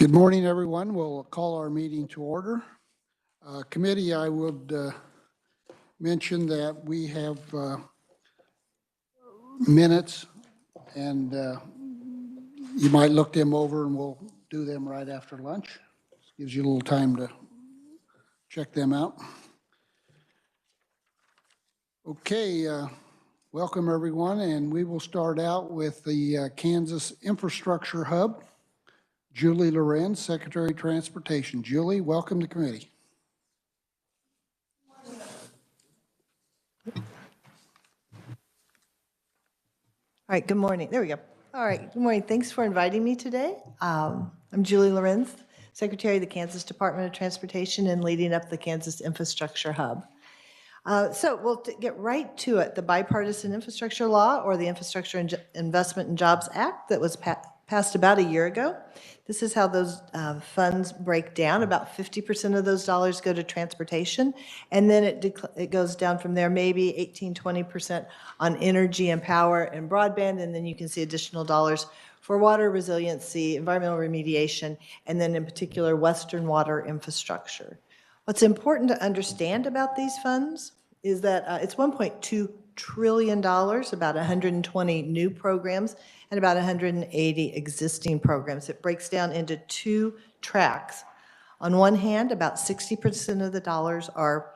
Good morning, everyone. We'll call our meeting to order. Committee, I would mention that we have minutes, and you might look them over, and we'll do them right after lunch. Gives you a little time to check them out. Okay, welcome everyone, and we will start out with the Kansas Infrastructure Hub. Julie Lorenz, Secretary of Transportation. Julie, welcome to committee. All right, good morning. There we go. All right, good morning. Thanks for inviting me today. I'm Julie Lorenz, Secretary of the Kansas Department of Transportation and leading up the Kansas Infrastructure Hub. So we'll get right to it. The Bipartisan Infrastructure Law, or the Infrastructure Investment and Jobs Act that was passed about a year ago. This is how those funds break down. About 50% of those dollars go to transportation, and then it goes down from there, maybe 18-20% on energy and power and broadband, and then you can see additional dollars for water resiliency, environmental remediation, and then in particular, Western water infrastructure. What's important to understand about these funds is that it's $1.2 trillion, about 120 new programs, and about 180 existing programs. It breaks down into two tracks. On one hand, about 60% of the dollars are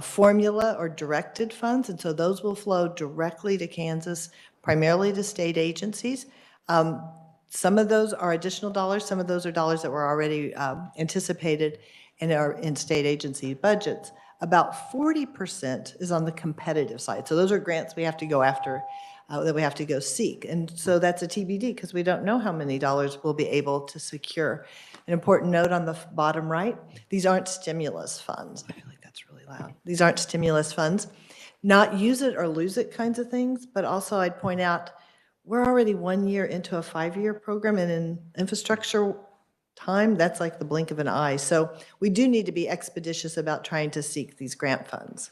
formula or directed funds, and so those will flow directly to Kansas, primarily to state agencies. Some of those are additional dollars. Some of those are dollars that were already anticipated and are in state agency budgets. About 40% is on the competitive side. So those are grants we have to go after, that we have to go seek. And so that's a TBD because we don't know how many dollars we'll be able to secure. An important note on the bottom right, these aren't stimulus funds. I feel like that's really loud. These aren't stimulus funds. Not use it or lose it kinds of things, but also I'd point out we're already 1 year into a 5-year program, and in infrastructure time, that's like the blink of an eye. So we do need to be expeditious about trying to seek these grant funds.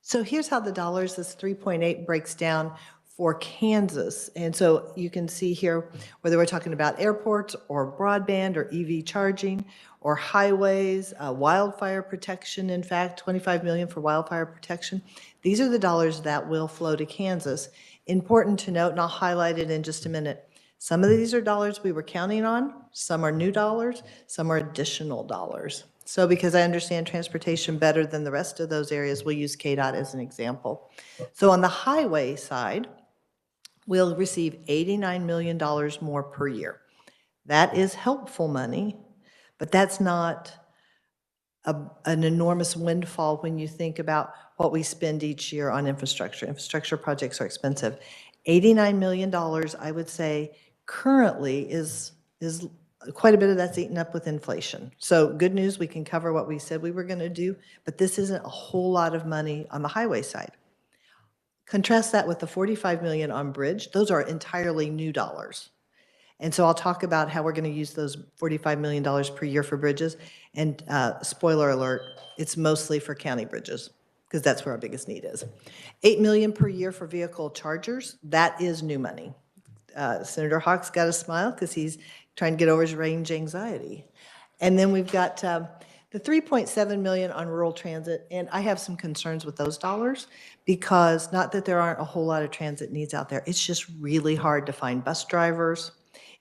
So here's how the dollars, this 3.8 breaks down for Kansas. And so you can see here whether we're talking about airports or broadband or EV charging or highways, wildfire protection, in fact, $25 million for wildfire protection. These are the dollars that will flow to Kansas. Important to note, and I'll highlight it in just a minute, some of these are dollars we were counting on, some are new dollars, some are additional dollars. So because I understand transportation better than the rest of those areas, we'll use KDOT as an example. So on the highway side, we'll receive $89 million more per year. That is helpful money, but that's not an enormous windfall when you think about what we spend each year on infrastructure. Infrastructure projects are expensive. $89 million, I would say, currently is quite a bit of that's eaten up with inflation. So good news, we can cover what we said we were going to do, but this isn't a whole lot of money on the highway side. Contrast that with the $45 million on bridge. Those are entirely new dollars. And so I'll talk about how we're going to use those $45 million per year for bridges. And spoiler alert, it's mostly for county bridges because that's where our biggest need is. $8 million per year for vehicle chargers. That is new money. Senator Hawks got a smile because he's trying to get over his range anxiety. And then we've got the $3.7 million on rural transit, and I have some concerns with those dollars because not that there aren't a whole lot of transit needs out there, it's just really hard to find bus drivers.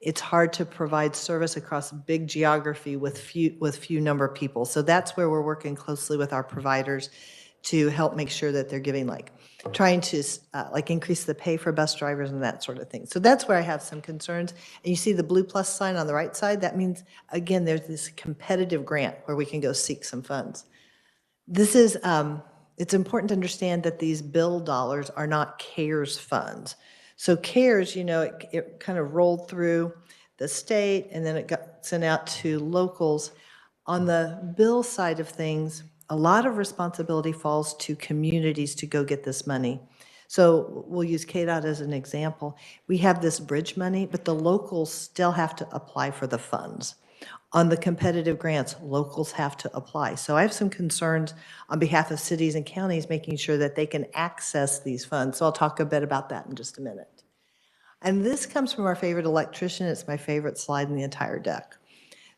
It's hard to provide service across big geography with few number of people. So that's where we're working closely with our providers to help make sure that they're giving trying to increase the pay for bus drivers and that sort of thing. So that's where I have some concerns. And you see the blue plus sign on the right side. That means, again, there's this competitive grant where we can go seek some funds. This is, it's important to understand that these bill dollars are not CARES funds. So CARES, it kind of rolled through the state and then it got sent out to locals. On the bill side of things, a lot of responsibility falls to communities to go get this money. So we'll use KDOT as an example. We have this bridge money, but the locals still have to apply for the funds. On the competitive grants, locals have to apply. So I have some concerns on behalf of cities and counties making sure that they can access these funds. So I'll talk a bit about that in just a minute. And this comes from our favorite electrician. It's my favorite slide in the entire deck.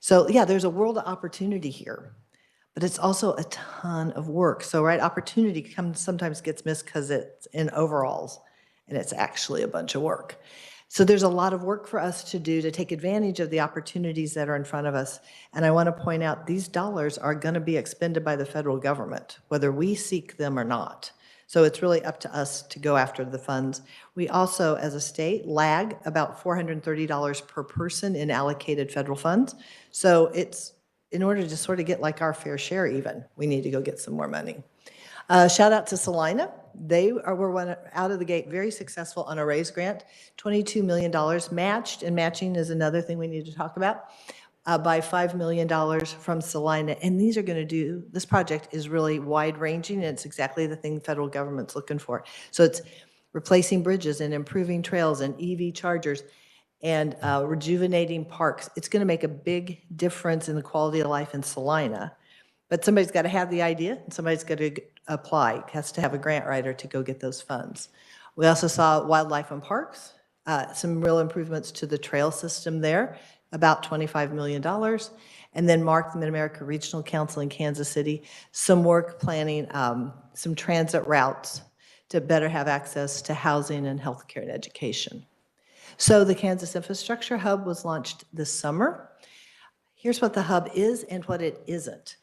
So yeah, there's a world of opportunity here, but it's also a ton of work. So right, opportunity sometimes gets missed because it's in overalls, and it's actually a bunch of work. So there's a lot of work for us to do to take advantage of the opportunities that are in front of us. And I want to point out these dollars are going to be expended by the federal government, whether we seek them or not. So it's really up to us to go after the funds. We also, as a state, lag about $430 per person in allocated federal funds. So it's, in order to sort of get like our fair share even, we need to go get some more money. Shout out to Salina. They were out of the gate very successful on a RAISE grant, $22 million matched, and matching is another thing we need to talk about, by $5 million from Salina. And these are going to do, this project is really wide ranging, and it's exactly the thing the federal government's looking for. So it's replacing bridges and improving trails and EV chargers and rejuvenating parks. It's going to make a big difference in the quality of life in Salina. But somebody's got to have the idea, and somebody's got to apply. Has to have a grant writer to go get those funds. We also saw wildlife and parks, some real improvements to the trail system there, about $25 million. And then Mark, the Mid-America Regional Council in Kansas City, some work planning, some transit routes to better have access to housing and healthcare and education. So the Kansas Infrastructure Hub was launched this summer. Here's what the hub is and what it isn't.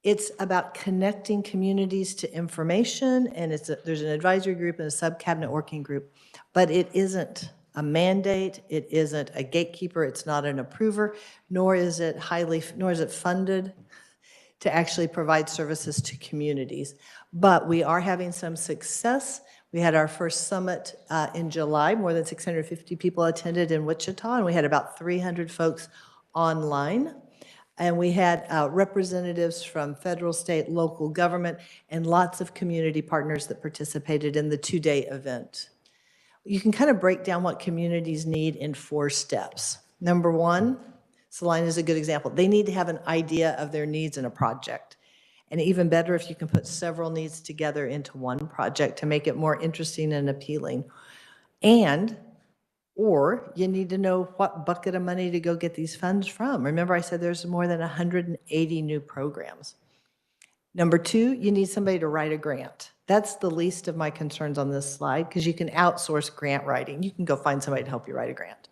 It's about connecting communities to information, and there's an advisory group and a sub-cabinet working group, but it isn't a mandate, it isn't a gatekeeper, it's not an approver, nor is it funded to actually provide services to communities. But we are having some success. We had our first summit in July. More than 650 people attended in Wichita, and we had about 300 folks online. And we had representatives from federal, state, local government, and lots of community partners that participated in the two-day event. You can kind of break down what communities need in 4 steps. Number 1, Salina is a good example. They need to have an idea of their needs in a project. And even better if you can put several needs together into one project to make it more interesting and appealing. Or you need to know what bucket of money to go get these funds from. Remember I said there's more than 180 new programs. Number 2, you need somebody to write a grant. That's the least of my concerns on this slide because you can outsource grant writing. You can go find somebody to help you write a grant.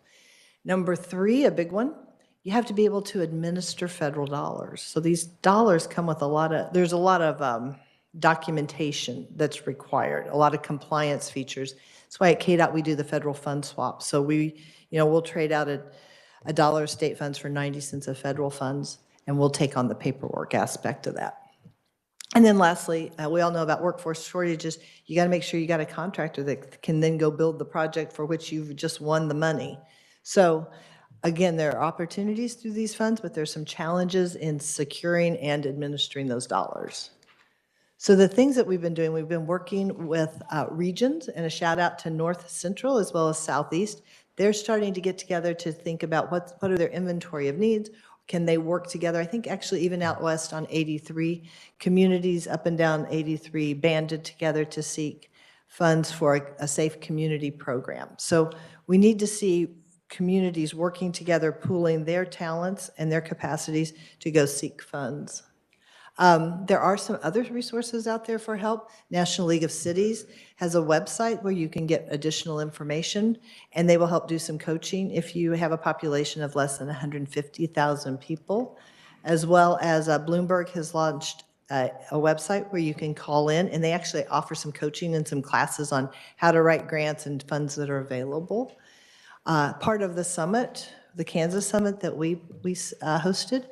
Number 3, a big one, you have to be able to administer federal dollars. So these dollars come with there's a lot of documentation that's required, a lot of compliance features. That's why at ks.gov we do the federal fund swap. So we'll trade out a dollar of state funds for 90 cents of federal funds, and we'll take on the paperwork aspect of that. And then lastly, we all know about workforce shortages. You got to make sure you got a contractor that can then go build the project for which you've just won the money. So again, there are opportunities through these funds, but there's some challenges in securing and administering those dollars. So the things that we've been doing, we've been working with regions, and a shout out to North Central as well as Southeast. They're starting to get together to think about what are their inventory of needs. Can they work together? I think actually even out west on 83, communities up and down 83 banded together to seek funds for a safe community program. So we need to see communities working together, pooling their talents and their capacities to go seek funds. There are some other resources out there for help. National League of Cities has a website where you can get additional information, and they will help do some coaching if you have a population of less than 150,000 people, as well as Bloomberg has launched a website where you can call in, and they actually offer some coaching and some classes on how to write grants and funds that are available. Part of the summit, the Kansas summit that we hosted,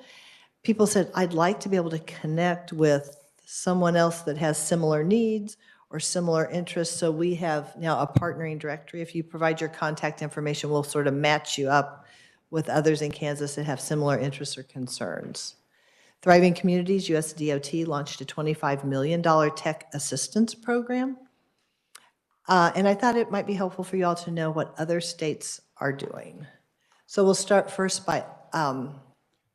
people said, I'd like to be able to connect with someone else that has similar needs or similar interests. So we have now a partnering directory. If you provide your contact information, we'll sort of match you up with others in Kansas that have similar interests or concerns. Thriving Communities, USDOT launched a $25 million tech assistance program. And I thought it might be helpful for you all to know what other states are doing. So we'll start first by,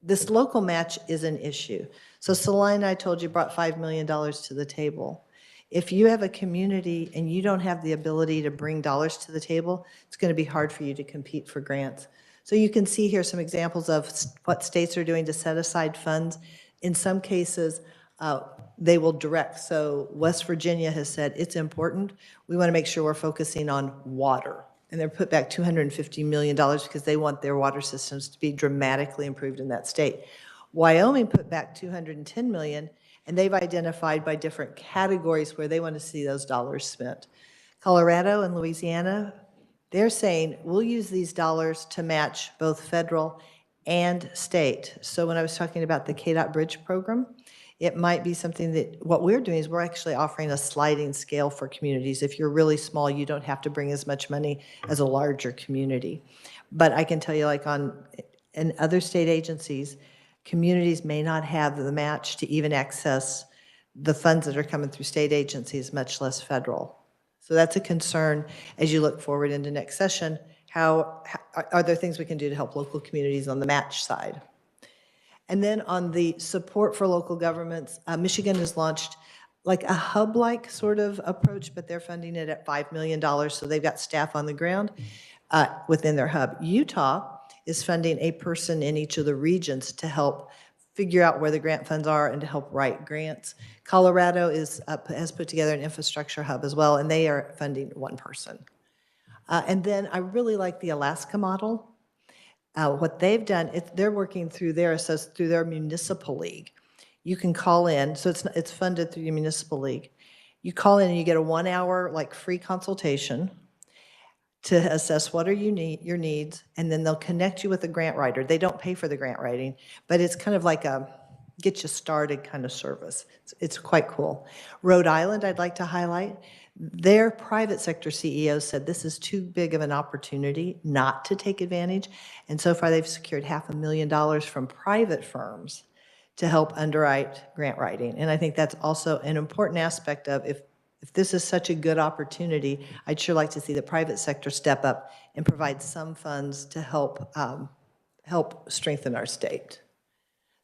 this local match is an issue. So Salina, I told you, brought $5 million to the table. If you have a community and you don't have the ability to bring dollars to the table, it's going to be hard for you to compete for grants. So you can see here some examples of what states are doing to set aside funds. In some cases, they will direct. So West Virginia has said it's important. We want to make sure we're focusing on water. And they're put back $250 million because they want their water systems to be dramatically improved in that state. Wyoming put back $210 million, and they've identified by different categories where they want to see those dollars spent. Colorado and Louisiana, they're saying, we'll use these dollars to match both federal and state. So when I was talking about the KDOT Bridge program, it might be something that, what we're doing is we're actually offering a sliding scale for communities. If you're really small, you don't have to bring as much money as a larger community. But I can tell you, like in other state agencies, communities may not have the match to even access the funds that are coming through state agencies, much less federal. So that's a concern as you look forward into next session. How are there things we can do to help local communities on the match side? And then on the support for local governments, Michigan has launched like a hub-like sort of approach, but they're funding it at $5 million, so they've got staff on the ground within their hub. Utah is funding a person in each of the regions to help figure out where the grant funds are and to help write grants. Colorado has put together an infrastructure hub as well, and they are funding one person. And then I really like the Alaska model. What they've done, they're working through their municipal league. You can call in, so it's funded through your municipal league. You call in and you get a 1-hour like free consultation to assess what are your needs, and then they'll connect you with a grant writer. They don't pay for the grant writing, but it's kind of like a get you started kind of service. It's quite cool. Rhode Island, I'd like to highlight. Their private sector CEO said this is too big of an opportunity not to take advantage. And so far they've secured $500,000 from private firms to help underwrite grant writing. And I think that's also an important aspect of if this is such a good opportunity, I'd sure like to see the private sector step up and provide some funds to help strengthen our state.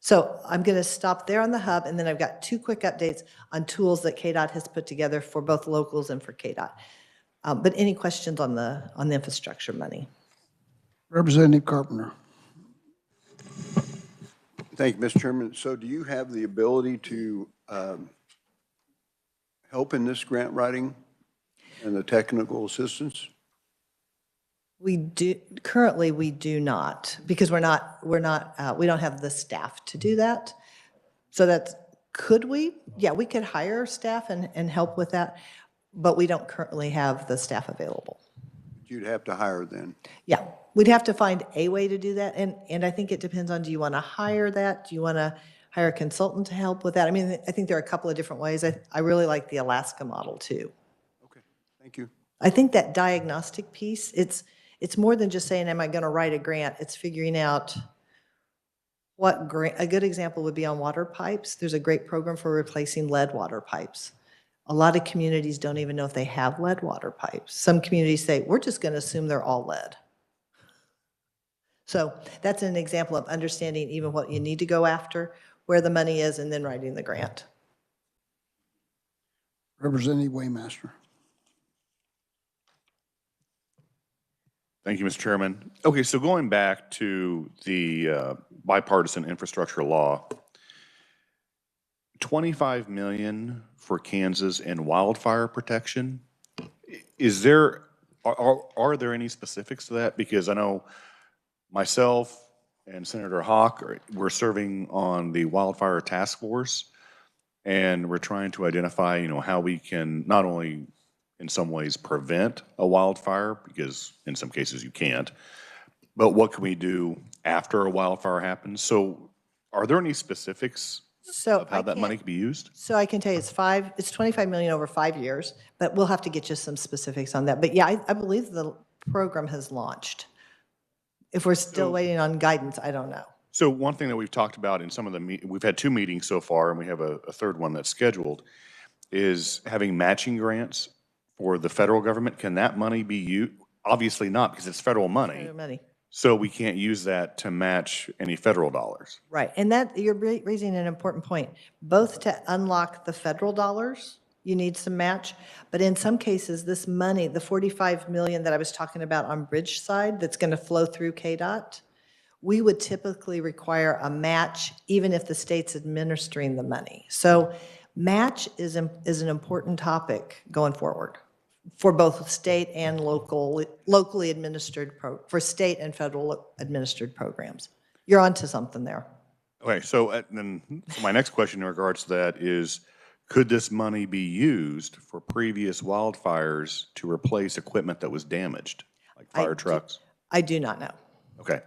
So I'm going to stop there on the hub, and then I've got 2 quick updates on tools that KDOT has put together for both locals and for KDOT. But any questions on the infrastructure money? Representative Carpenter. Thank you, Mr. Chairman. So do you have the ability to help in this grant writing and the technical assistance? We do currently. We do not, because we don't have the staff to do that. So could we? Yeah, we could hire staff and help with that, but we don't currently have the staff available. You'd have to hire then. Yeah, we'd have to find a way to do that, and I think it depends on, do you want to hire that? Do you want to hire a consultant to help with that? I mean, I think there are a couple of different ways. I really like the Alaska model too. Okay, thank you. I think that diagnostic piece, it's more than just saying, am I going to write a grant? It's figuring out what grant. A good example would be on water pipes. There's a great program for replacing lead water pipes. A lot of communities don't even know if they have lead water pipes. Some communities say, we're just going to assume they're all lead. So that's an example of understanding even what you need to go after, where the money is, and then writing the grant. Representative Waymaster. Thank you, Mr. Chairman. Okay, so going back to the bipartisan infrastructure law, $25 million for Kansas and wildfire protection. Are there any specifics to that? Because I know myself and Senator Hawk, we're serving on the wildfire task force, and we're trying to identify, how we can not only in some ways prevent a wildfire, because in some cases you can't, but what can we do after a wildfire happens? So are there any specifics of how that money can be used? So I can tell you it's $25 million over 5 years, but we'll have to get you some specifics on that. But yeah, I believe the program has launched. If we're still waiting on guidance, I don't know. So one thing that we've talked about in some of we've had 2 meetings so far, and we have a third one that's scheduled, is having matching grants for the federal government. Can that money be used? Obviously not, because it's federal money. So we can't use that to match any federal dollars. Right, and that you're raising an important point, both to unlock the federal dollars you need some match. But in some cases, this money, the 45 million that I was talking about on bridge side that's going to flow through KDOT, we would typically require a match even if the state's administering the money. So match is an important topic going forward for both state and locally administered, for state and federal administered programs. You're onto something there. Okay, so my next question in regards to that is, could this money be used for previous wildfires to replace equipment that was damaged, like fire trucks? I do not know. Okay.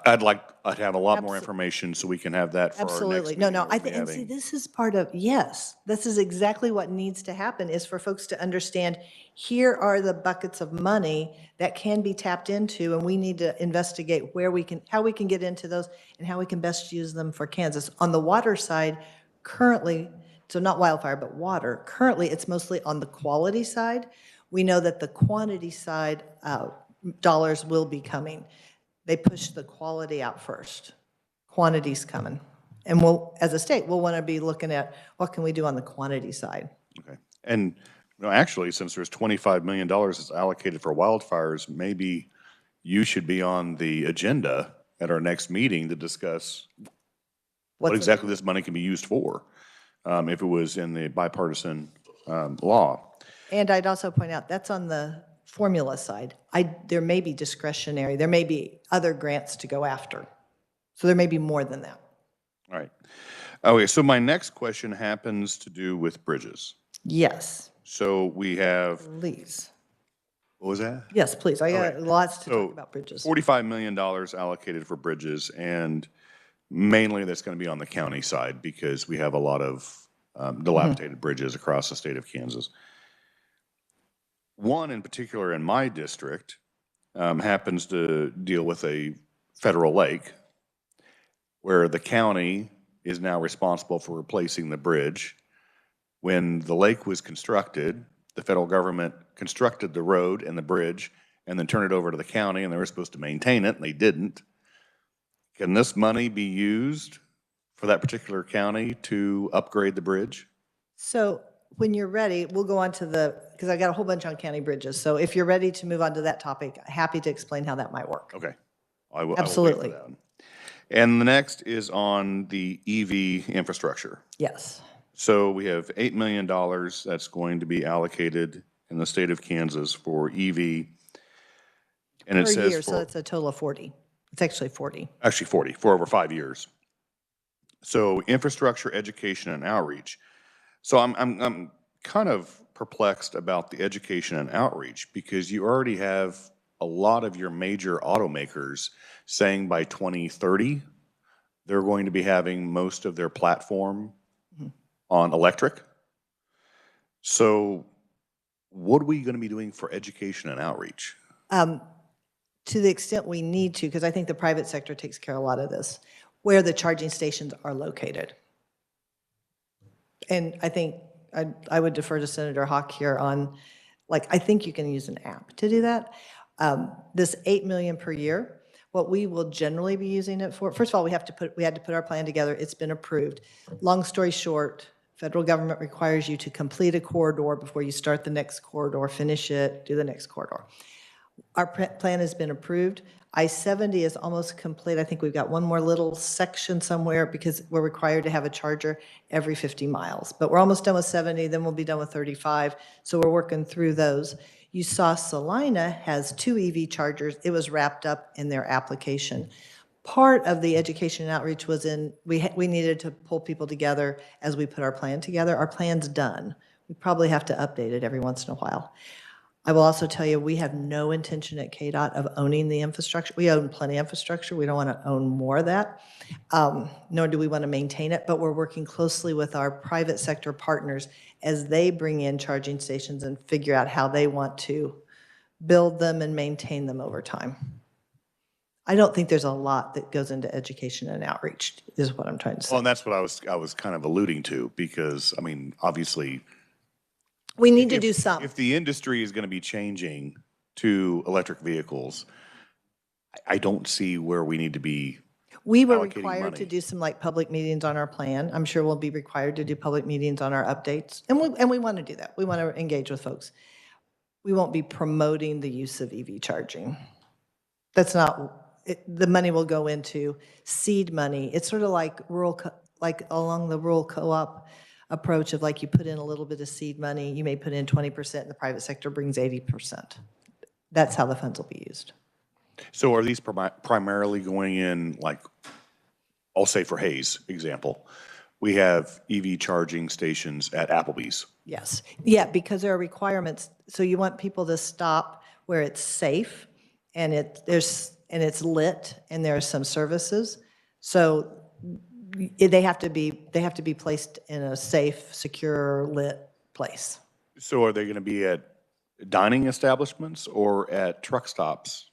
I'd have a lot more information so we can have that for our next Absolutely. meeting. No, we'll I be think, and see, having. this is part of, yes, this is exactly what needs to happen, is for folks to understand, here are the buckets of money that can be tapped into, and we need to investigate how we can get into those and how we can best use them for Kansas. On the water side, currently, so not wildfire, but water, currently it's mostly on the quality side. We know that the quantity side dollars will be coming. They push the quality out first. Quantity's coming. And we'll, as a state, we'll want to be looking at what can we do on the quantity side. Okay. And actually, since there's $25 million that's allocated for wildfires, maybe you should be on the agenda at our next meeting to discuss what exactly this money can be used for, if it was in the bipartisan law. And I'd also point out, that's on the formula side. There may be discretionary, there may be other grants to go after. So there may be more than that. All right. Okay, so my next question happens to do with bridges. Yes, So we have, please. what was that? Yes, please. I got lots to So talk about bridges. $45 million allocated for bridges, and mainly that's going to be on the county side because we have a lot of dilapidated bridges across the state of Kansas. One in particular in my district happens to deal with a federal lake where the county is now responsible for replacing the bridge. When the lake was constructed, the federal government constructed the road and the bridge and then turned it over to the county, and they were supposed to maintain it, and they didn't. Can this money be used for that particular county to upgrade the bridge? So when you're ready, we'll go on to because I got a whole bunch on county bridges. So if you're ready to move on to that topic, happy to explain how that might work. Okay. I will Absolutely. wait for that one. And the next is on the EV infrastructure. Yes. So we have $8 million that's going to be allocated in the state of Kansas for EV. And it Per says year, so it's a total of 40. It's actually 40. actually 40, for over 5 years. So infrastructure, education, and outreach. So I'm kind of perplexed about the education and outreach because you already have a lot of your major automakers saying by 2030, they're going to be having most of their platform on electric. So what are we going to be doing for education and outreach? To the extent we need to, because I think the private sector takes care of a lot of this, where the charging stations are located. And I think I would defer to Senator Hawk here on, I think you can use an app to do that. This $8 million per year, what we will generally be using it for, first of all, we had to put our plan together. It's been approved. Long story short, federal government requires you to complete a corridor before you start the next corridor, finish it, do the next corridor. Our plan has been approved. I-70 is almost complete. I think we've got one more little section somewhere because we're required to have a charger every 50 miles. But we're almost done with 70, then we'll be done with 35. So we're working through those. You saw Salina has 2 EV chargers. It was wrapped up in their application. Part of the education and outreach was we needed to pull people together as we put our plan together. Our plan's done. We probably have to update it every once in a while. I will also tell you, we have no intention at KDOT of owning the infrastructure. We own plenty of infrastructure. We don't want to own more of that, nor do we want to maintain it, but we're working closely with our private sector partners as they bring in charging stations and figure out how they want to build them and maintain them over time. I don't think there's a lot that goes into education and outreach, is what I'm trying to say. Well, and that's what I was kind of alluding to because, I mean, obviously, We need to do some. if the industry is going to be changing to electric vehicles, I don't see where we need to be We were allocating required to money. do some like public meetings on our plan. I'm sure we'll be required to do public meetings on our updates. And we want to do that. We want to engage with folks. We won't be promoting the use of EV charging. That's not, the money will go into seed money. It's sort of like like along the rural co-op approach of like you put in a little bit of seed money, you may put in 20% and the private sector brings 80%. That's how the funds will be used. So are these primarily going in, like, I'll say for Hayes, example, we have EV charging stations at Applebee's. Yes. Yeah, because there are requirements. So you want people to stop where it's safe and it's lit and there are some services. So they have to be placed in a safe, secure, lit place. So are they going to be at dining establishments or at truck stops?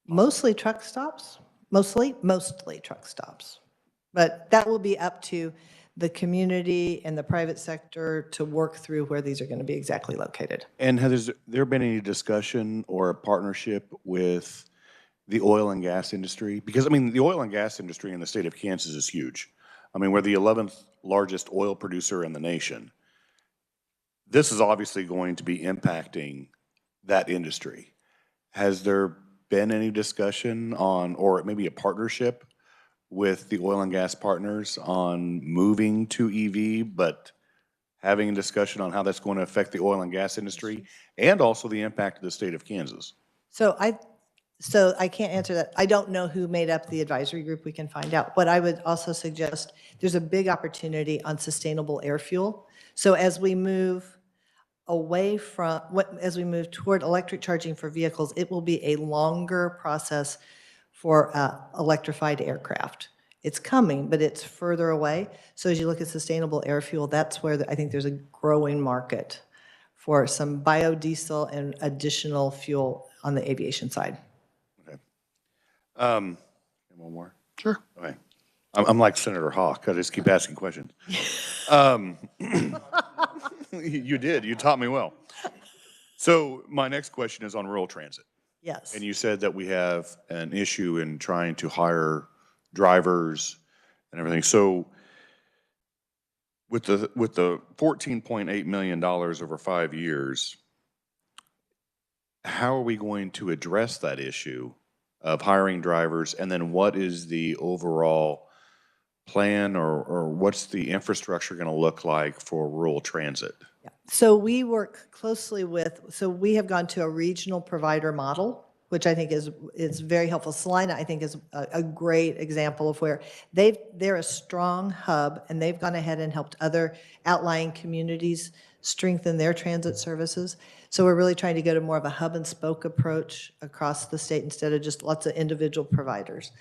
Mostly truck stops, mostly truck stops. But that will be up to the community and the private sector to work through where these are going to be exactly located. And has there been any discussion or a partnership with the oil and gas industry? Because, I mean, the oil and gas industry in the state of Kansas is huge. I mean, we're the 11th largest oil producer in the nation. This is obviously going to be impacting that industry. Has there been any discussion on, or maybe a partnership with the oil and gas partners on moving to EV, but having a discussion on how that's going to affect the oil and gas industry and also the impact of the state of Kansas? So I can't answer that. I don't know who made up the advisory group. We can find out. But I would also suggest there's a big opportunity on sustainable air fuel. So as we move as we move toward electric charging for vehicles, it will be a longer process for electrified aircraft. It's coming, but it's further away. So as you look at sustainable air fuel, that's where I think there's a growing market for some biodiesel and additional fuel on the aviation side. Okay. One more. Sure. Okay. I'm like Senator Hawk. I just keep asking questions. You did. You taught me well. So my next question is on rural transit. Yes. And you said that we have an issue in trying to hire drivers and everything. So with the $14.8 million over 5 years, how are we going to address that issue of hiring drivers? And then what is the overall plan or what's the infrastructure going to look like for rural transit? Yeah. So we work closely so we have gone to a regional provider model, which I think is very helpful. Salina, I think, is a great example of where they're a strong hub, and they've gone ahead and helped other outlying communities strengthen their transit services. So we're really trying to go to more of a hub and spoke approach across the state instead of just lots of individual providers.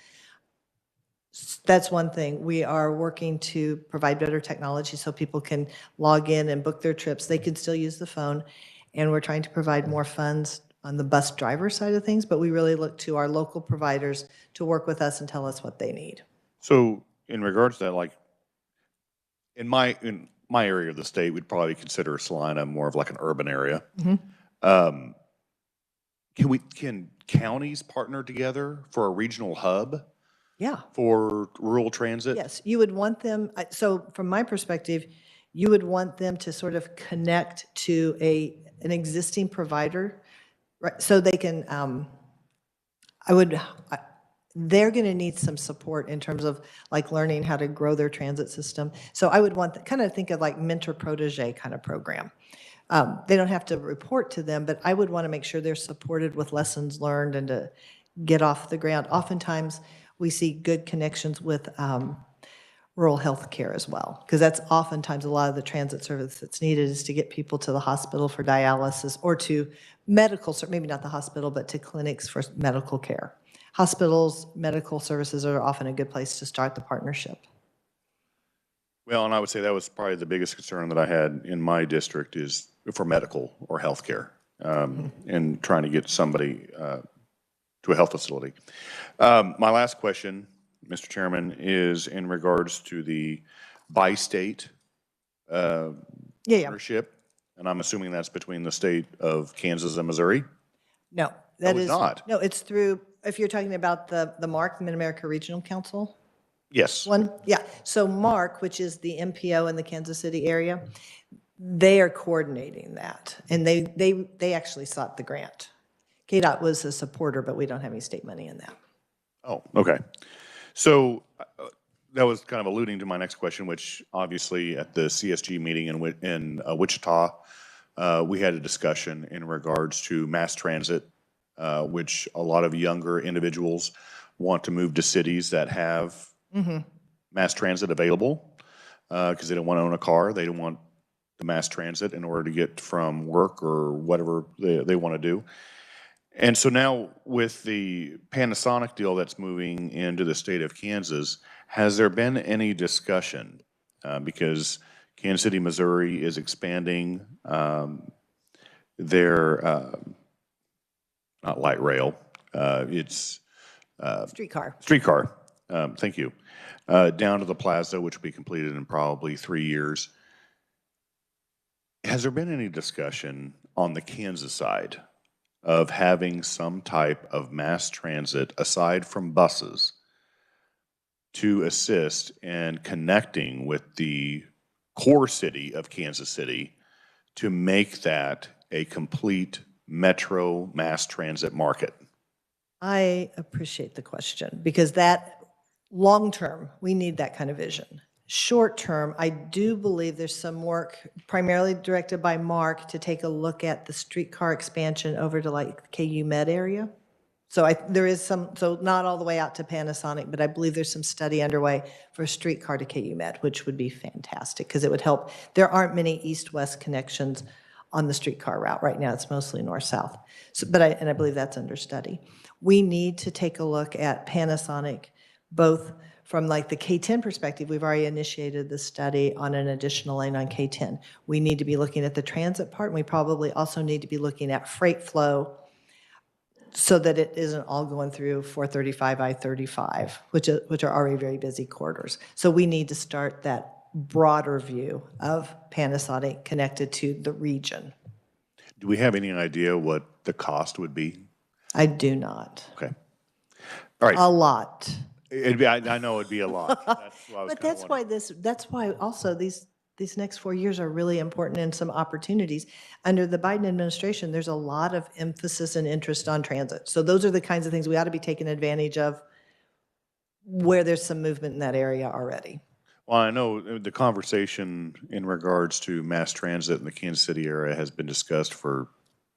That's one thing. We are working to provide better technology so people can log in and book their trips. They can still use the phone, and we're trying to provide more funds on the bus driver side of things, but we really look to our local providers to work with us and tell us what they need. So in regards to that, like in my area of the state, we'd probably consider Salina more of like an urban area. Mm-hmm. Can counties partner together for a regional hub? Yeah. For rural transit? Yes, you would want them, so from my perspective, you would want them to sort of connect to an existing provider, right? So they can, they're going to need some support in terms of like learning how to grow their transit system. So I would kind of think of like mentor protege kind of program. They don't have to report to them, but I would want to make sure they're supported with lessons learned and to get off the ground. Oftentimes, we see good connections with rural health care as well, because that's oftentimes a lot of the transit service that's needed is to get people to the hospital for dialysis or to medical, maybe not the hospital, but to clinics for medical care. Hospitals, medical services are often a good place to start the partnership. Well, and I would say that was probably the biggest concern that I had in my district is for medical or healthcare, and trying to get somebody to a health facility. My last question, Mr. Chairman, is in regards to the bi-state partnership, and I'm assuming that's between the state of Kansas and Missouri? No, that is not. No, it's through, if you're talking about the MARC, the Mid-America Regional Council, Yes. One, yeah. So Mark, which is the MPO in the Kansas City area, they are coordinating that, and they actually sought the grant. KDOT was a supporter, but we don't have any state money in that. Oh, okay. So that was kind of alluding to my next question, which obviously at the CSG meeting in Wichita, we had a discussion in regards to mass transit, which a lot of younger individuals want to move to cities that have mass transit available because they don't want to own a car. They don't want the mass transit in order to get from work or whatever they want to do. And so now with the Panasonic deal that's moving into the state of Kansas, has there been any discussion? Because Kansas City, Missouri is expanding their, not light rail, it's Streetcar. streetcar, thank you, down to the plaza, which will be completed in probably 3 years. Has there been any discussion on the Kansas side of having some type of mass transit aside from buses to assist in connecting with the core city of Kansas City to make that a complete metro mass transit market? I appreciate the question because that long-term, we need that kind of vision. Short-term, I do believe there's some work primarily directed by Mark to take a look at the streetcar expansion over to like KU Med area. So there is some, so not all the way out to Panasonic, but I believe there's some study underway for a streetcar to KU Med, which would be fantastic because it would help. There aren't many east-west connections on the streetcar route right now. It's mostly north-south. So, but I believe that's under study. We need to take a look at Panasonic, both from like the K10 perspective. We've already initiated the study on an additional lane on K10. We need to be looking at the transit part, and we probably also need to be looking at freight flow so that it isn't all going through 435, I-35, which are already very busy corridors. So we need to start that broader view of Panasonic connected to the region. Do we have any idea what the cost would be? I do not. Okay. All right. A lot. It'd be, I know it'd be a lot. That's what I was But kind of wondering. that's why also these next 4 years are really important and some opportunities. Under the Biden administration, there's a lot of emphasis and interest on transit. So those are the kinds of things we ought to be taking advantage of where there's some movement in that area already. Well, I know the conversation in regards to mass transit in the Kansas City area has been discussed for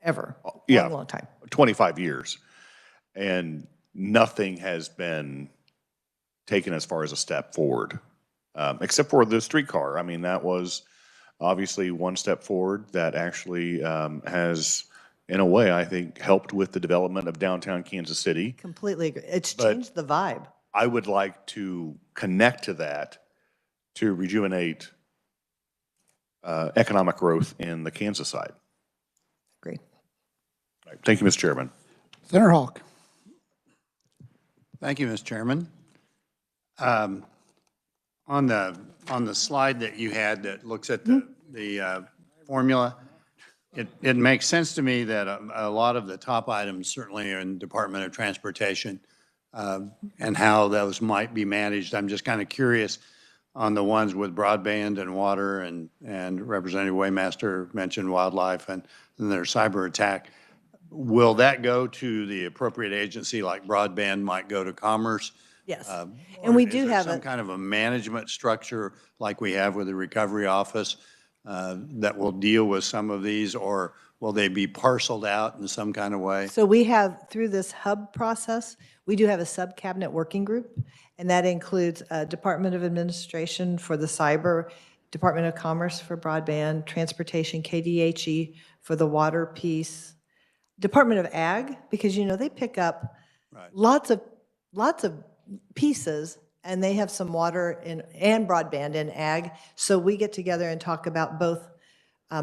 Ever. Yeah. Long time. 25 years, and nothing has been taken as far as a step forward, except for the streetcar. I mean, that was obviously one step forward that actually has, in a way, I think, helped with the development of downtown Kansas City. Completely agree. It's But- changed the vibe. I would like to connect to that to rejuvenate economic growth in the Kansas side. Agree. All right. Thank you, Mr. Chairman. Senator Hawk. Thank you, Mr. Chairman. On the slide that you had that looks at the formula, it makes sense to me that a lot of the top items certainly are in Department of Transportation and how those might be managed. I'm just kind of curious on the ones with broadband and water, and Representative Waymaster mentioned wildlife and their cyber attack. Will that go to the appropriate agency, like broadband might go to Commerce? Yes. Or And we is do there have some kind of a management structure like we have with the Recovery Office that will deal with some of these, or will they be parceled out in some kind of way? So we have, through this hub process, we do have a sub-cabinet working group, and that includes Department of Administration for the cyber, Department of Commerce for broadband, Transportation, KDHE for the water piece, Department of Ag, because, you know, they pick up lots of pieces, and they have some water and broadband in ag. So we get together and talk about both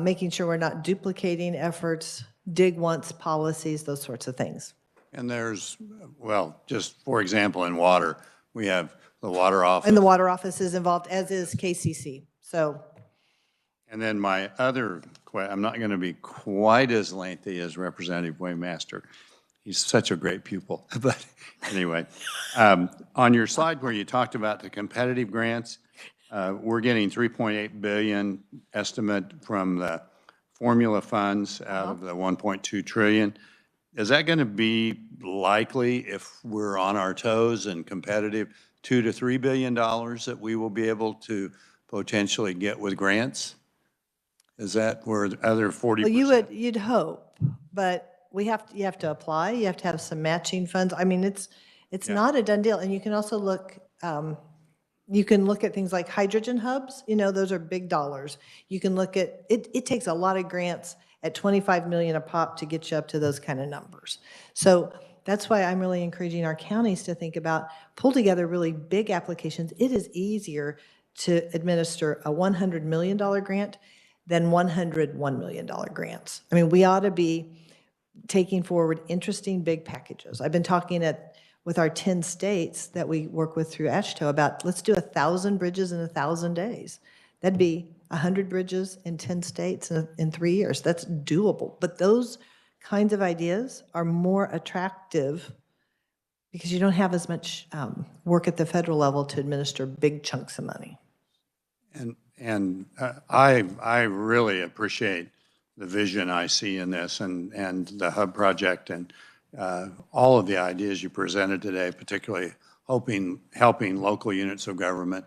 making sure we're not duplicating efforts, dig once policies, those sorts of things. And there's, well, just for example, in water, we have the Water Office. And the water office is involved, as is KCC. So And then my other, I'm not going to be quite as lengthy as Representative Waymaster. He's such a great pupil. But anyway, on your slide where you talked about the competitive grants, we're getting 3.8 billion estimate from the formula funds out of the 1.2 trillion. Is that going to be likely, if we're on our toes and competitive, $2 to $3 billion that we will be able to potentially get with grants? Is that where the other 40%? Well, you'd hope, but you have to apply, you have to have some matching funds. I mean, it's Yeah. not a done deal. And you can also look, you can look at things like hydrogen hubs, those are big dollars. You can look at, it takes a lot of grants at 25 million a pop to get you up to those kind of numbers. So that's why I'm really encouraging our counties to think about, pull together really big applications. It is easier to administer a $100 million grant than $101 million grants. I mean, we ought to be taking forward interesting big packages. I've been talking with our 10 states that we work with through AASHTO about, let's do 1,000 bridges in 1,000 days. That'd be 100 bridges in 10 states in 3 years. That's doable. But those kinds of ideas are more attractive because you don't have as much work at the federal level to administer big chunks of money. And I really appreciate the vision I see in this and the hub project and all of the ideas you presented today, particularly helping local units of government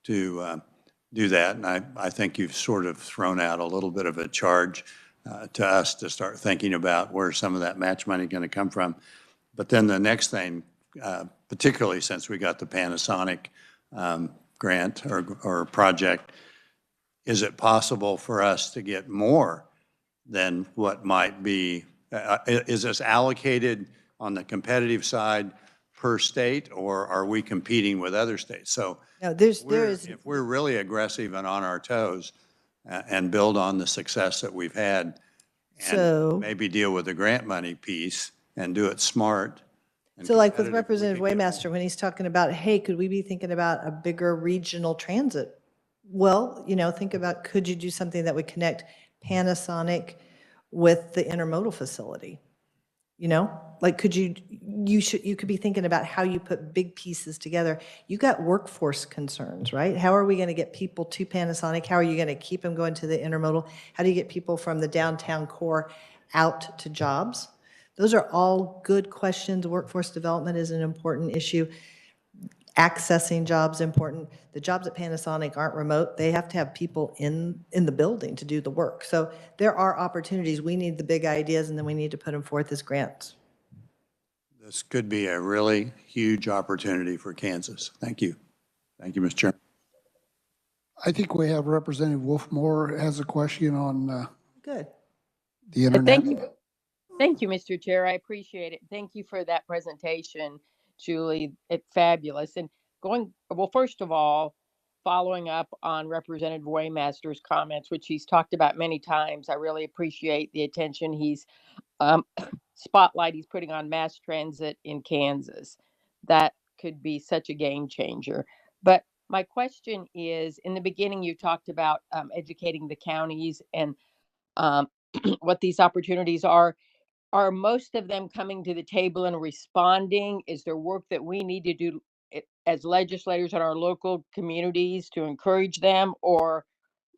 to do that. And I think you've sort of thrown out a little bit of a charge to us to start thinking about where some of that match money is going to come from. But then the next thing, particularly since we got the Panasonic grant or project, is it possible for us to get more than what might be, is this allocated on the competitive side per state, or are we competing with other states? So No, if we're really aggressive and on our toes and build on the success that we've had and maybe deal with the grant money piece and do it smart. So like with Representative Waymaster, when he's talking about, hey, could we be thinking about a bigger regional transit? Well, think about, could you do something that would connect Panasonic with the intermodal facility? Like could you could be thinking about how you put big pieces together. You got workforce concerns, right? How are we going to get people to Panasonic? How are you going to keep them going to the intermodal? How do you get people from the downtown core out to jobs? Those are all good questions. Workforce development is an important issue. Accessing jobs important. The jobs at Panasonic aren't remote. They have to have people in the building to do the work. So there are opportunities. We need the big ideas, and then we need to put them forth as grants. This could be a really huge opportunity for Kansas. Thank you. Thank you, Mr. Chairman. I think we have Representative Wolfmore has a question on Good. the internet. Thank you. Thank you, Mr. Chair. I appreciate it. Thank you for that presentation, Julie. It's fabulous. And first of all, following up on Representative Waymaster's comments, which he's talked about many times, I really appreciate the attention he's spotlight he's putting on mass transit in Kansas. That could be such a game changer. But my question is, in the beginning, you talked about educating the counties and what these opportunities are. Are most of them coming to the table and responding? Is there work that we need to do as legislators in our local communities to encourage them, or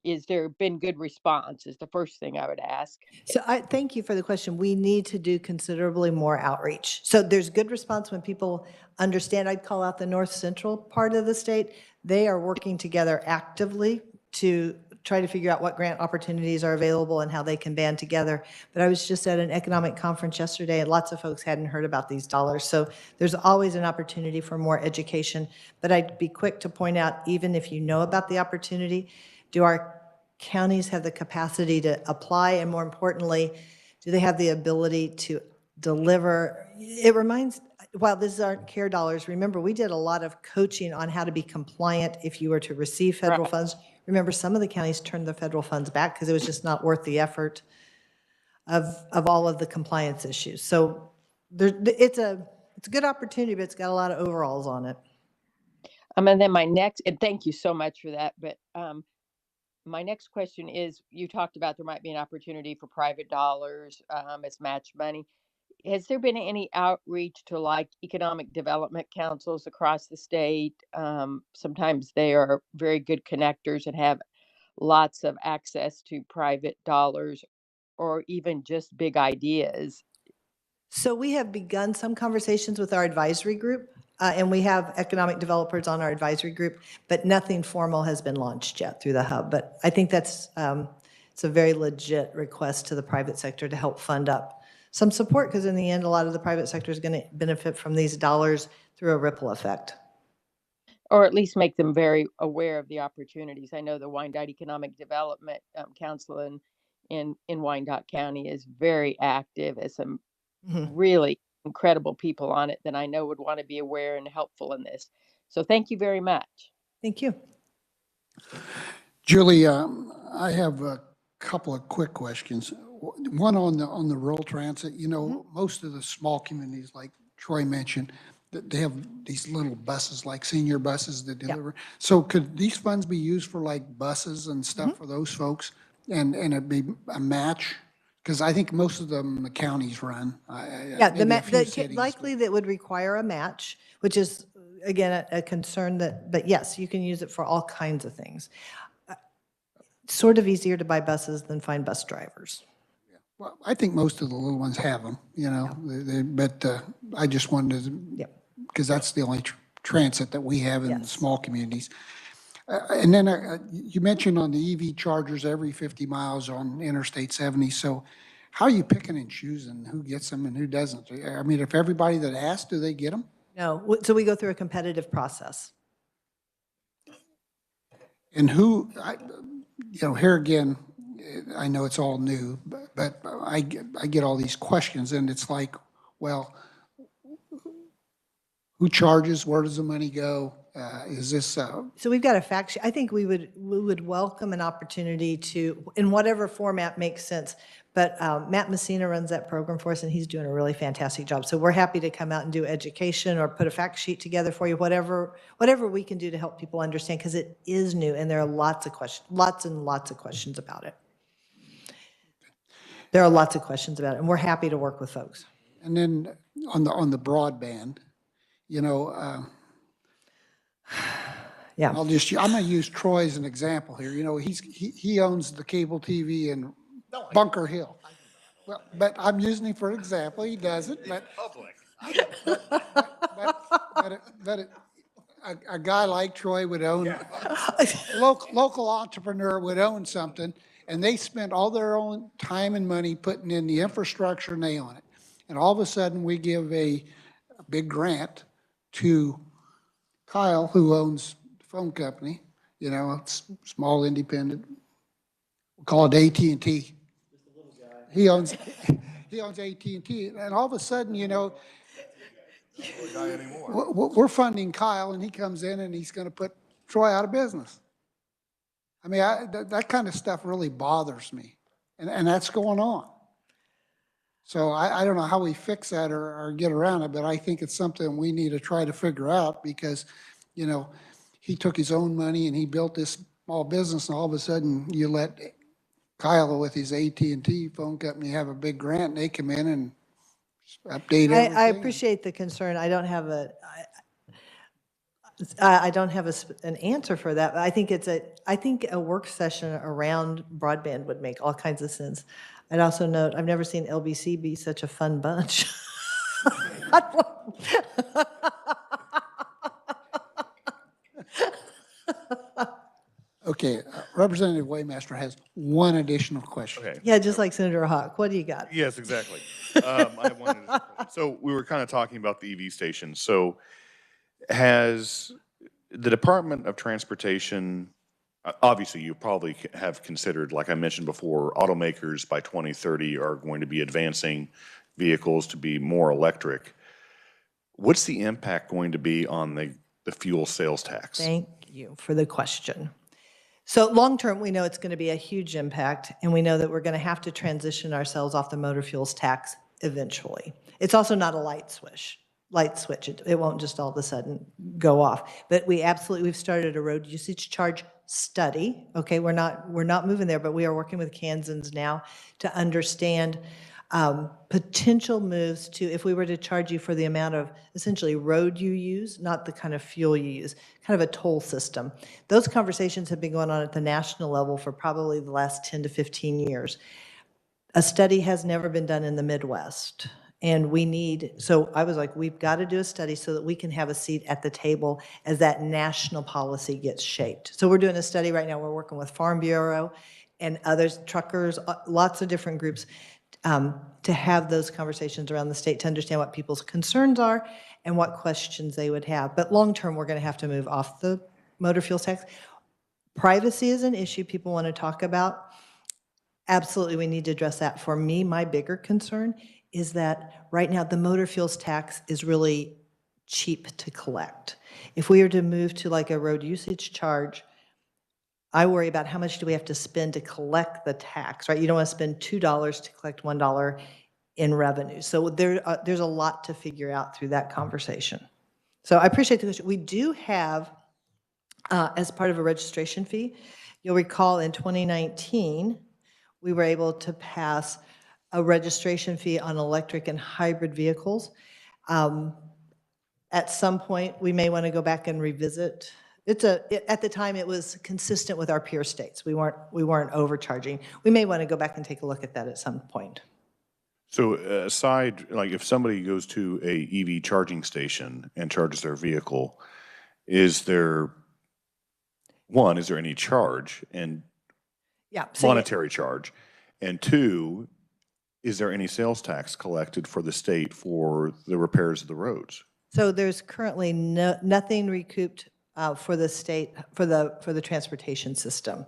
is there been good response is the first thing I would ask. So I thank you for the question. We need to do considerably more outreach. So there's good response when people understand. I'd call out the north central part of the state. They are working together actively to try to figure out what grant opportunities are available and how they can band together. But I was just at an economic conference yesterday, and lots of folks hadn't heard about these dollars. So there's always an opportunity for more education. But I'd be quick to point out, even if you know about the opportunity, do our counties have the capacity to apply? And more importantly, do they have the ability to deliver? It reminds, while these aren't CARE dollars, remember, we did a lot of coaching on how to be compliant if you were to receive federal funds. Remember, some of the counties turned the federal funds back because it was just not worth the effort of all of the compliance issues. So it's a good opportunity, but it's got a lot of overalls on it. And then and thank you so much for that. But my next question is, you talked about there might be an opportunity for private dollars as match money. has there been any outreach to like economic development councils across the state? Sometimes they are very good connectors and have lots of access to private dollars or even just big ideas. So we have begun some conversations with our advisory group, and we have economic developers on our advisory group, but nothing formal has been launched yet through the hub. But I think that's, it's a very legit request to the private sector to help fund up some support, because in the end, a lot of the private sector is going to benefit from these dollars through a ripple effect. Or at least make them very aware of the opportunities. I know the Wyandotte Economic Development Council in Wyandotte County is very active, as some really incredible people on it that I know would want to be aware and helpful in this. So thank you very much. Thank you. Julie, I have a couple of quick questions. One on the rural transit. You know, most of the small communities, like Troy mentioned, they have these little buses, like senior buses that deliver. So could these funds be used for like buses and stuff for those folks? And it'd be a match? Because I think most of them the counties run. Yeah, Maybe a few cities, likely that would require a match, which is, again, a concern that, but yes, you can use it for all kinds of things. Sort of easier to buy buses than find bus drivers. Well, I think most of the little ones have them, you know, but I just wanted to, Yep. because that's the only transit that we have in the Yes. small communities. And then you mentioned on the EV chargers every 50 miles on Interstate 70. So how are you picking and choosing who gets them and who doesn't? I mean, if everybody that asks, do they get them? No, so we go through a competitive process. And who, you know, here again, I know it's all new, but I get all these questions and it's like, well, who charges? Where does the money go? Is this, So we've got a fact sheet. I think we would welcome an opportunity to, in whatever format makes sense. But Matt Messina runs that program for us, and he's doing a really fantastic job. So we're happy to come out and do education or put a fact sheet together for you, whatever we can do to help people understand, because it is new and there are lots of questions, lots and lots of questions about it. There are lots of questions about it, and we're happy to work with folks. and then on the broadband, you know, Yeah. I'm gonna use Troy as an example here. You know, he owns the cable TV in Bunker Hill. Well, but I'm using him for an example. He doesn't, but. But a guy like Troy would own, local entrepreneur would own something, and they spent all their own time and money putting in the infrastructure, and they own it. And all of a sudden, we give a big grant to Kyle, who owns the phone company, you know, it's small independent. We'll call it AT&T. He owns AT&T, and all of a sudden, you know, we're funding Kyle, and he comes in and he's going to put Troy out of business. I mean, that kind of stuff really bothers me, and that's going on. So I don't know how we fix that or get around it, but I think it's something we need to try to figure out because, you know, he took his own money and he built this small business, and all of a sudden you let Kyle with his AT&T phone company have a big grant, and they come in and update everything. I appreciate the concern. I don't have an answer for that. But I think a work session around broadband would make all kinds of sense. I'd also note, I've never seen LBC be such a fun bunch. Okay, Representative Waymaster has one additional question. Okay. Yeah, just like Senator Hawk. What do you got? Yes, exactly. I have one additional question. So we were kind of talking about the EV stations. So has the Department of Transportation, obviously you probably have considered, like I mentioned before, automakers by 2030 are going to be advancing vehicles to be more electric. What's the impact going to be on the fuel sales tax? Thank you for the question. So long-term, we know it's going to be a huge impact, and we know that we're going to have to transition ourselves off the motor fuels tax eventually. It's also not a light switch. It won't just all of a sudden go off. But we've started a road usage charge study. Okay, we're not moving there, but we are working with Kansans now to understand potential moves to, if we were to charge you for the amount of essentially road you use, not the kind of fuel you use, kind of a toll system. Those conversations have been going on at the national level for probably the last 10 to 15 years. A study has never been done in the Midwest. And we need, so I was like, we've got to do a study so that we can have a seat at the table as that national policy gets shaped. So we're doing a study right now. We're working with Farm Bureau and others, truckers, lots of different groups, to have those conversations around the state to understand what people's concerns are and what questions they would have. But long-term, we're going to have to move off the motor fuel tax. Privacy is an issue people want to talk about. Absolutely, we need to address that. For me, my bigger concern is that right now the motor fuels tax is really cheap to collect. If we were to move to like a road usage charge, I worry about how much do we have to spend to collect the tax, right? You don't want to spend $2 to collect $1 in revenue. So there's a lot to figure out through that conversation. So I appreciate the question. We do have, as part of a registration fee, you'll recall in 2019, we were able to pass a registration fee on electric and hybrid vehicles. At some point, we may want to go back and revisit. At the time, it was consistent with our peer states. We weren't overcharging. We may want to go back and take a look at that at some point. So aside, like if somebody goes to a EV charging station and charges their vehicle, is there any charge and Yeah. So monetary charge? And two, is there any sales tax collected for the state for the repairs of the roads? So there's currently nothing recouped for the state, for the transportation system.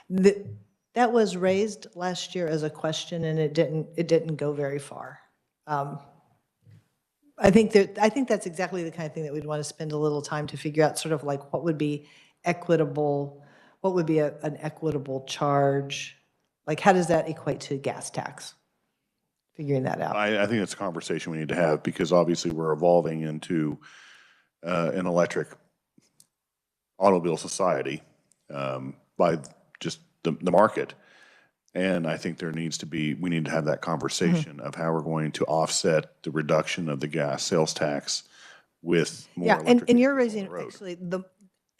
That was raised last year as a question, and it didn't go very far. I think that's exactly the kind of thing that we'd want to spend a little time to figure out, sort of like what would be equitable, what would be an equitable charge, like how does that equate to gas tax? Figuring that out. I think it's a conversation we need to have because obviously we're evolving into an electric automobile society by just the market. And I think we need to have that conversation of how we're going to offset the reduction of the gas sales tax with more Yeah, electric and you're vehicles on raising, the road. actually,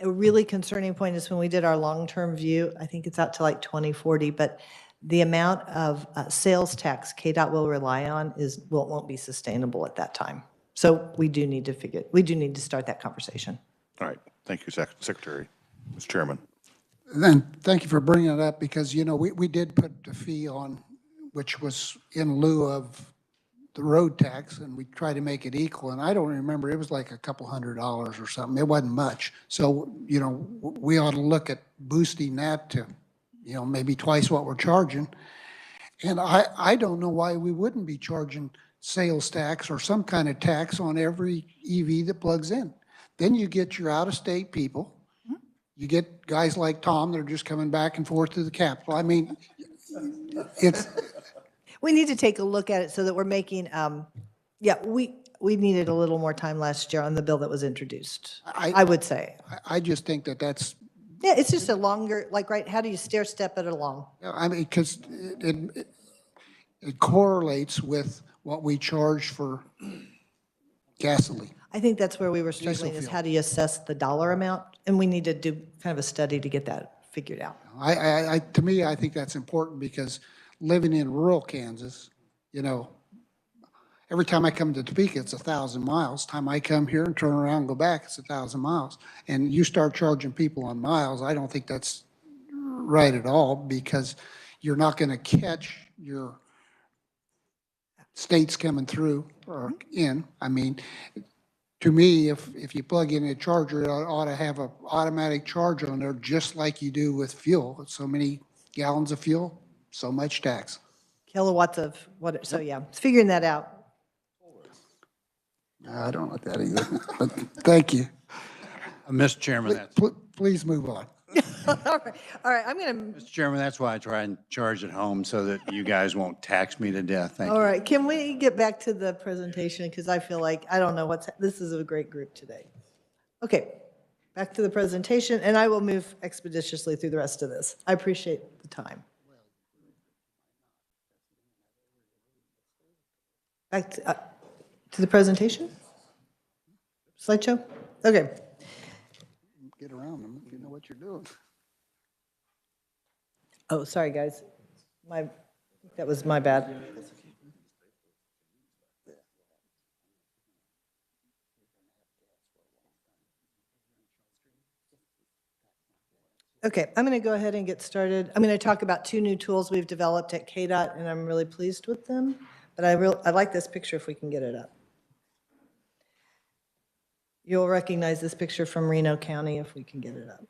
a really concerning point is when we did our long-term view, I think it's out to like 2040, but the amount of sales tax KDOT will rely on won't be sustainable at that time. So we do need to start that conversation. All right. Thank you, Secretary. Mr. Chairman. Then, thank you for bringing it up, because, we did put the fee on, which was in lieu of the road tax, and we tried to make it equal, and I don't remember, it was like a couple $100 or something. It wasn't much. So, we ought to look at boosting that to, maybe twice what we're charging. And I don't know why we wouldn't be charging sales tax or some kind of tax on every EV that plugs in. Then you get your out-of-state people. You get guys like Tom that are just coming back and forth to the Capitol. I mean, We need to take a look at it so that we're making, we needed a little more time last year on the bill that was introduced, I would say. I just think that's, Yeah, it's just a longer, like, right, how do you stair step it along? I mean, because it correlates with what we charge for gasoline. I think that's where we were struggling, is fuel. how do you assess the dollar amount? And we need to do kind of a study to get that figured out. To me, I think that's important, because living in rural Kansas, every time I come to Topeka, it's 1,000 miles. Time I come here and turn around and go back, it's 1,000 miles. And you start charging people on miles, I don't think that's right at all, because you're not going to catch your states coming through or in. I mean, to me, if you plug in a charger, it ought to have an automatic charge on there, just like you do with fuel. So many gallons of fuel, so much tax. Kilowatts of what, so yeah, it's figuring that out. I don't like that either, but thank you. Mr. Chairman, Please move on. All right, I'm going Mr. Chairman, that's why I try and charge at home, so that you guys won't tax me to death. Thank to, you. all right, can we get back to the presentation? Because I feel like, I don't know this is a great group today. Okay, back to the presentation, and I will move expeditiously through the rest of this. I appreciate the time. Back to the presentation? Slideshow? Okay. Get around them if you know what you're doing. Oh, sorry, guys. That was my bad. Okay, I'm going to go ahead and get started. I'm going to talk about two new tools we've developed at KDOT, and I'm really pleased with them. But I like this picture if we can get it up. You'll recognize this picture from Reno County if we can get it up.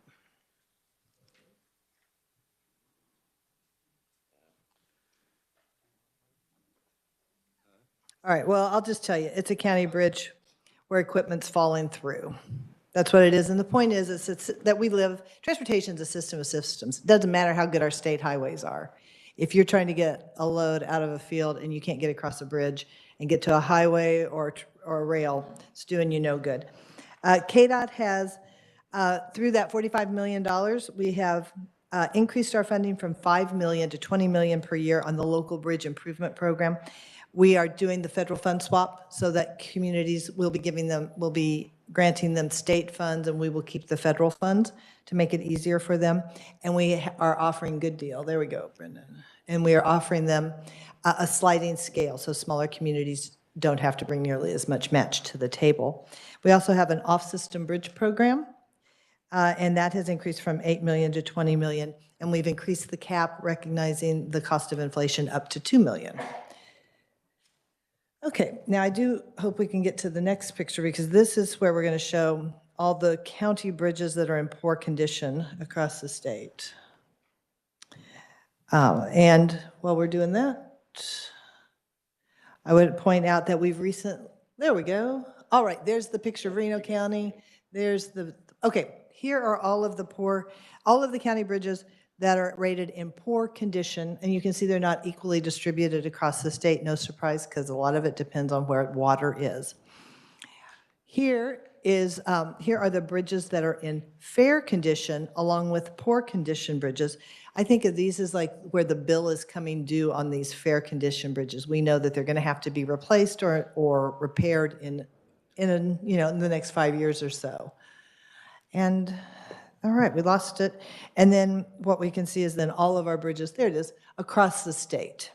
All right, well, I'll just tell you, it's a county bridge where equipment's falling through. That's what it is. And the point is it's that we live, transportation is a system of systems. It doesn't matter how good our state highways are. If you're trying to get a load out of a field and you can't get across a bridge and get to a highway or a rail, it's doing you no good. KDOT has, through that $45 million, we have increased our funding from $5 million to $20 million per year on the local bridge improvement program. We are doing the federal fund swap so that communities will be granting them state funds, and we will keep the federal funds to make it easier for them. And we are offering good deal. There we go, Brendan. And we are offering them a sliding scale, so smaller communities don't have to bring nearly as much match to the table. We also have an off-system bridge program, and that has increased from $8 million to $20 million, and we've increased the cap, recognizing the cost of inflation, up to $2 million. Okay, now I do hope we can get to the next picture, because this is where we're going to show all the county bridges that are in poor condition across the state. And while we're doing that, I would point out that there we go. All right, there's the picture of Reno County. Okay, here are all of the county bridges that are rated in poor condition, and you can see they're not equally distributed across the state. No surprise, because a lot of it depends on where water is. Here are the bridges that are in fair condition, along with poor condition bridges. I think of these as like where the bill is coming due on these fair condition bridges. We know that they're going to have to be replaced or repaired in the next 5 years or so. And all right, we lost it. And then what we can see is then all of our bridges, there it is, across the state.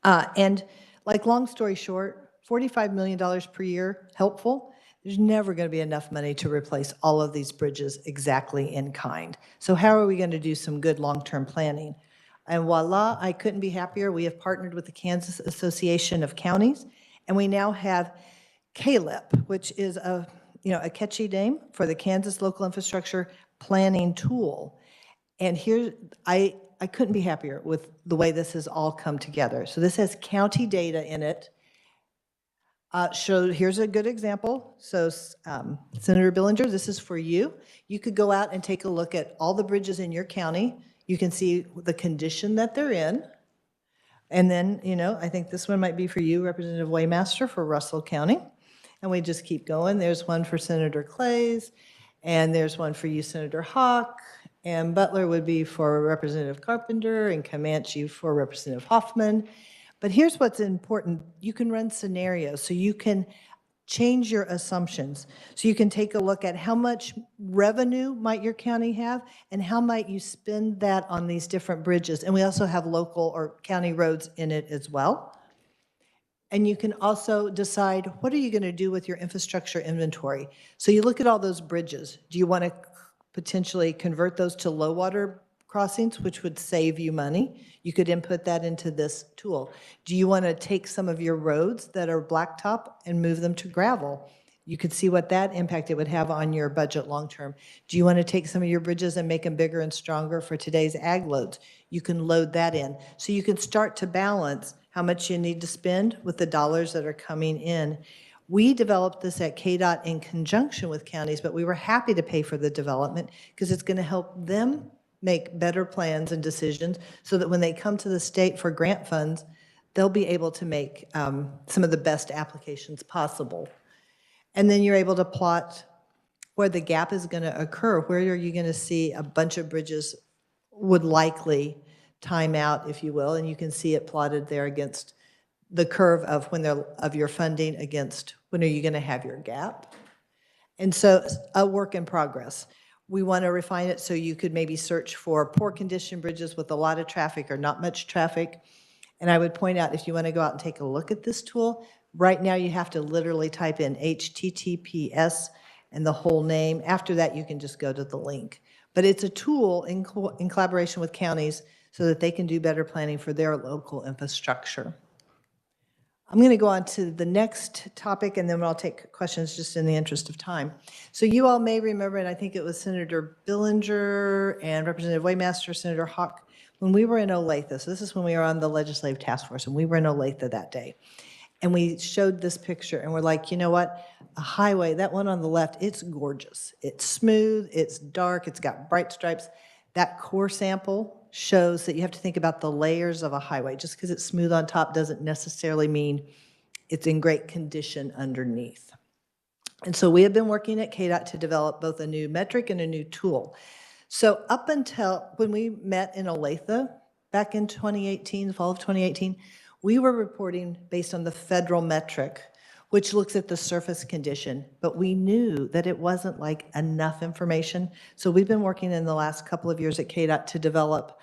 And like, long story short, $45 million per year, helpful. There's never going to be enough money to replace all of these bridges exactly in kind. So how are we going to do some good long-term planning? And voila, I couldn't be happier. We have partnered with the Kansas Association of Counties, and we now have KLIP, which is a catchy name for the Kansas Local Infrastructure Planning Tool. And here, I couldn't be happier with the way this has all come together. So this has county data in it. Here's a good example. So Senator Billinger, this is for you. You could go out and take a look at all the bridges in your county. You can see the condition that they're in. And then, I think this one might be for you, Representative Waymaster for Russell County. And we just keep going. There's one for Senator Clays, and there's one for you, Senator Hawk, and Butler would be for Representative Carpenter, and Comanche for Representative Hoffman. But here's what's important. You can run scenarios, so you can change your assumptions. So you can take a look at how much revenue might your county have, and how might you spend that on these different bridges. And we also have local or county roads in it as well. And you can also decide, what are you going to do with your infrastructure inventory? So you look at all those bridges. Do you want to potentially convert those to low water crossings, which would save you money? You could input that into this tool. Do you want to take some of your roads that are blacktop and move them to gravel? You could see what that impact it would have on your budget long term. Do you want to take some of your bridges and make them bigger and stronger for today's ag loads? You can load that in. So you can start to balance how much you need to spend with the dollars that are coming in. We developed this at KDOT in conjunction with counties, but we were happy to pay for the development because it's going to help them make better plans and decisions so that when they come to the state for grant funds, they'll be able to make some of the best applications possible. And then you're able to plot where the gap is going to occur. Where are you going to see a bunch of bridges would likely time out, if you will, and you can see it plotted there against the curve of of your funding against when are you going to have your gap. And so a work in progress. We want to refine it so you could maybe search for poor condition bridges with a lot of traffic or not much traffic. And I would point out, if you want to go out and take a look at this tool, right now you have to literally type in HTTPS and the whole name. After that, you can just go to the link. But it's a tool in collaboration with counties so that they can do better planning for their local infrastructure. I'm going to go on to the next topic, and then I'll take questions just in the interest of time. So you all may remember, and I think it was Senator Billinger and Representative Waymaster, Senator Hawk, when we were in Olathe. So this is when we were on the Legislative Task Force, and we were in Olathe that day. And we showed this picture, and we're like, you know what? A highway, that one on the left, it's gorgeous. It's smooth, it's dark, it's got bright stripes. That core sample shows that you have to think about the layers of a highway. Just because it's smooth on top doesn't necessarily mean it's in great condition underneath. And so we have been working at KDOT to develop both a new metric and a new tool. So up until when we met in Olathe back in 2018, fall of 2018, we were reporting based on the federal metric, which looks at the surface condition, but we knew that it wasn't like enough information. So we've been working in the last couple of years at KDOT to develop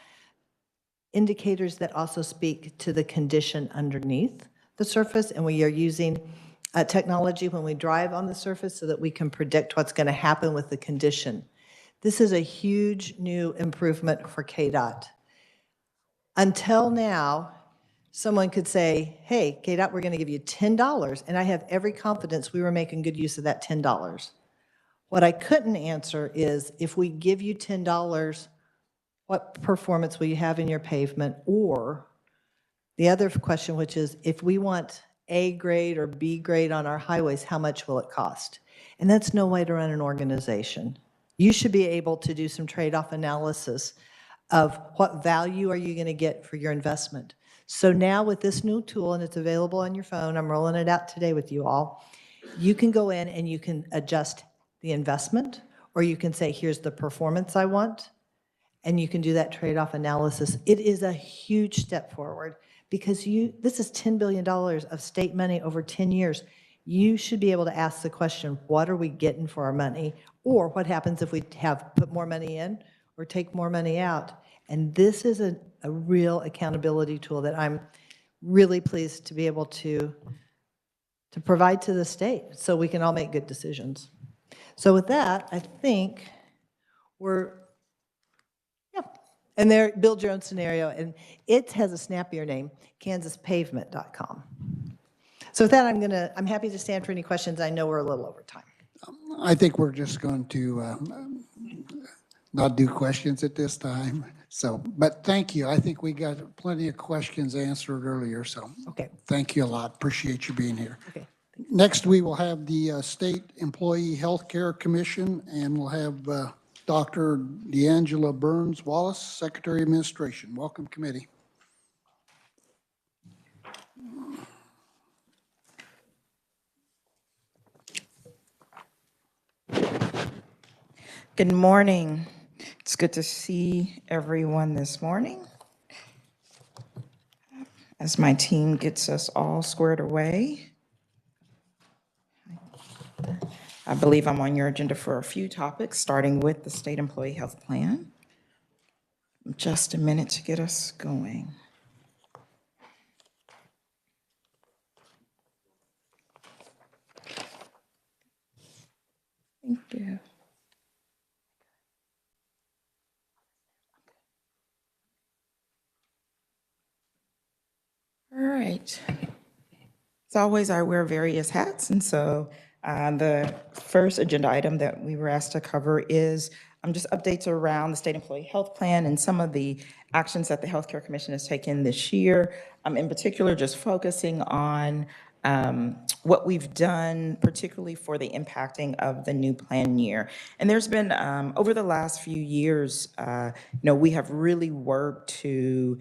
indicators that also speak to the condition underneath the surface, and we are using technology when we drive on the surface so that we can predict what's going to happen with the condition. This is a huge new improvement for KDOT. Until now, someone could say, hey, KDOT, we're going to give you $10, and I have every confidence we were making good use of that $10. What I couldn't answer is, if we give you $10, what performance will you have in your pavement? Or the other question, which is, if we want A grade or B grade on our highways, how much will it cost? And that's no way to run an organization. You should be able to do some trade-off analysis of what value are you going to get for your investment. So now with this new tool, and it's available on your phone, I'm rolling it out today with you all, you can go in and you can adjust the investment, or you can say, here's the performance I want, and you can do that trade-off analysis. It is a huge step forward because this is $10 billion of state money over 10 years. You should be able to ask the question, what are we getting for our money? Or what happens if we put more money in or take more money out? And this is a real accountability tool that I'm really pleased to be able to provide to the state so we can all make good decisions. So with that, I think and there, build your own scenario, and it has a snappier name, KansasPavement.com. So with that, I'm happy to stand for any questions. I know we're a little over time. I think we're just going to not do questions at this time. So, but thank you. I think we got plenty of questions answered earlier. So Okay. Thank you a lot. Appreciate you being here. Okay. Next, we will have the State Employee Health Care Commission, and we'll have Dr. D'Angela Burns Wallace, Secretary of Administration. Welcome, committee. Good morning. It's good to see everyone this morning as my team gets us all squared away. I believe I'm on your agenda for a few topics, starting with the State Employee Health Plan. Just a minute to get us going. Thank you. All right. As always, I wear various hats, and so the first agenda item that we were asked to cover is just updates around the State Employee Health Plan and some of the actions that the Healthcare Commission has taken this year. In particular, just focusing on what we've done, particularly for the impacting of the new plan year. And there's been, over the last few years, we have really worked to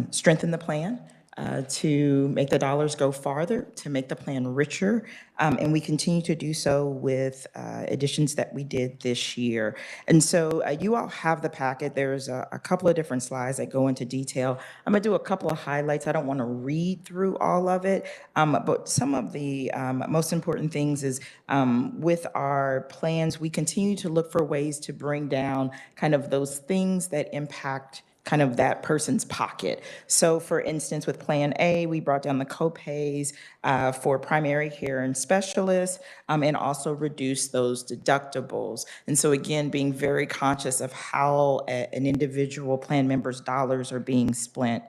strengthen the plan, to make the dollars go farther, to make the plan richer. And we continue to do so with additions that we did this year. And so you all have the packet. There's a couple of different slides that go into detail. I'm going to do a couple of highlights. I don't want to read through all of it, but some of the most important things is with our plans, we continue to look for ways to bring down kind of those things that impact kind of that person's pocket. So for instance, with Plan A, we brought down the copays for primary care and specialists, and also reduced those deductibles. And so again, being very conscious of how an individual plan member's dollars are being spent.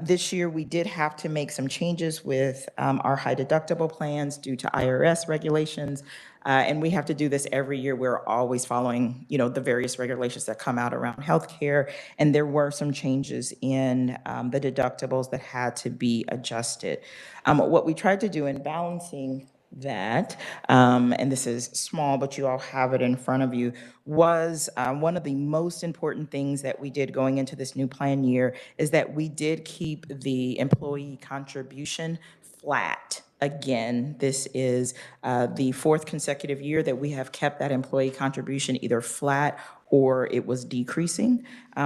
This year, we did have to make some changes with our high deductible plans due to IRS regulations. And we have to do this every year. We're always following, the various regulations that come out around healthcare. And there were some changes in the deductibles that had to be adjusted. What we tried to do in balancing that, and this is small, but you all have it in front of you, was one of the most important things that we did going into this new plan year is that we did keep the employee contribution flat. Again, this is the fourth consecutive year that we have kept that employee contribution either flat or it was decreasing.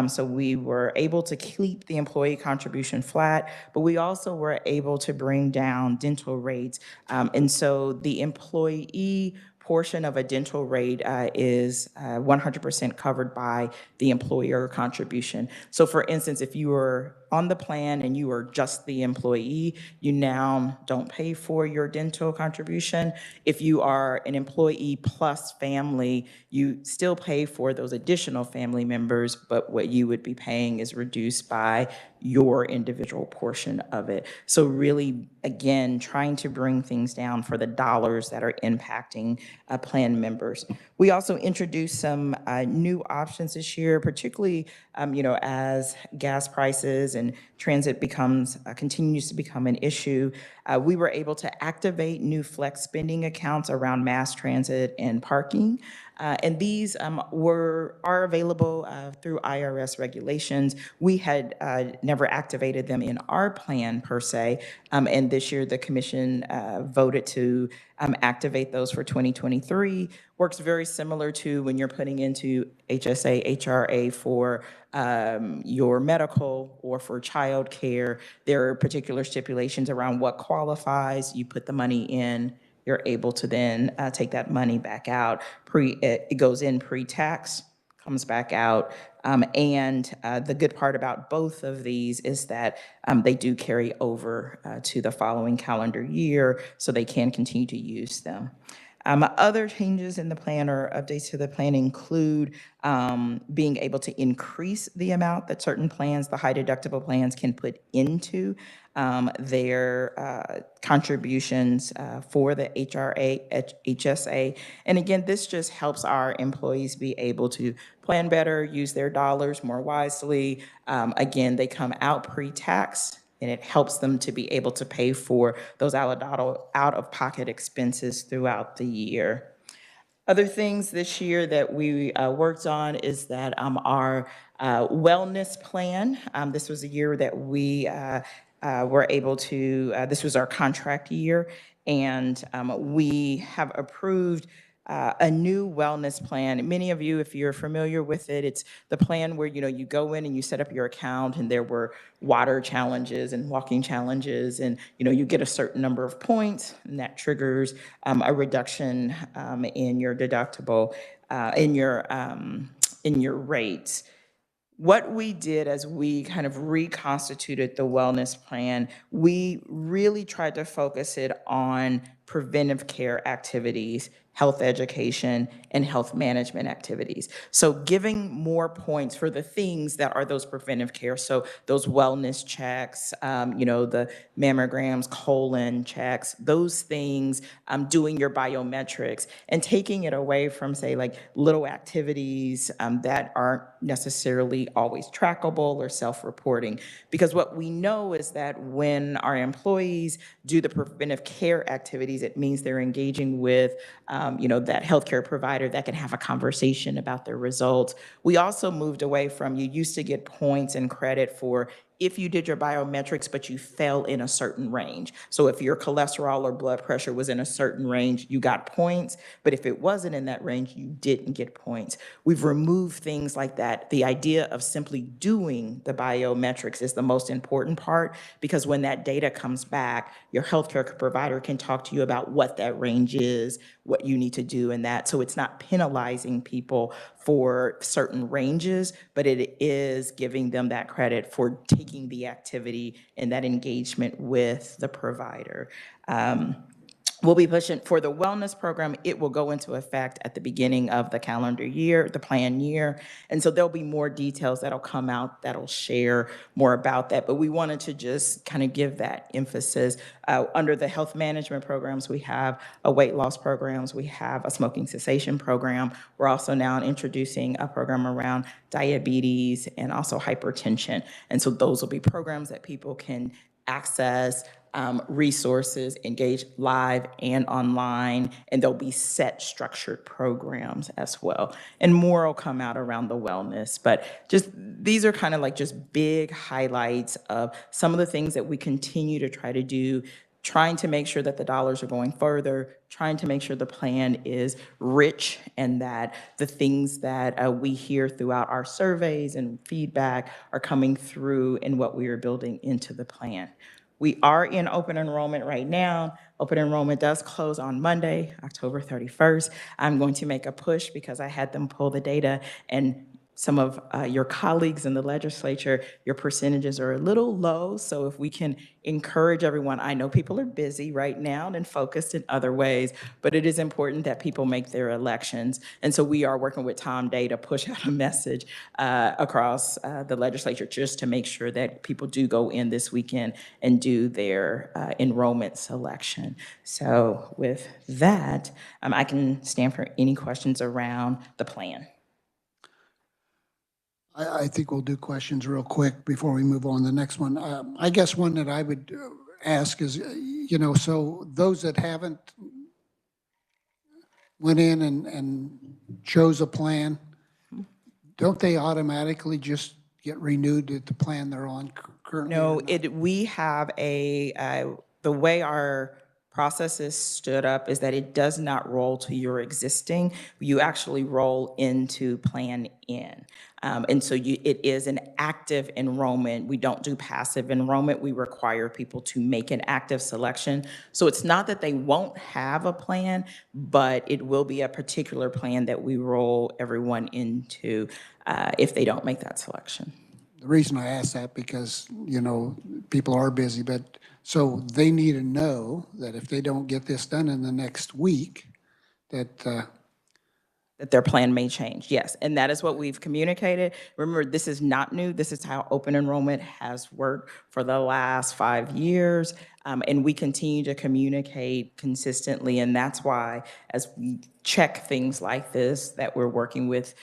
So we were able to keep the employee contribution flat, but we also were able to bring down dental rates. And so the employee portion of a dental rate is 100% covered by the employer contribution. So for instance, if you were on the plan and you are just the employee, you now don't pay for your dental contribution. If you are an employee plus family, you still pay for those additional family members, but what you would be paying is reduced by your individual portion of it. So really, again, trying to bring things down for the dollars that are impacting plan members. We also introduced some new options this year, particularly as gas prices and transit continues to become an issue. We were able to activate new flex spending accounts around mass transit and parking. And these are available through IRS regulations. We had never activated them in our plan per se, and this year the commission voted to activate those for 2023. Works very similar to when you're putting into HSA, HRA for your medical or for child care. There are particular stipulations around what qualifies. You put the money in, you're able to then take that money back out. It goes in pre-tax, comes back out. And the good part about both of these is that they do carry over to the following calendar year, so they can continue to use them. Other changes in the plan or updates to the plan include being able to increase the amount that certain plans, the high deductible plans, can put into their contributions for the HSA. And again, this just helps our employees be able to plan better, use their dollars more wisely. Again, they come out pre-tax, and it helps them to be able to pay for those out-of-pocket expenses throughout the year. Other things this year that we worked on is that our wellness plan, this was a year that we were able to, this was our contract year, and we have approved a new wellness plan. Many of you, if you're familiar with it, it's the plan where you go in and you set up your account, and there were water challenges and walking challenges, and you get a certain number of points, and that triggers a reduction in your deductible, in your rates. What we did as we kind of reconstituted the wellness plan, we really tried to focus it on preventive care activities, health education, and health management activities. So giving more points for the things that are those preventive care. So those wellness checks, the mammograms, colon checks, those things, doing your biometrics, and taking it away from, say, like little activities that aren't necessarily always trackable or self-reporting. Because what we know is that when our employees do the preventive care activities, it means they're engaging with that healthcare provider that can have a conversation about their results. We also moved away from, you used to get points and credit for if you did your biometrics, but you fell in a certain range. So if your cholesterol or blood pressure was in a certain range, you got points. But if it wasn't in that range, you didn't get points. We've removed things like that. The idea of simply doing the biometrics is the most important part, because when that data comes back, your healthcare provider can talk to you about what that range is, what you need to do in that. So it's not penalizing people for certain ranges, but it is giving them that credit for taking the activity and that engagement with the provider. We'll be pushing for the wellness program. It will go into effect at the beginning of the calendar year, the plan year. And so there'll be more details that'll come out that'll share more about that. But we wanted to just kind of give that emphasis. Under the health management programs, we have a weight loss programs. We have a smoking cessation program. We're also now introducing a program around diabetes and also hypertension. And so those will be programs that people can access, resources, engage live and online, and there'll be set structured programs as well. And more will come out around the wellness, but just these are kind of like just big highlights of some of the things that we continue to try to do, trying to make sure that the dollars are going further, trying to make sure the plan is rich, and that the things that we hear throughout our surveys and feedback are coming through in what we are building into the plan. We are in open enrollment right now. Open enrollment does close on Monday, October 31st. I'm going to make a push because I had them pull the data, and some of your colleagues in the legislature, your percentages are a little low. So if we can encourage everyone, I know people are busy right now and focused in other ways, but it is important that people make their elections. And so we are working with Tom Day to push out a message across the legislature just to make sure that people do go in this weekend and do their enrollment selection. So with that, I can stand for any questions around the plan. I think we'll do questions real quick before we move on to the next one. I guess one that I would ask is, so those that haven't went in and chose a plan, don't they automatically just get renewed at the plan they're on currently? No, we have the way our process is stood up is that it does not roll to your existing. You actually roll into Plan N. And so it is an active enrollment. We don't do passive enrollment. We require people to make an active selection. So it's not that they won't have a plan, but it will be a particular plan that we roll everyone into if they don't make that selection. The reason I ask that because, people are busy, but so they need to know that if they don't get this done in the next week, that their plan may change, yes. And that is what we've communicated. Remember, this is not new. This is how open enrollment has worked for the last 5 years. And we continue to communicate consistently. And that's why, as we check things like this, that we're working with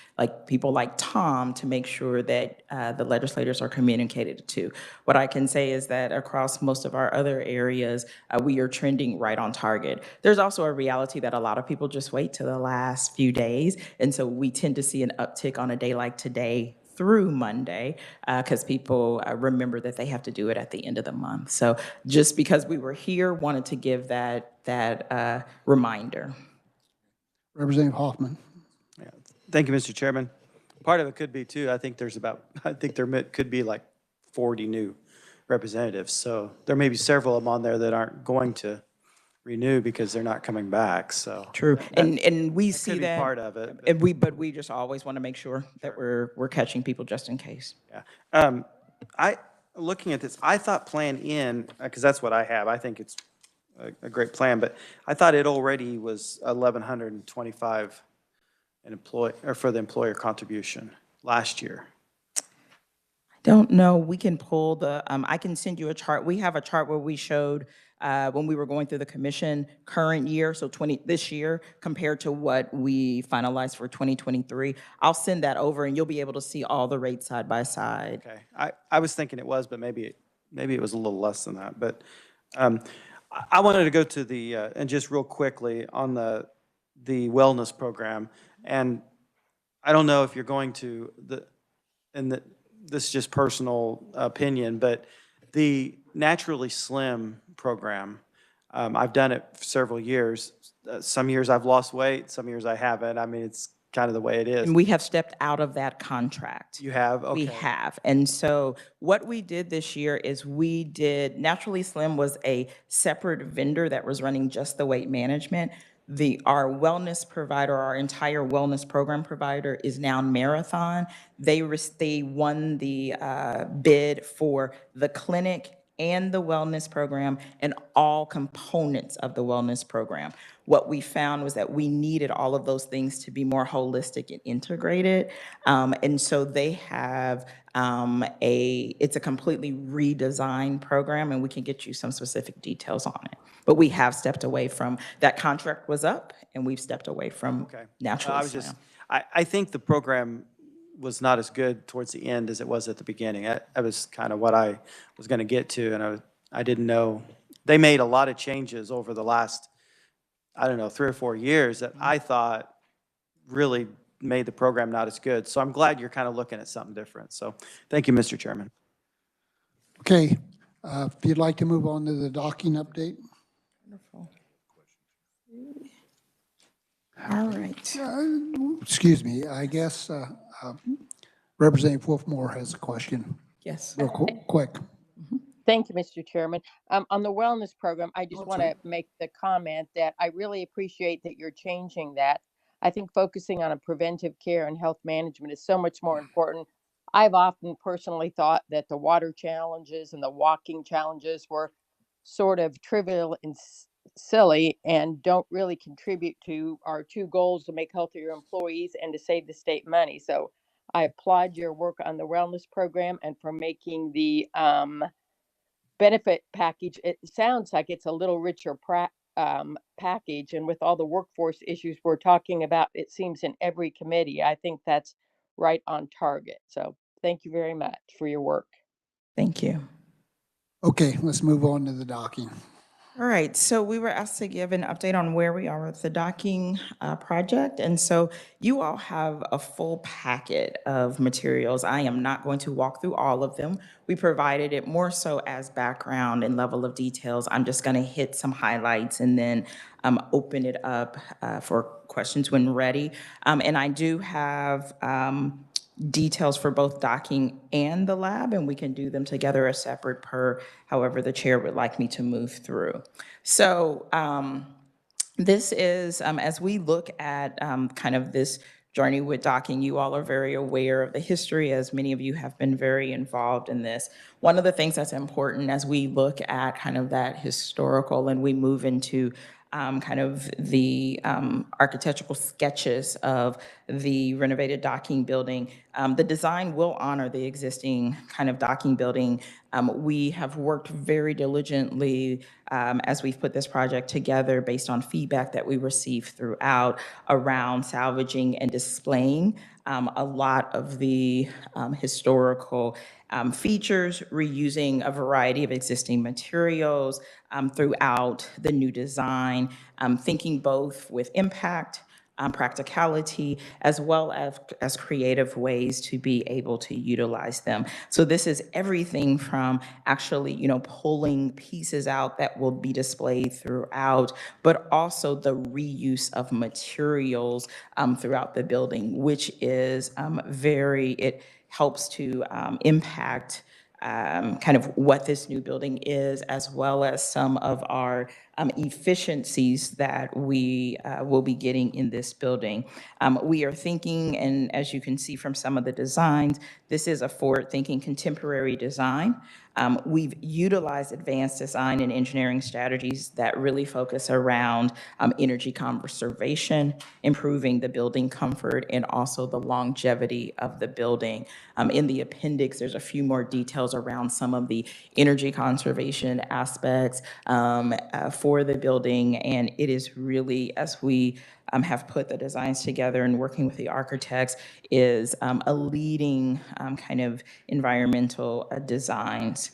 people like Tom to make sure that the legislators are communicated to. What I can say is that across most of our other areas, we are trending right on target. There's also a reality that a lot of people just wait to the last few days. And so we tend to see an uptick on a day like today through Monday, because people remember that they have to do it at the end of the month. So just because we were here, wanted to give that reminder. Representative Hoffman. Yeah. Thank you, Mr. Chairman. Part of it could be too, I think there could be like 40 new representatives. So there may be several of them on there that aren't going to renew because they're not coming back, so. True, and we see Could be that. part of it. And but we just always want to make sure that we're catching people just in case. Yeah. Looking at this, I thought Plan N, because that's what I have, I think it's a great plan, but I thought it already was 1,125 for the employer contribution last year. Don't know, we can pull I can send you a chart. We have a chart where we showed when we were going through the commission current year, so this year, compared to what we finalized for 2023. I'll send that over and you'll be able to see all the rates side by side. Okay, I was thinking it was, but maybe it was a little less than that. But I wanted to go to the, and just real quickly on the wellness program. And I don't know if you're going to, this is just personal opinion, but the Naturally Slim program, I've done it for several years. Some years I've lost weight, some years I haven't. I mean, it's kind of the way it is. And we have stepped out of that contract. You have? We Okay. have. And so what we did this year is Naturally Slim was a separate vendor that was running just the weight management. Our wellness provider, our entire wellness program provider is now Marathon. They won the bid for the clinic and the wellness program and all components of the wellness program. What we found was that we needed all of those things to be more holistic and integrated. And so they have it's a completely redesigned program, and we can get you some specific details on it. But we have stepped away from, that contract was up, and we've stepped away from Okay. Naturally I was Slim. just, I think the program was not as good towards the end as it was at the beginning. That was kind of what I was going to get to, and I didn't know. They made a lot of changes over the last, I don't know, 3 or 4 years that I thought really made the program not as good. So I'm glad you're kind of looking at something different. So thank you, Mr. Chairman. Okay, if you'd like to move on to the docking update. All right. Excuse me, I guess Representative Wolfmore has a question, Yes. real quick. Thank you, Mr. Chairman. On the wellness program, I just want to make the comment that I really appreciate that you're changing that. I think focusing on a preventive care and health management is so much more important. I've often personally thought that the water challenges and the walking challenges were sort of trivial and silly and don't really contribute to our two goals to make healthier employees and to save the state money. So I applaud your work on the wellness program and for making the benefit package. It sounds like it's a little richer package, and with all the workforce issues we're talking about, it seems in every committee. I think that's right on target. So thank you very much for your work. Thank you. Okay, let's move on to the docking. All right, so we were asked to give an update on where we are with the docking project. And so you all have a full packet of materials. I am not going to walk through all of them. We provided it more so as background and level of details. I'm just going to hit some highlights and then open it up for questions when ready. And I do have details for both docking and the lab, and we can do them together as separate per however the chair would like me to move through. So this is, as we look at kind of this journey with docking, you all are very aware of the history, as many of you have been very involved in this. One of the things that's important as we look at kind of that historical and we move into kind of the architectural sketches of the renovated docking building. The design will honor the existing kind of docking building. We have worked very diligently as we've put this project together based on feedback that we received throughout around salvaging and displaying a lot of the historical features, reusing a variety of existing materials throughout the new design, thinking both with impact, practicality, as well as creative ways to be able to utilize them. So this is everything from actually, pulling pieces out that will be displayed throughout, but also the reuse of materials throughout the building, which is it helps to impact kind of what this new building is, as well as some of our efficiencies that we will be getting in this building. We are thinking, and as you can see from some of the designs, this is a forward-thinking contemporary design. We've utilized advanced design and engineering strategies that really focus around energy conservation, improving the building comfort, and also the longevity of the building. In the appendix, there's a few more details around some of the energy conservation aspects for the building, and it is really, as we have put the designs together and working with the architects, is a leading kind of environmental designs.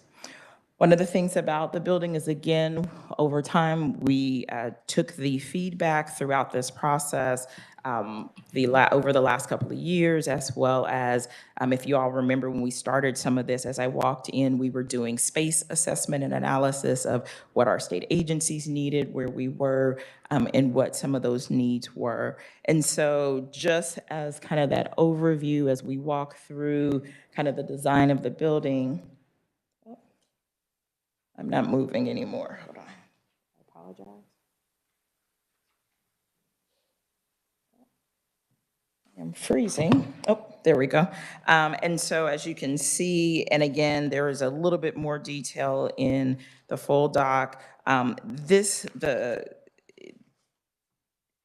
One of the things about the building is, again, over time, we took the feedback throughout this process over the last couple of years, as well as, if you all remember when we started some of this, as I walked in, we were doing space assessment and analysis of what our state agencies needed, where we were, and what some of those needs were. And so just as kind of that overview, as we walk through kind of the design of the building, I'm not moving anymore. Hold on. I apologize. I'm freezing. Oh, there we go. And so as you can see, and again, there is a little bit more detail in the full doc. When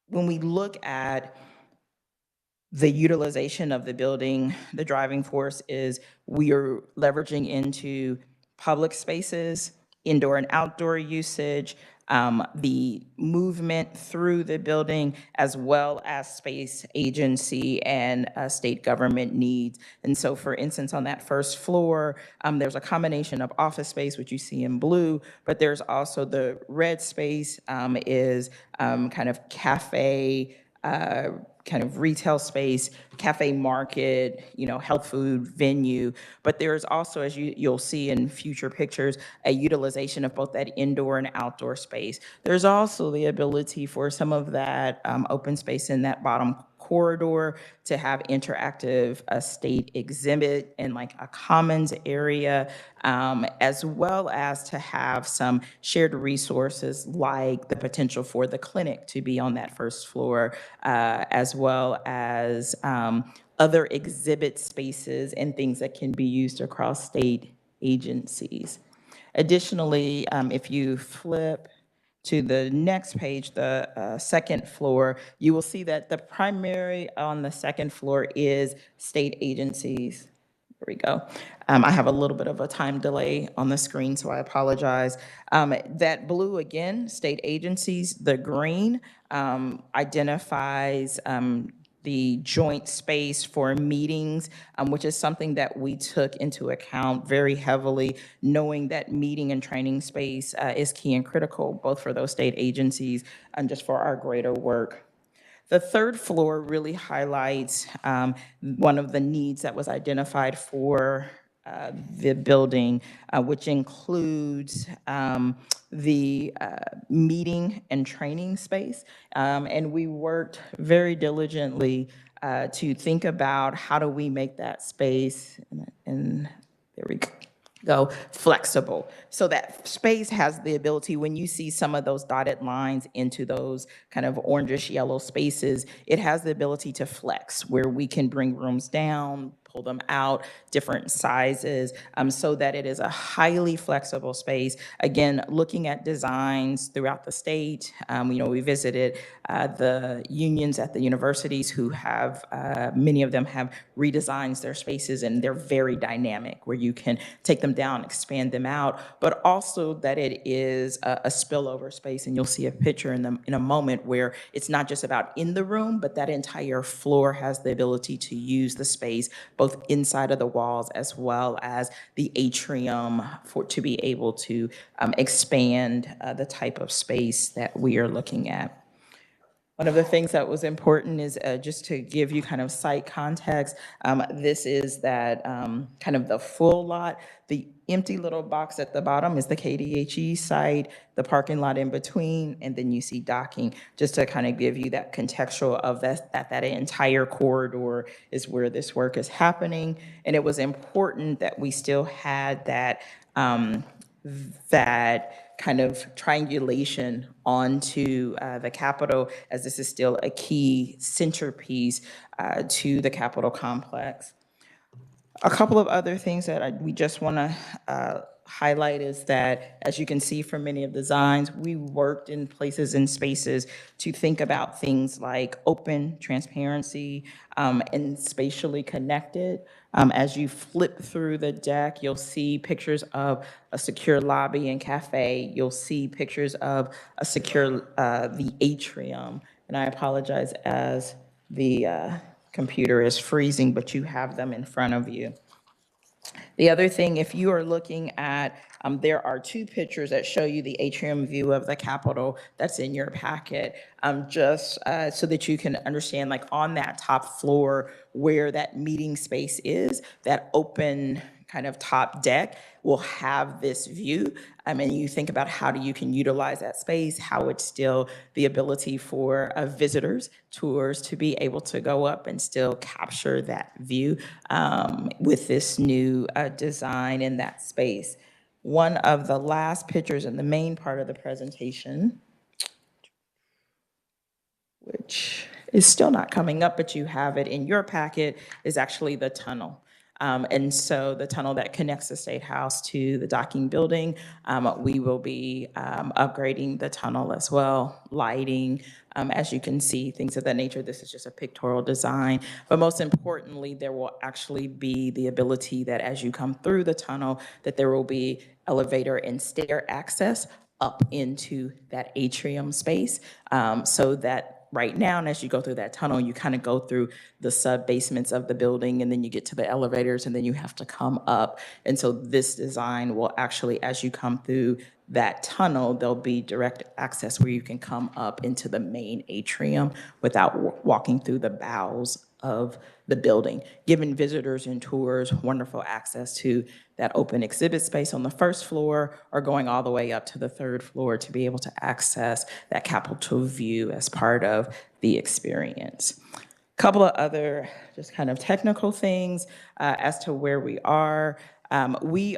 we look at the utilization of the building, the driving force is we are leveraging into public spaces, indoor and outdoor usage, the movement through the building, as well as space agency and state government needs. And so, for instance, on that first floor, there's a combination of office space, which you see in blue, but there's also the red space is kind of cafe, kind of retail space, cafe market, health food venue. But there's also, as you'll see in future pictures, a utilization of both that indoor and outdoor space. There's also the ability for some of that open space in that bottom corridor to have interactive state exhibit and like a commons area, as well as to have some shared resources like the potential for the clinic to be on that first floor, as well as other exhibit spaces and things that can be used across state agencies. Additionally, if you flip to the next page, the second floor, you will see that the primary on the second floor is state agencies. There we go. I have a little bit of a time delay on the screen, so I apologize. That blue, again, state agencies. The green identifies the joint space for meetings, which is something that we took into account very heavily, knowing that meeting and training space is key and critical, both for those state agencies and just for our greater work. The third floor really highlights one of the needs that was identified for the building, which includes the meeting and training space. And we worked very diligently to think about how do we make that space, and there we go, flexible. So that space has the ability, when you see some of those dotted lines into those kind of orangish yellow spaces, it has the ability to flex, where we can bring rooms down, pull them out, different sizes, so that it is a highly flexible space. Again, looking at designs throughout the state, we visited the unions at the universities who have, many of them have redesigned their spaces, and they're very dynamic, where you can take them down, expand them out, but also that it is a spillover space. And you'll see a picture in a moment where it's not just about in the room, but that entire floor has the ability to use the space, both inside of the walls as well as the atrium, to be able to expand the type of space that we are looking at. One of the things that was important is just to give you kind of site context. This is that kind of the full lot. The empty little box at the bottom is the KDHE site, the parking lot in between, and then you see docking, just to kind of give you that contextual of that entire corridor is where this work is happening. And it was important that we still had that kind of triangulation onto the Capitol, as this is still a key centerpiece to the Capitol complex. A couple of other things that we just want to highlight is that, as you can see from many of the designs, we worked in places and spaces to think about things like open, transparency, and spatially connected. As you flip through the deck, you'll see pictures of a secure lobby and cafe. You'll see pictures of a secure, the atrium. And I apologize as the computer is freezing, but you have them in front of you. The other thing, if you are looking at, there are two pictures that show you the atrium view of the Capitol that's in your packet, just so that you can understand, like on that top floor where that meeting space is, that open kind of top deck will have this view. And you think about how you can utilize that space, how it's still the ability for visitors, tours to be able to go up and still capture that view with this new design in that space. One of the last pictures in the main part of the presentation, which is still not coming up, but you have it in your packet, is actually the tunnel. And so the tunnel that connects the State House to the docking building, we will be upgrading the tunnel as well, lighting, as you can see, things of that nature. This is just a pictorial design. But most importantly, there will actually be the ability that as you come through the tunnel, that there will be elevator and stair access up into that atrium space, so that right now, and as you go through that tunnel, you kind of go through the sub-basements of the building, and then you get to the elevators, and then you have to come up. And so this design will actually, as you come through that tunnel, there'll be direct access where you can come up into the main atrium without walking through the bowels of the building, giving visitors and tours wonderful access to that open exhibit space on the first floor, or going all the way up to the third floor to be able to access that Capitol view as part of the experience. Couple of other just kind of technical things as to where we are. We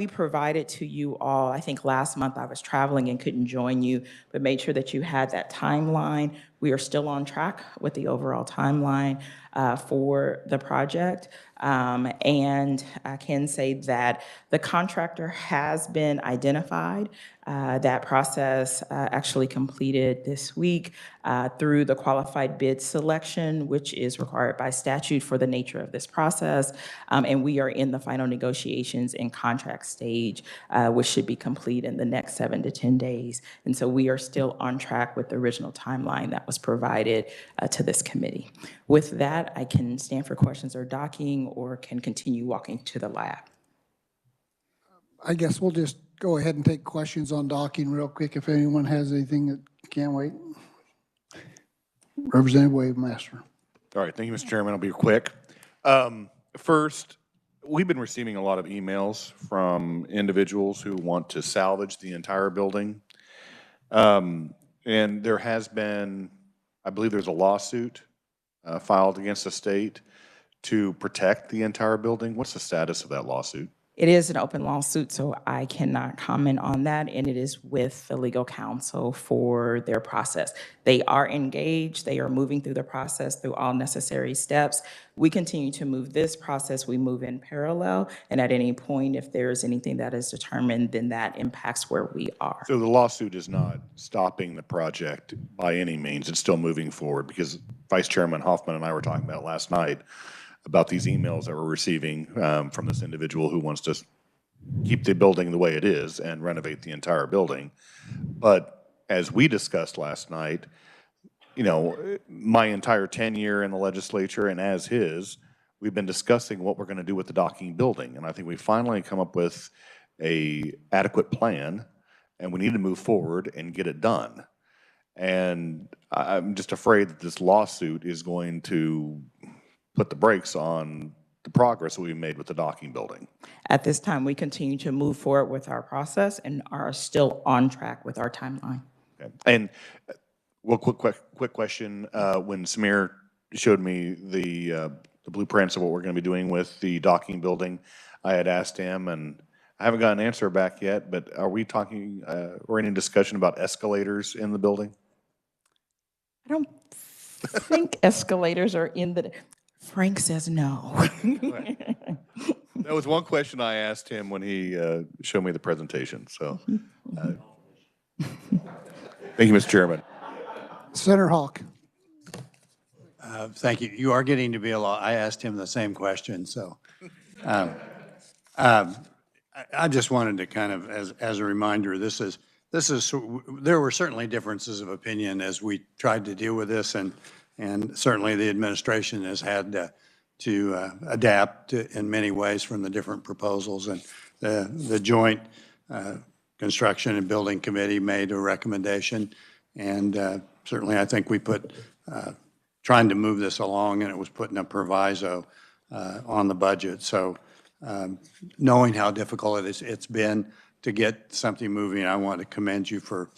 provided to you all, I think last month I was traveling and couldn't join you, but made sure that you had that timeline. We are still on track with the overall timeline for the project. And I can say that the contractor has been identified. That process actually completed this week through the qualified bid selection, which is required by statute for the nature of this process. And we are in the final negotiations and contract stage, which should be complete in the next 7 to 10 days. And so we are still on track with the original timeline that was provided to this committee. With that, I can stand for questions or docking, or can continue walking to the lab. I guess we'll just go ahead and take questions on docking real quick if anyone has anything that can't wait. Representative Wavemaster. All right, thank you, Mr. Chairman. I'll be quick. First, we've been receiving a lot of emails from individuals who want to salvage the entire building. And there has been, I believe there's a lawsuit filed against the state to protect the entire building. What's the status of that lawsuit? It is an open lawsuit, so I cannot comment on that, and it is with the legal counsel for their process. They are engaged. They are moving through the process through all necessary steps. We continue to move this process. We move in parallel, and at any point, if there is anything that is determined, then that impacts where we are. So the lawsuit is not stopping the project by any means. It's still moving forward, because Vice Chairman Hoffman and I were talking about last night about these emails that we're receiving from this individual who wants to keep the building the way it is and renovate the entire building. But as we discussed last night, you know, my entire tenure in the legislature and as his, we've been discussing what we're going to do with the docking building. And I think we finally come up with a adequate plan, and we need to move forward and get it done. And I'm just afraid that this lawsuit is going to put the brakes on the progress that we've made with the docking building. At this time, we continue to move forward with our process and are still on track with our timeline. Okay. And well, quick question. When Samir showed me the blueprints of what we're going to be doing with the docking building, I had asked him, and I haven't got an answer back yet, but are we talking or any discussion about escalators in the building? I don't think escalators are in the, Frank says no. That was one question I asked him when he showed me the presentation. So thank you, Mr. Chairman. Senator Hawk. Thank you. You are getting to be a lot. I asked him the same question, so. I just wanted to kind of, as a reminder, this is, there were certainly differences of opinion as we tried to deal with this, and certainly the administration has had adapt in many ways from the different proposals. And the joint construction and building committee made a recommendation. And certainly I think we put, trying to move this along, and it was putting a proviso on the budget. So knowing how difficult it's been to get something moving, I want to commend you for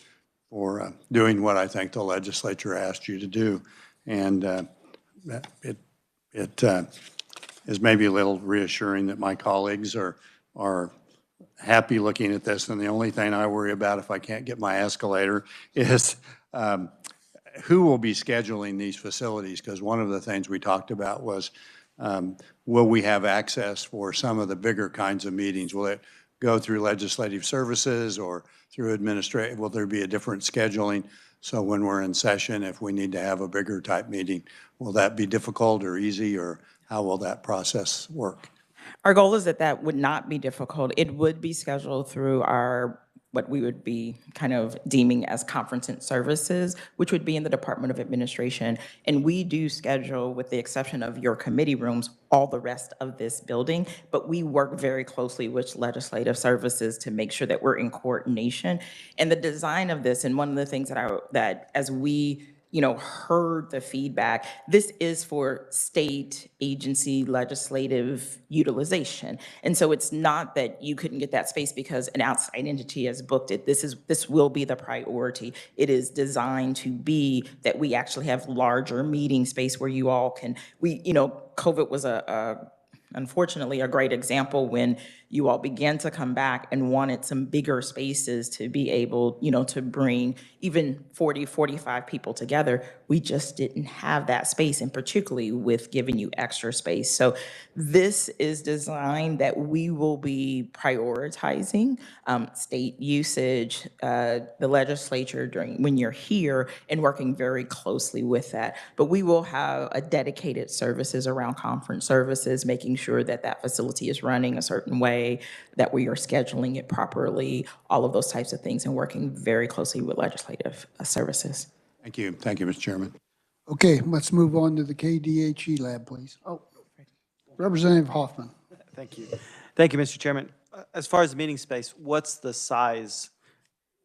doing what I think the legislature asked you to do. And it is maybe a little reassuring that my colleagues are happy looking at this. And the only thing I worry about if I can't get my escalator is who will be scheduling these facilities? Because one of the things we talked about was, will we have access for some of the bigger kinds of meetings? Will it go through legislative services or through administrative? Will there be a different scheduling? So when we're in session, if we need to have a bigger type meeting, will that be difficult or easy, or how will that process work? Our goal is that that would not be difficult. It would be scheduled through our, what we would be kind of deeming as conference and services, which would be in the Department of Administration. And we do schedule, with the exception of your committee rooms, all the rest of this building, but we work very closely with legislative services to make sure that we're in coordination. And the design of this, and one of the things that as we heard the feedback, this is for state agency legislative utilization. And so it's not that you couldn't get that space because an outside entity has booked it. This will be the priority. It is designed to be that we actually have larger meeting space where you all can, COVID was unfortunately a great example when you all began to come back and wanted some bigger spaces to be able, to bring even 40, 45 people together. We just didn't have that space, and particularly with giving you extra space. So this is designed that we will be prioritizing state usage, the legislature when you're here, and working very closely with that. But we will have a dedicated services around conference services, making sure that that facility is running a certain way, that we are scheduling it properly, all of those types of things, and working very closely with legislative services. Thank you. Thank you, Mr. Chairman. Okay, let's move on to the KDHE lab, please. Oh, Representative Hoffman. Thank you. Thank you, Mr. Chairman. As far as the meeting space, what's the size?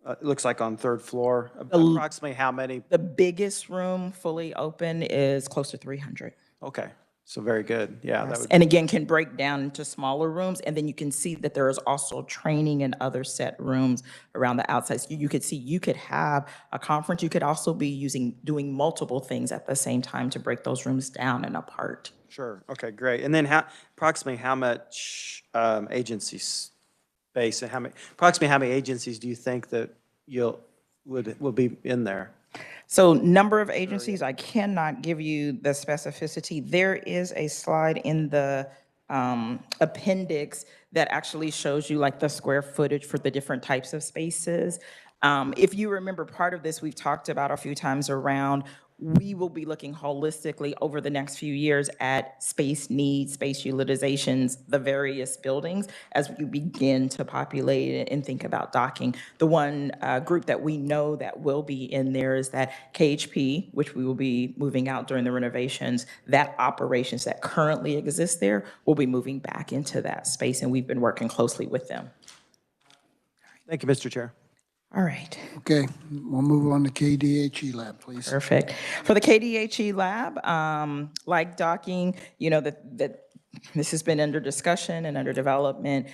It looks like on third floor, approximately how many? The biggest room fully open is close to 300. Okay, so very good. Yeah, that would. And again, can break down into smaller rooms, and then you can see that there is also training and other set rooms around the outside. So you could see, you could have a conference, you could also be doing multiple things at the same time to break those rooms down and apart. Sure, okay, great. And then approximately how much agency space and approximately how many agencies do you think that will be in there? So number of agencies, I cannot give you the specificity. There is a slide in the appendix that actually shows you like the square footage for the different types of spaces. If you remember, part of this we've talked about a few times around, we will be looking holistically over the next few years at space needs, space utilizations, the various buildings as we begin to populate it and think about docking. The one group that we know that will be in there is that KHP, which we will be moving out during the renovations. That operations that currently exist there will be moving back into that space, and we've been working closely with them. Thank you, Mr. Chair. All right. Okay, we'll move on to KDHE lab, please. Perfect. For the KDHE lab, like docking, that this has been under discussion and under development.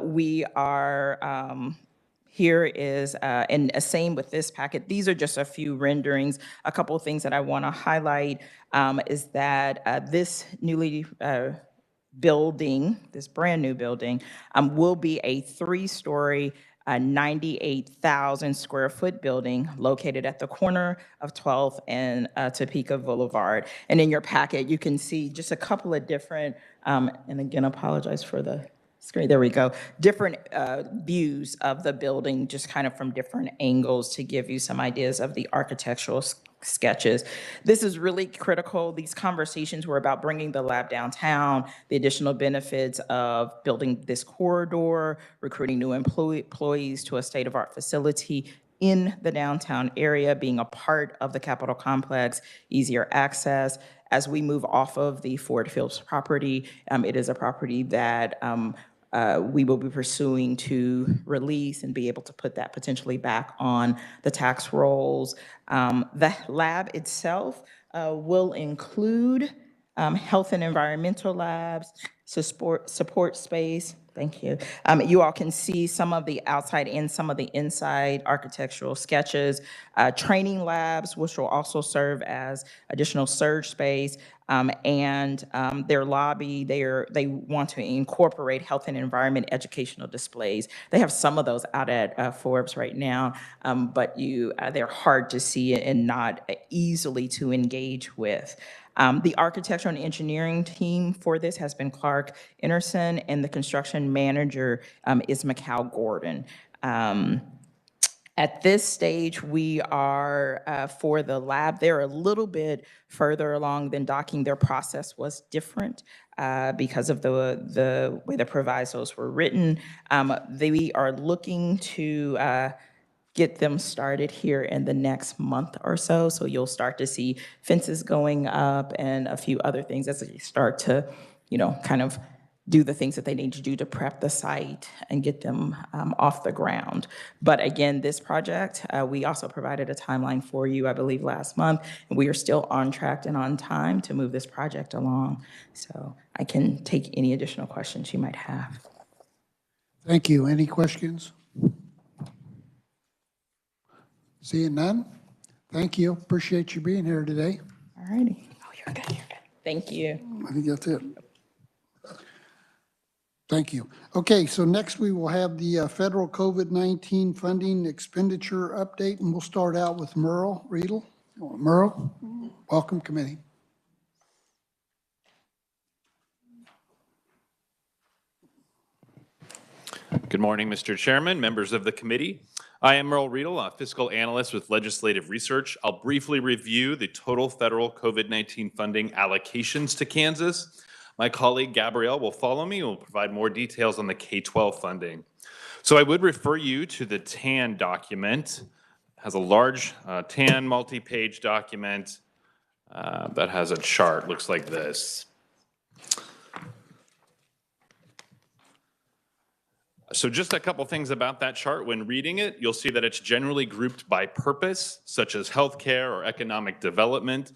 We are, here is, and same with this packet, these are just a few renderings. A couple of things that I want to highlight is that this newly building, this brand new building, will be a 3-story, 98,000 square foot building located at the corner of 12th and Topeka Boulevard. And in your packet, you can see just a couple of different, and again, apologize for the screen, there we go, different views of the building, just kind of from different angles to give you some ideas of the architectural sketches. This is really critical. These conversations were about bringing the lab downtown, the additional benefits of building this corridor, recruiting new employees to a state-of-the-art facility in the downtown area, being a part of the Capitol complex, easier access, as we move off of the Ford Phillips property, it is a property that we will be pursuing to release and be able to put that potentially back on the tax rolls. The lab itself will include health and environmental labs, support space. Thank you. You all can see some of the outside and some of the inside architectural sketches, training labs, which will also serve as additional surge space, and their lobby. They want to incorporate health and environment educational displays. They have some of those out at Forbes right now, but they're hard to see and not easily to engage with. The architectural and engineering team for this has been Clark Anderson, and the construction manager is Macau Gordon. At this stage, we are, for the lab, they're a little bit further along than docking. Their process was different because of the way the provisos were written. They are looking to get them started here in the next month or so. So you'll start to see fences going up and a few other things as they start to, kind of do the things that they need to do to prep the site and get them off the ground. But again, this project, we also provided a timeline for you, I believe, last month, and we are still on track and on time to move this project along. So I can take any additional questions you might have. Thank you. Any questions? Seeing none? Thank you. Appreciate you being here today. All righty. Oh, you're good. Thank you. I think that's it. Thank you. Okay, so next we will have the federal COVID-19 funding expenditure update, and we'll start out with Merle Riedel. Merle, welcome committee. Good morning, Mr. Chairman, members of the committee. I am Merle Riedel, a fiscal analyst with Legislative Research. I'll briefly review the total federal COVID-19 funding allocations to Kansas. My colleague Gabrielle will follow me and will provide more details on the K-12 funding. So I would refer you to the TAN document. It has a large TAN multi-page document that has a chart, looks like this. So just a couple things about that chart. When reading it, you'll see that it's generally grouped by purpose, such as healthcare or economic development.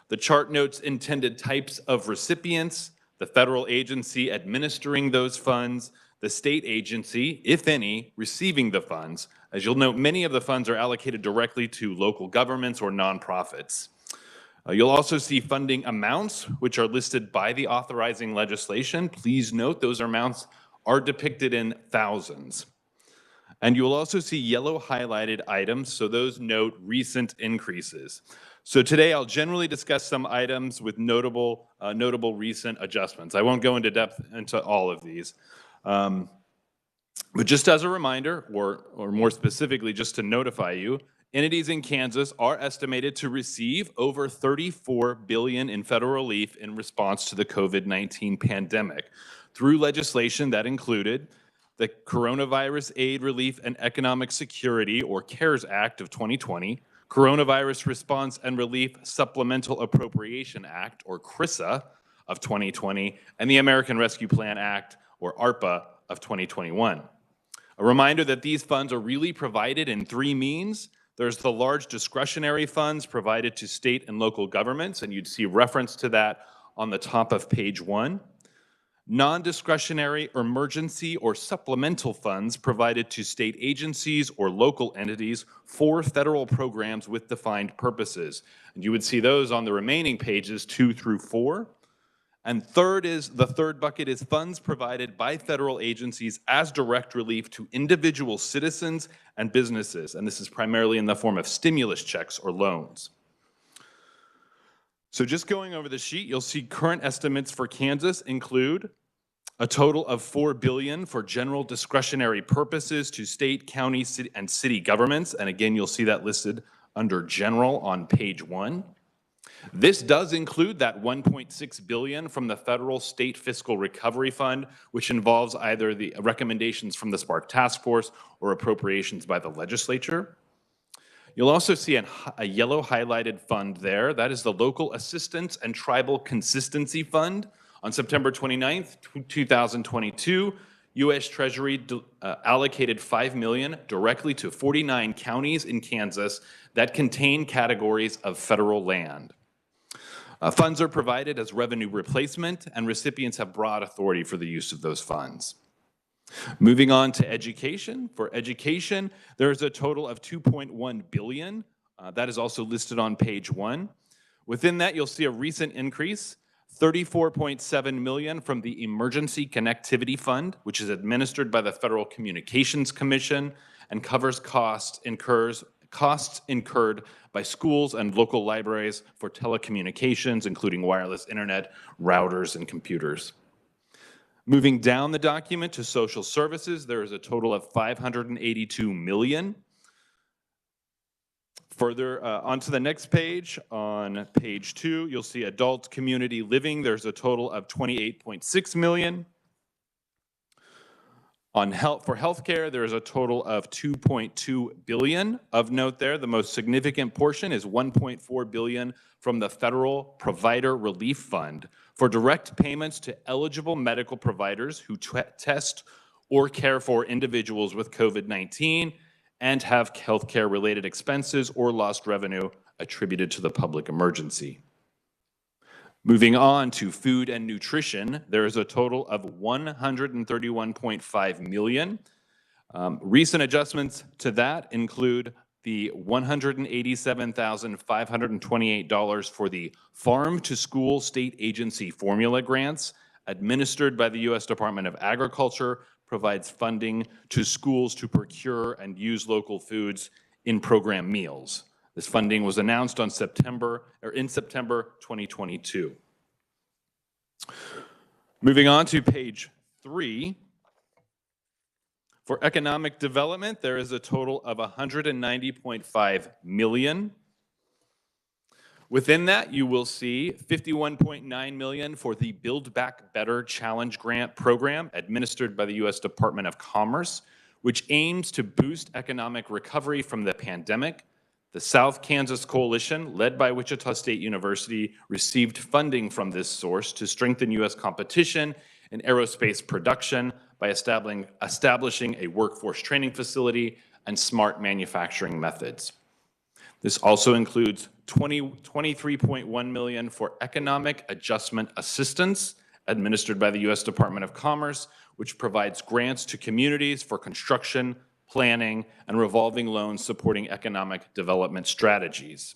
The chart notes intended types of recipients, the federal agency administering those funds, the state agency, if any, receiving the funds. As you'll note, many of the funds are allocated directly to local governments or nonprofits. You'll also see funding amounts, which are listed by the authorizing legislation. Please note those amounts are depicted in thousands. And you will also see yellow highlighted items, so those note recent increases. So today I'll generally discuss some items with notable recent adjustments. I won't go into depth into all of these. But just as a reminder, or more specifically, just to notify you, entities in Kansas are estimated to receive over $34 billion in federal relief in response to the COVID-19 pandemic through legislation that included the Coronavirus Aid, Relief, and Economic Security, or CARES Act of 2020, Coronavirus Response and Relief Supplemental Appropriation Act, or CRISA, of 2020, and the American Rescue Plan Act, or ARPA, of 2021. A reminder that these funds are really provided in three means. There's the large discretionary funds provided to state and local governments, and you'd see reference to that on the top of page 1. Non-discretionary, emergency, or supplemental funds provided to state agencies or local entities for federal programs with defined purposes. And you would see those on the remaining pages 2 through 4. And the third bucket is funds provided by federal agencies as direct relief to individual citizens and businesses. And this is primarily in the form of stimulus checks or loans. So just going over the sheet, you'll see current estimates for Kansas include a total of $4 billion for general discretionary purposes to state, county, city, and city governments. And again, you'll see that listed under general on page 1. This does include that $1.6 billion from the federal state fiscal recovery fund, which involves either the recommendations from the Spark Task Force or appropriations by the legislature. You'll also see a yellow highlighted fund there. That is the Local Assistance and Tribal Consistency Fund. On September 29th, 2022, U.S. Treasury allocated $5 million directly to 49 counties in Kansas that contain categories of federal land. Funds are provided as revenue replacement, and recipients have broad authority for the use of those funds. Moving on to education. For education, there is a total of $2.1 billion. That is also listed on page 1. Within that, you'll see a recent increase, $34.7 million from the Emergency Connectivity Fund, which is administered by the Federal Communications Commission and covers costs incurred by schools and local libraries for telecommunications, including wireless internet, routers, and computers. Moving down the document to social services, there is a total of $582 million. Further onto the next page, on page 2, you'll see adult community living. There's a total of $28.6 million. For healthcare, there is a total of $2.2 billion. Of note there, the most significant portion is $1.4 billion from the Federal Provider Relief Fund for direct payments to eligible medical providers who test or care for individuals with COVID-19 and have healthcare-related expenses or lost revenue attributed to the public emergency. Moving on to food and nutrition, there is a total of $131.5 million. Recent adjustments to that include the $187,528 for the Farm to School State Agency formula grants administered by the U.S. Department of Agriculture, provides funding to schools to procure and use local foods in program meals. This funding was announced in September 2022. Moving on to page 3. For economic development, there is a total of $190.5 million. Within that, you will see $51.9 million for the Build Back Better Challenge Grant Program administered by the U.S. Department of Commerce, which aims to boost economic recovery from the pandemic. The South Kansas Coalition, led by Wichita State University, received funding from this source to strengthen U.S. competition in aerospace production by establishing a workforce training facility and smart manufacturing methods. This also includes $23.1 million for economic adjustment assistance administered by the U.S. Department of Commerce, which provides grants to communities for construction, planning, and revolving loans supporting economic development strategies.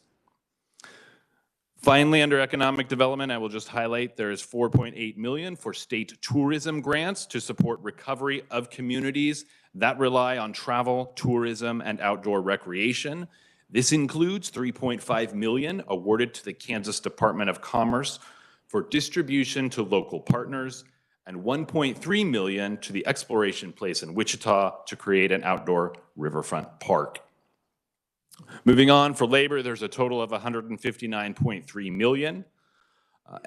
Finally, under economic development, I will just highlight there is $4.8 million for state tourism grants to support recovery of communities that rely on travel, tourism, and outdoor recreation. This includes $3.5 million awarded to the Kansas Department of Commerce for distribution to local partners, and $1.3 million to the Exploration Place in Wichita to create an outdoor riverfront park. Moving on, for labor, there's a total of $159.3 million.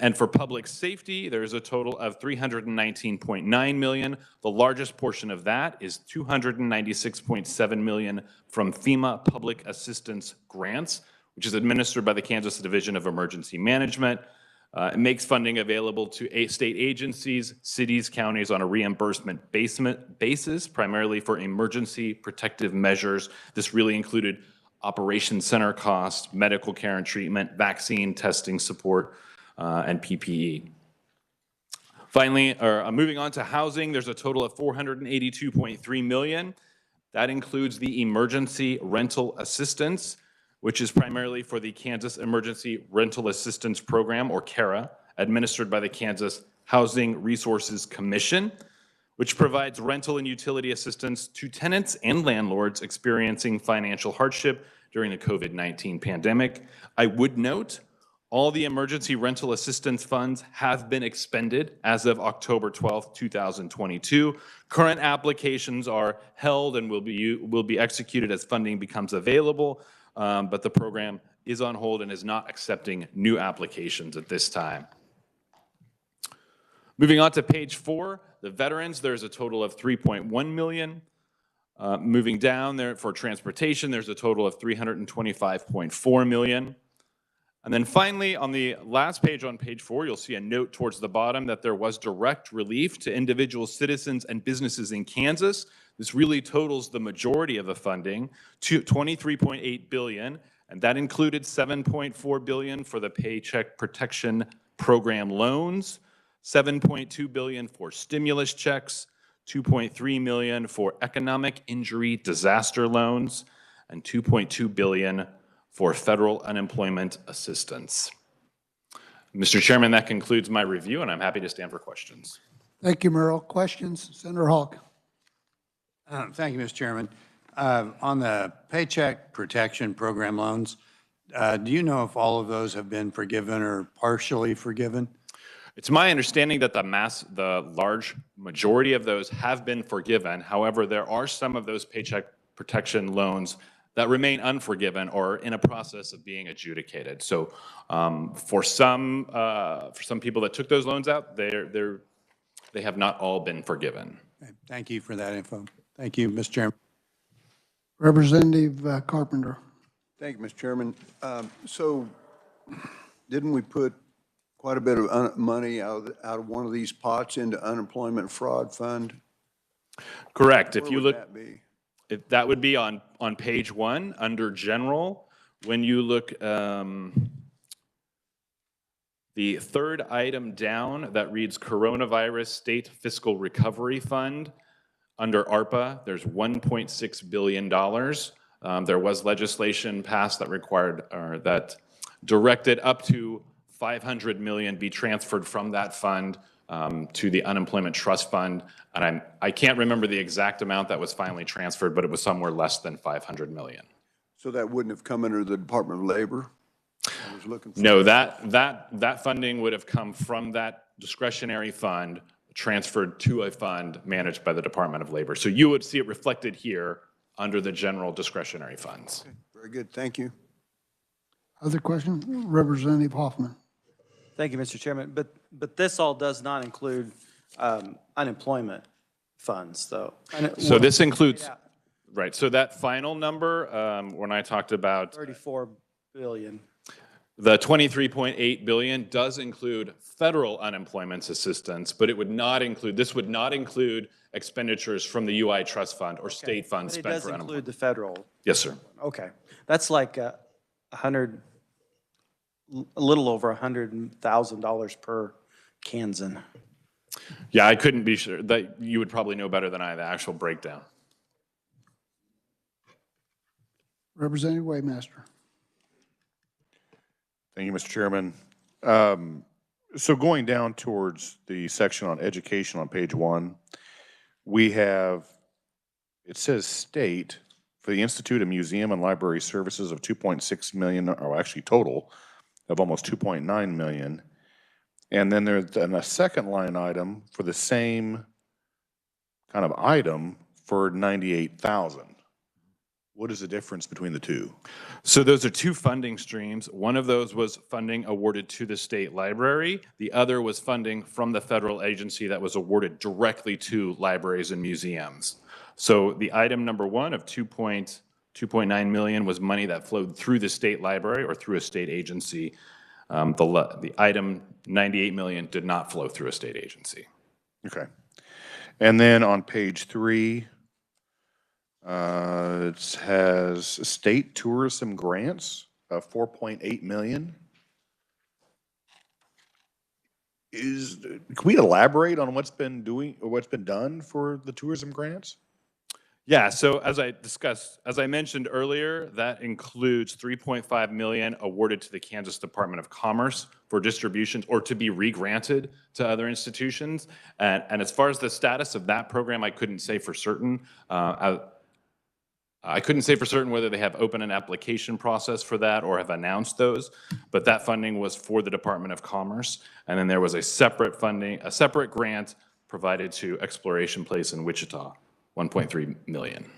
And for public safety, there's a total of $319.9 million. The largest portion of that is $296.7 million from FEMA Public Assistance Grants, which is administered by the Kansas Division of Emergency Management. It makes funding available to state agencies, cities, counties on a reimbursement basis, primarily for emergency protective measures. This really included Operations Center costs, medical care and treatment, vaccine testing support, and PPE. Finally, moving on to housing, there's a total of $482.3 million. That includes the Emergency Rental Assistance, which is primarily for the Kansas Emergency Rental Assistance Program, or KARA, administered by the Kansas Housing Resources Commission, which provides rental and utility assistance to tenants and landlords experiencing financial hardship during the COVID-19 pandemic. I would note all the emergency rental assistance funds have been expended as of October 12th, 2022. Current applications are held and will be executed as funding becomes available, but the program is on hold and is not accepting new applications at this time. Moving on to page 4, the veterans, there's a total of $3.1 million. Moving down there for transportation, there's a total of $325.4 million. And then finally, on the last page on page 4, you'll see a note towards the bottom that there was direct relief to individual citizens and businesses in Kansas. This really totals the majority of the funding to $23.8 billion, and that included $7.4 billion for the Paycheck Protection Program loans, $7.2 billion for stimulus checks, $2.3 million for economic injury disaster loans, and $2.2 billion for federal unemployment assistance. Mr. Chairman, that concludes my review, and I'm happy to stand for questions. Thank you, Merrill. Questions? Senator Hawk. Thank you, Mr. Chairman. On the Paycheck Protection Program loans, do you know if all of those have been forgiven or partially forgiven? It's my understanding that the large majority of those have been forgiven. However, there are some of those paycheck protection loans that remain unforgiven or in a process of being adjudicated. So for some people that took those loans out, they have not all been forgiven. Okay, thank you for that info. Thank you, Mr. Chairman. Representative Carpenter. Thank you, Mr. Chairman. So didn't we put quite a bit of money out of one of these pots into unemployment fraud fund? Correct. If Where you would look, that be? that would be on page 1 under general. When you look, the third item down that reads Coronavirus State Fiscal Recovery Fund, under ARPA, there's $1.6 billion. There was legislation passed that required, or that directed up to $500 million be transferred from that fund to the Unemployment Trust Fund. And I can't remember the exact amount that was finally transferred, but it was somewhere less than $500 million. So that wouldn't have come under the Department of Labor? I was looking for No, that funding would have come from that discretionary fund, transferred to a fund managed by the Department of Labor. So you would see it reflected here under the general discretionary funds. Okay, very good, thank you. Other questions? Representative Hoffman. Thank you, Mr. Chairman. But this all does not include unemployment funds, though. So this includes, right, so that final number, when I talked about 34 billion. the 23.8 billion does include federal unemployment assistance, but it would not include, this would not include expenditures from the UI Trust Fund or state funds But it spent does for include unemployment. the federal. Yes, sir. Okay. That's like a little over $100,000 per Kansan. Yeah, I couldn't be sure. That you would probably know better than I, the actual breakdown. Representative Waymaster. Thank you, Mr. Chairman. So going down towards the section on education on page 1, we have, it says state for the Institute of Museum and Library Services of 2.6 million, or actually total of almost 2.9 million. And then there's a second line item for the same kind of item for 98,000. What is the difference between the two? So those are two funding streams. One of those was funding awarded to the state library. The other was funding from the federal agency that was awarded directly to libraries and museums. So the item number 1 of 2.9 million was money that flowed through the state library or through a state agency. The item 98 million did not flow through a state agency. Okay. And then on page 3, it has state tourism grants of 4.8 million. Can we elaborate on what's been done for the tourism grants? Yeah, so as I mentioned earlier, that includes 3.5 million awarded to the Kansas Department of Commerce for distributions or to be re-granted to other institutions. And as far as the status of that program, I couldn't say for certain. I couldn't say for certain whether they have opened an application process for that or have announced those, but that funding was for the Department of Commerce. And then there was a separate grant provided to Exploration Place in Wichita, 1.3 million.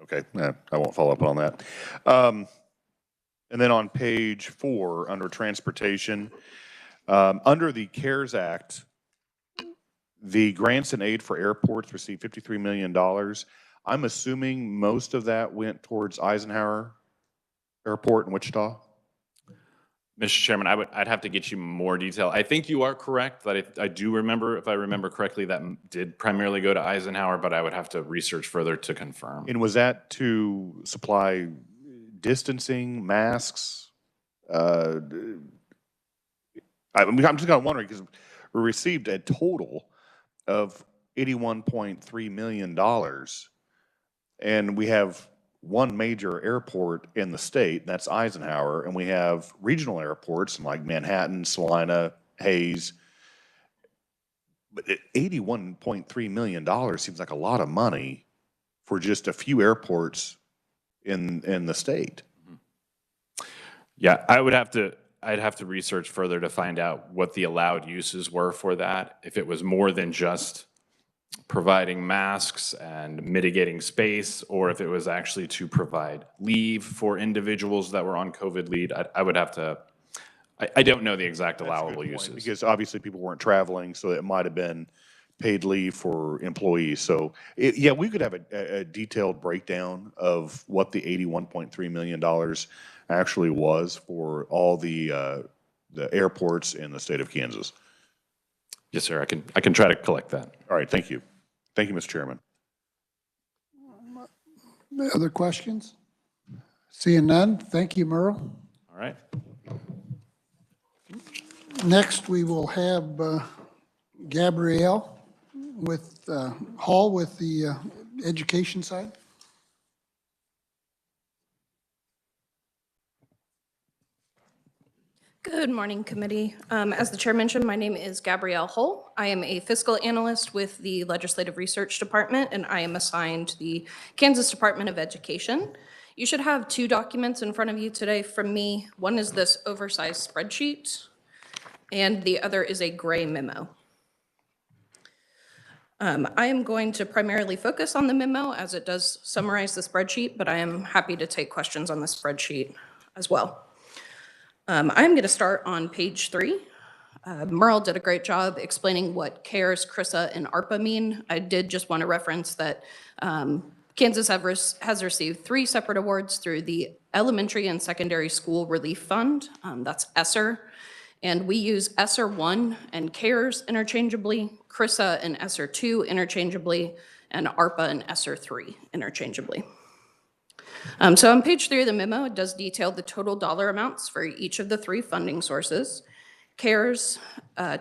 Okay, I won't follow up on that. And then on page 4, under transportation, under the CARES Act, The grants and aid for airports received $53 million. I'm assuming most of that went towards Eisenhower Airport in Wichita? Mr. Chairman, I'd have to get you more detail. I think you are correct, that I do remember, if I remember correctly, that did primarily go to Eisenhower, but I would have to research further to confirm. And was that to supply distancing, masks? I'm just kind of wondering, because we received a total of $81.3 million, and we have one major airport in the state, that's Eisenhower, and we have regional airports like Manhattan, Salina, Hayes. But $81.3 million seems like a lot of money for just a few airports in the state. Yeah, I'd have to research further to find out what the allowed uses were for that. If it was more than just providing masks and mitigating space, or if it was actually to provide leave for individuals that were on COVID leave. I would have to, I don't know the exact That's a good allowable point, uses. because obviously people weren't traveling, so it might have been paid leave for employees. So, yeah, we could have a detailed breakdown of what the $81.3 million actually was for all the airports in the state of Kansas. Yes, sir, I can try to collect that. All right, thank you. Thank you, Mr. Chairman. Other questions? Seeing none, thank you, Merle. All right. Next, we will have Gabrielle with Hall with the education side. Good morning, committee. As the chair mentioned, my name is Gabrielle Hull. I am a fiscal analyst with the Legislative Research Department, and I am assigned the Kansas Department of Education. You should have two documents in front of you today from me. One is this oversized spreadsheet, and the other is a gray memo. I am going to primarily focus on the memo as it does summarize the spreadsheet, but I am happy to take questions on the spreadsheet as well. I'm going to start on page 3. Merle did a great job explaining what CARES, CRISA, and ARPA mean. I did just want to reference that Kansas has received 3 separate awards through the Elementary and Secondary School Relief Fund. That's ESSER. And we use ESSER 1 and CARES interchangeably, CRISA and ESSER 2 interchangeably, and ARPA and ESSER 3 interchangeably. So on page 3 of the memo, it does detail the total dollar amounts for each of the 3 funding sources. CARES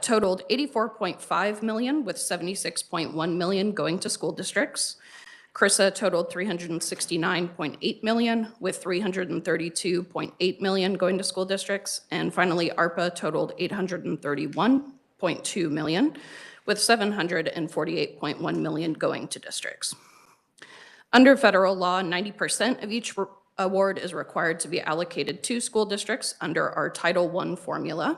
totaled $84.5 million, with $76.1 million going to school districts. CRISA totaled $369.8 million, with $332.8 million going to school districts. And finally, ARPA totaled $831.2 million, with $748.1 million going to districts. Under federal law, 90% of each award is required to be allocated to school districts under our Title I formula.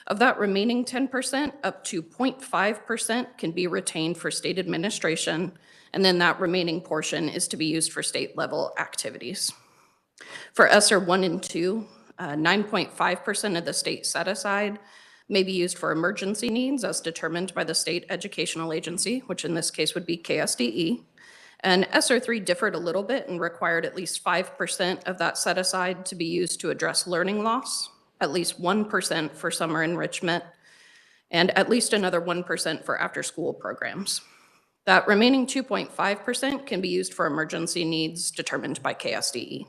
Of that remaining 10%, up to 0.5% can be retained for state administration, and then that remaining portion is to be used for state level activities. For ESSER 1 and 2, 9.5% of the state set aside may be used for emergency needs as determined by the state educational agency, which in this case would be KSDE. And ESSER 3 differed a little bit and required at least 5% of that set aside to be used to address learning loss, at least 1% for summer enrichment, and at least another 1% for after-school programs. That remaining 2.5% can be used for emergency needs determined by KSDE.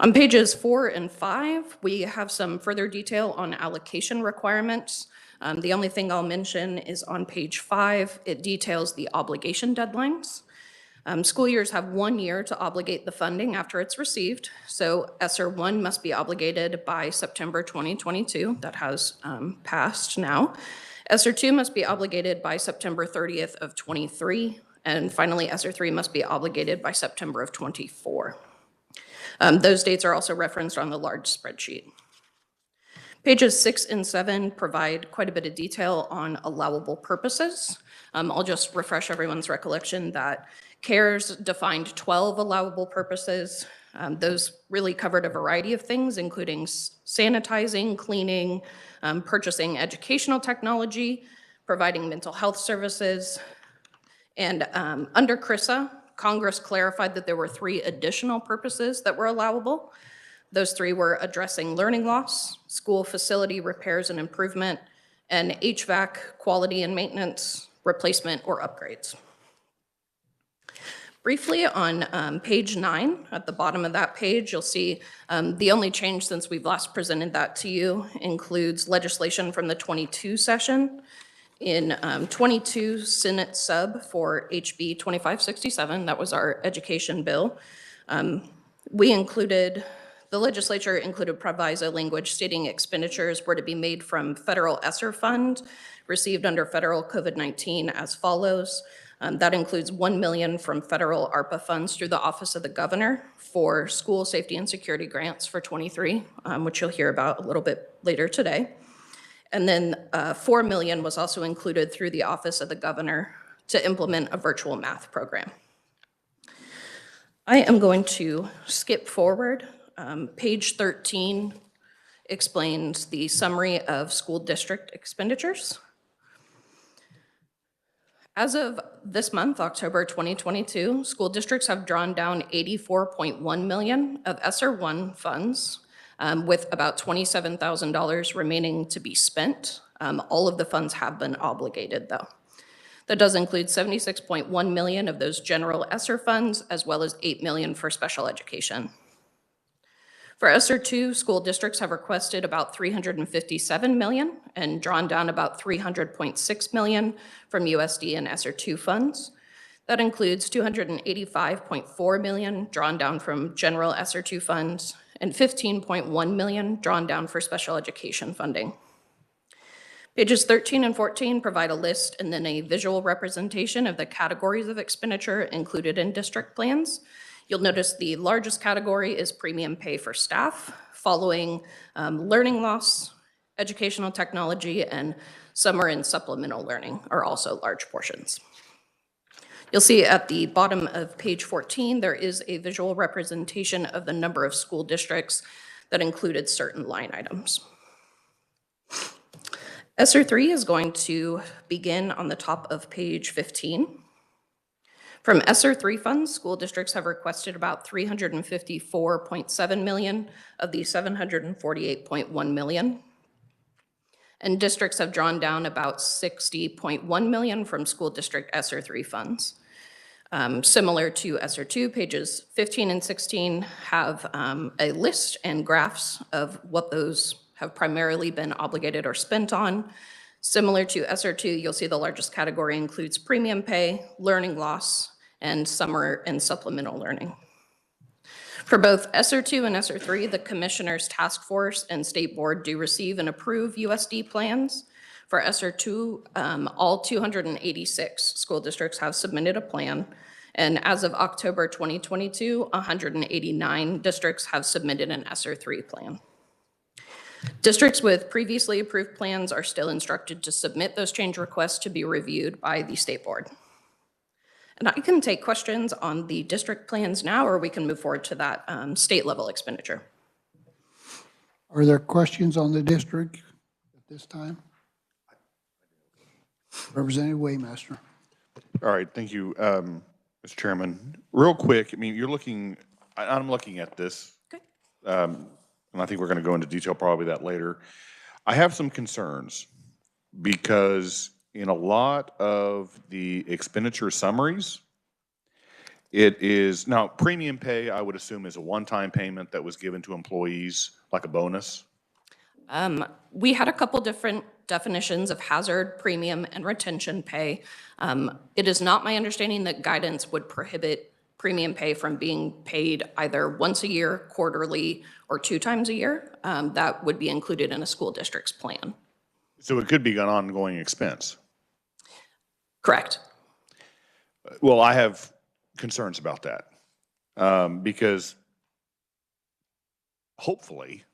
On pages 4 and 5, we have some further detail on allocation requirements. The only thing I'll mention is on page 5, it details the obligation deadlines. School years have 1 year to obligate the funding after it's received. So ESSER 1 must be obligated by September 2022. That has passed now. ESSER 2 must be obligated by September 30th of 23. And finally, ESSER 3 must be obligated by September of 24. Those dates are also referenced on the large spreadsheet. Pages 6 and 7 provide quite a bit of detail on allowable purposes. I'll just refresh everyone's recollection that CARES defined 12 allowable purposes. Those really covered a variety of things, including sanitizing, cleaning, purchasing educational technology, providing mental health services. And under CRISA, Congress clarified that there were 3 additional purposes that were allowable. Those 3 were addressing learning loss, school facility repairs and improvement, and HVAC quality and maintenance, replacement, or upgrades. Briefly on page 9, at the bottom of that page, you'll see the only change since we've last presented that to you includes legislation from the 22 session. In 22 Senate sub for HB 2567, that was our education bill, the legislature included proviso language stating expenditures were to be made from federal ESSER fund received under federal COVID-19 as follows. That includes $1 million from federal ARPA funds through the Office of the Governor for school safety and security grants for 23, which you'll hear about a little bit later today. And then $4 million was also included through the Office of the Governor to implement a virtual math program. I am going to skip forward. Page 13 explains the summary of school district expenditures. As of this month, October 2022, school districts have drawn down $84.1 million of ESSER 1 funds, with about $27,000 remaining to be spent. All of the funds have been obligated, though. That does include $76.1 million of those general ESSER funds, as well as $8 million for special education. For ESSER 2, school districts have requested about $357 million and drawn down about $300.6 million from USD and ESSER 2 funds. That includes $285.4 million drawn down from general ESSER 2 funds and $15.1 million drawn down for special education funding. Pages 13 and 14 provide a list and then a visual representation of the categories of expenditure included in district plans. You'll notice the largest category is premium pay for staff, following learning loss, educational technology, and summer and supplemental learning are also large portions. You'll see at the bottom of page 14, there is a visual representation of the number of school districts that included certain line items. ESSER 3 is going to begin on the top of page 15. From ESSER 3 funds, school districts have requested about $354.7 million of the $748.1 million. And districts have drawn down about $60.1 million from school district ESSER 3 funds. Similar to ESSER 2, pages 15 and 16 have a list and graphs of what those have primarily been obligated or spent on. Similar to ESSER 2, you'll see the largest category includes premium pay, learning loss, and summer and supplemental learning. For both ESSER 2 and ESSER 3, the Commissioner's Task Force and State Board do receive and approve USD plans. For ESSER 2, all 286 school districts have submitted a plan. And as of October 2022, 189 districts have submitted an ESSER 3 plan. Districts with previously approved plans are still instructed to submit those change requests to be reviewed by the State Board. And I can take questions on the district plans now, or we can move forward to that state level expenditure. Are there questions on the district at this time? Representative Waymaster. All right, thank you, Mr. Chairman. Real quick, I mean, I'm looking at this. Okay. And I think we're going to go into detail probably that later. I have some concerns because in a lot of the expenditure summaries, it is, now premium pay, I would assume is a one-time payment that was given to employees like a bonus. We had a couple different definitions of hazard, premium, and retention pay. It is not my understanding that guidance would prohibit premium pay from being paid either once a year, quarterly, or 2 times a year. That would be included in a school district's plan. So it could be an ongoing expense. Correct. Well, I have concerns about that because hopefully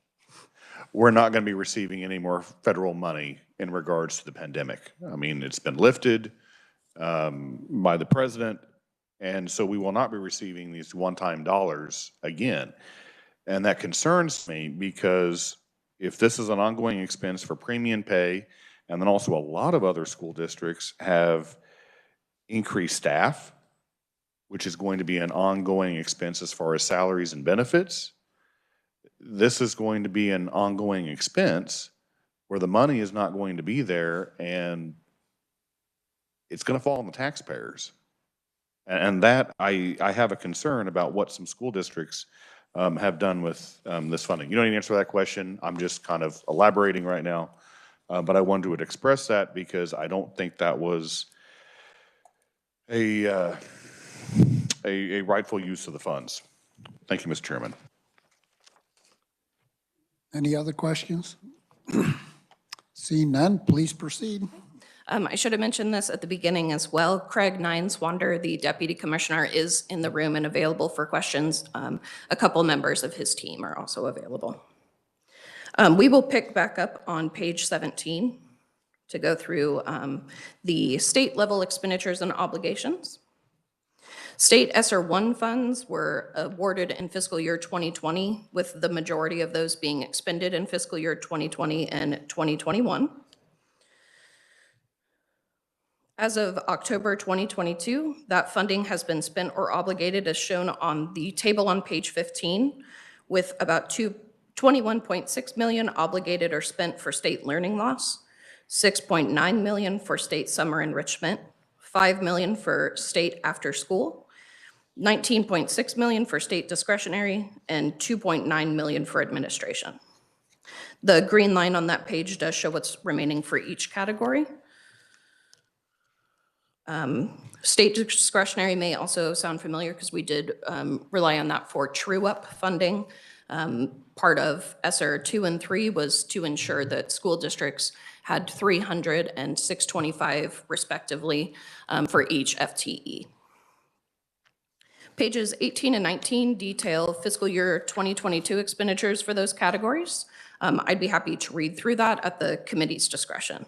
we're not going to be receiving any more federal money in regards to the pandemic. I mean, it's been lifted by the president, and so we will not be receiving these one-time dollars again. And that concerns me because if this is an ongoing expense for premium pay And then also a lot of other school districts have increased staff, which is going to be an ongoing expense as far as salaries and benefits. This is going to be an ongoing expense where the money is not going to be there, and it's going to fall on the taxpayers. And that, I have a concern about what some school districts have done with this funding. You don't need to answer that question. I'm just kind of elaborating right now. But I wanted to express that because I don't think that was a rightful use of the funds. Thank you, Mr. Chairman. Any other questions? Seeing none, please proceed. I should have mentioned this at the beginning as well. Craig Nineswander, the Deputy Commissioner, is in the room and available for questions. A couple members of his team are also available. We will pick back up on page 17 to go through the state level expenditures and obligations. State ESSER 1 funds were awarded in fiscal year 2020, with the majority of those being expended in fiscal year 2020 and 2021. As of October 2022, that funding has been spent or obligated as shown on the table on page 15, with about $21.6 million obligated or spent for state learning loss, $6.9 million for state summer enrichment, $5 million for state after school, $19.6 million for state discretionary, and $2.9 million for administration. The green line on that page does show what's remaining for each category. State discretionary may also sound familiar because we did rely on that for true-up funding. Part of ESSER 2 and 3 was to ensure that school districts had 300 and 625 respectively for each FTE. Pages 18 and 19 detail fiscal year 2022 expenditures for those categories. I'd be happy to read through that at the committee's discretion.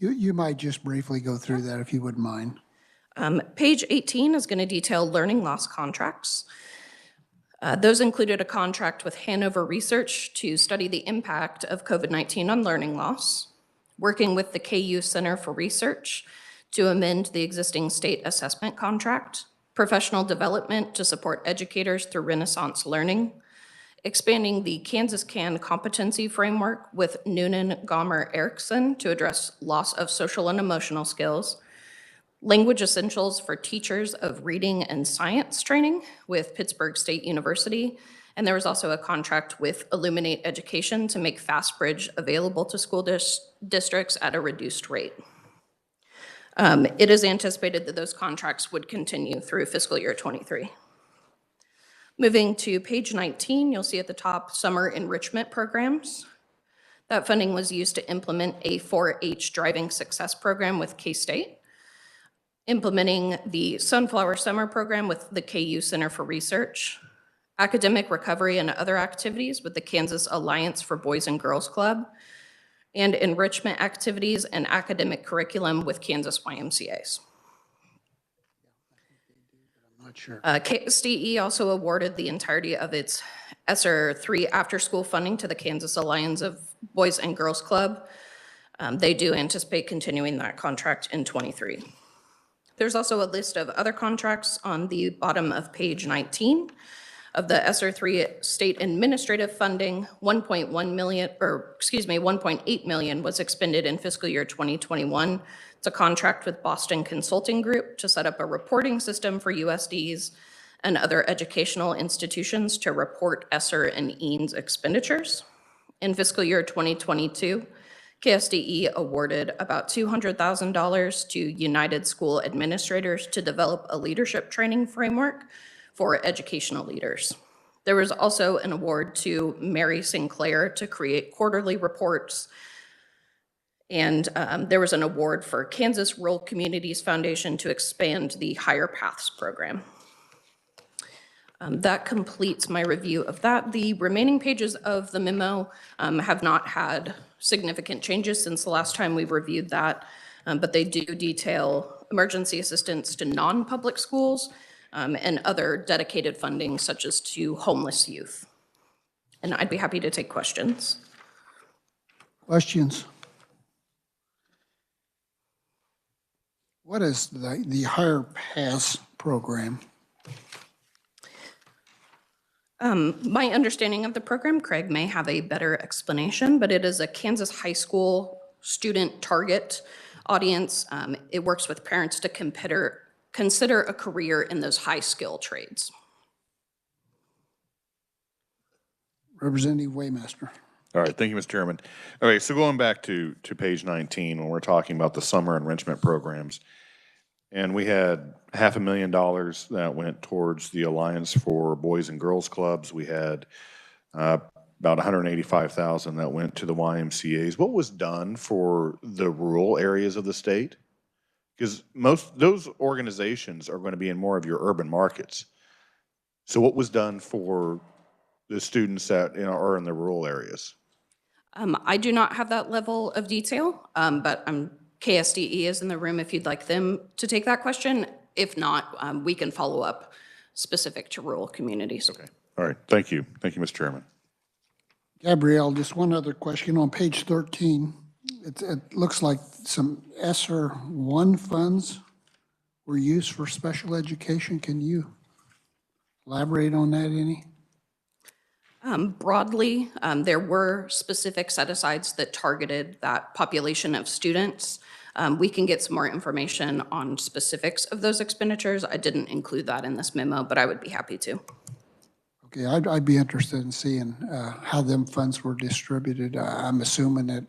You might just briefly go through that if you wouldn't mind. Page 18 is going to detail learning loss contracts. Those included a contract with Hanover Research to study the impact of COVID-19 on learning loss, working with the KU Center for Research to amend the existing state assessment contract, professional development to support educators through Renaissance learning, expanding the Kansas CAN competency framework with Noonan, Gomer, Erickson to address loss of social and emotional skills, language essentials for teachers of reading and science training with Pittsburgh State University, and there was also a contract with Illuminate Education to make FastBridge available to school districts at a reduced rate. It is anticipated that those contracts would continue through fiscal year 23. Moving to page 19, you'll see at the top summer enrichment programs. That funding was used to implement a 4-H driving success program with K-State, implementing the Sunflower Summer program with the KU Center for Research, academic recovery and other activities with the Kansas Alliance for Boys and Girls Club, and enrichment activities and academic curriculum with Kansas YMCAs. Sure. KSDE also awarded the entirety of its ESSER 3 after-school funding to the Kansas Alliance of Boys and Girls Club. They do anticipate continuing that contract in 23. There's also a list of other contracts on the bottom of page 19. Of the ESSER 3 state administrative funding, 1.8 million was expended in fiscal year 2021. It's a contract with Boston Consulting Group to set up a reporting system for USDs and other educational institutions to report ESSER and EANS expenditures. In fiscal year 2022, KSDE awarded about $200,000 to United School Administrators to develop a leadership training framework for educational leaders. There was also an award to Mary Sinclair to create quarterly reports, and there was an award for Kansas Rural Communities Foundation to expand the Higher Paths program. That completes my review of that. The remaining pages of the memo have not had significant changes since the last time we reviewed that, but they do detail emergency assistance to non-public schools, and other dedicated funding such as to homeless youth. And I'd be happy to take questions. Questions? What is the Higher Pass program? My understanding of the program, Craig may have a better explanation, but it is a Kansas high school student target audience. It works with parents to consider a career in those high skill trades. Representative Waymaster. All right, thank you, Mr. Chairman. All right, so going back to page 19, when we're talking about the summer enrichment programs, and we had $500,000 that went towards the Alliance for Boys and Girls Clubs. We had about $185,000 that went to the YMCA's. What was done for the rural areas of the state? Because those organizations are going to be in more of your urban markets. So what was done for the students that are in the rural areas? I do not have that level of detail, but KSDE is in the room if you'd like them to take that question. If not, we can follow up specific to rural communities. Okay. All right. Thank you. Thank you, Mr. Chairman. Gabrielle, just one other question. On page 13, it looks like some ESSER 1 funds were used for special education. Can you elaborate on that any? Broadly, there were specific set-asides that targeted that population of students. We can get some more information on specifics of those expenditures. I didn't include that in this memo, but I would be happy to. Okay, I'd be interested in seeing how them funds were distributed. I'm assuming that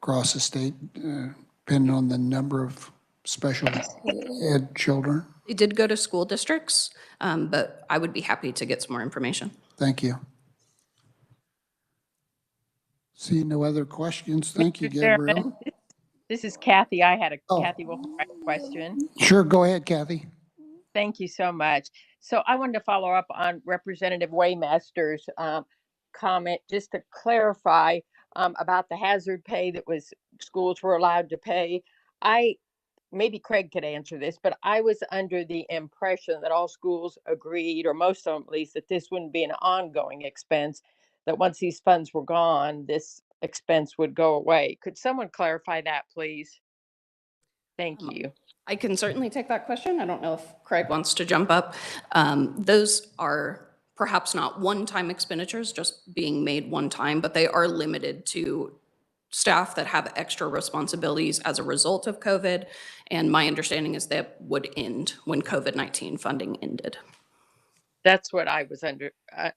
across the state, depending on the number of special ed children. It did go to school districts, but I would be happy to get some more information. Thank you. See no other questions. Thank you, Mr. Chairman, Gabrielle. This is Kathy. I had a Oh. Kathy Wolf question. Sure, go ahead, Kathy. Thank you so much. So I wanted to follow up on Representative Waymaster's comment, just to clarify about the hazard pay that schools were allowed to pay. Maybe Craig could answer this, but I was under the impression that all schools agreed, or most of them at least, that this wouldn't be an ongoing expense, that once these funds were gone, this expense would go away. Could someone clarify that, please? Thank you. I can certainly take that question. I don't know if Craig wants to jump up. Those are perhaps not one-time expenditures, just being made one time, but they are limited to staff that have extra responsibilities as a result of COVID. And my understanding is that would end when COVID-19 funding ended. That's what I was under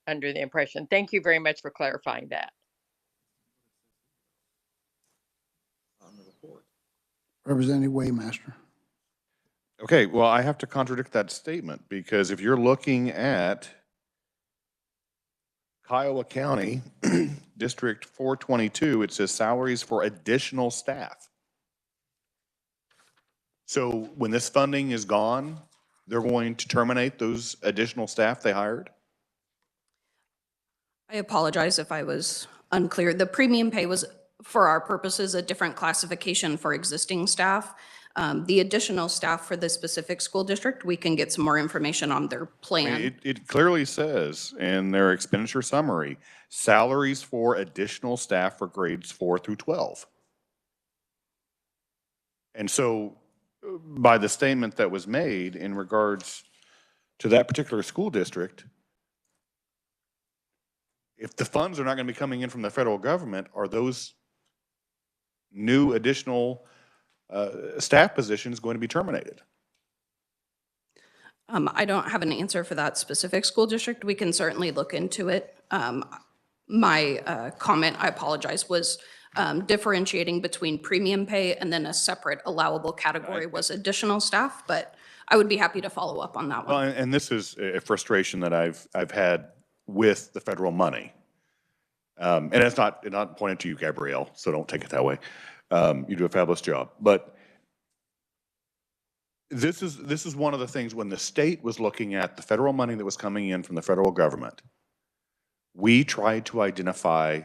the impression. Thank you very much for clarifying that. Representative Waymaster. Okay, well, I have to contradict that statement because if you're looking at Kiowa County, District 422, it says salaries for additional staff. So when this funding is gone, they're going to terminate those additional staff they hired? I apologize if I was unclear. The premium pay was, for our purposes, a different classification for existing staff. The additional staff for the specific school district, we can get some more information on their plan. It clearly says in their expenditure summary, salaries for additional staff for grades 4 through 12. And so by the statement that was made in regards to that particular school district, if the funds are not going to be coming in from the federal government, are those new additional staff positions going to be terminated? I don't have an answer for that specific school district. We can certainly look into it. My comment, I apologize, was differentiating between premium pay and then a separate allowable category was additional staff, but I would be happy to follow up on that Well, one. and this is a frustration that I've had with the federal money. And it's not pointed to you, Gabrielle, so don't take it that way. You do a fabulous job. But this is one of the things when the state was looking at the federal money that was coming in from the federal government, we tried to identify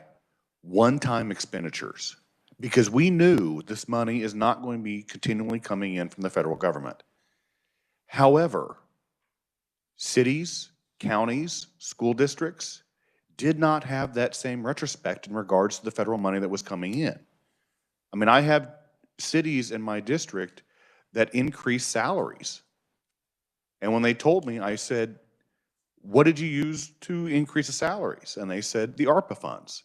one-time expenditures because we knew this money is not going to be continually coming in from the federal government. However, Cities, counties, school districts did not have that same retrospect in regards to the federal money that was coming in. I mean, I have cities in my district that increased salaries. And when they told me, I said, what did you use to increase the salaries? And they said, the ARPA funds.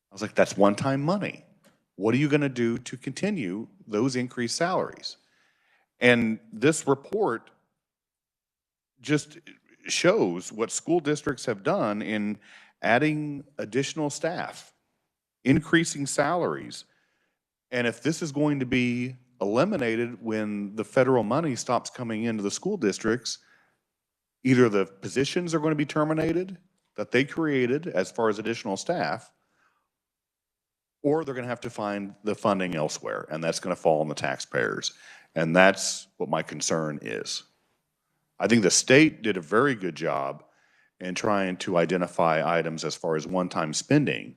I was like, that's one-time money. What are you going to do to continue those increased salaries? And this report just shows what school districts have done in adding additional staff, increasing salaries. And if this is going to be eliminated when the federal money stops coming into the school districts, either the positions are going to be terminated that they created as far as additional staff, or they're going to have to find the funding elsewhere, and that's going to fall on the taxpayers. And that's what my concern is. I think the state did a very good job in trying to identify items as far as one-time spending.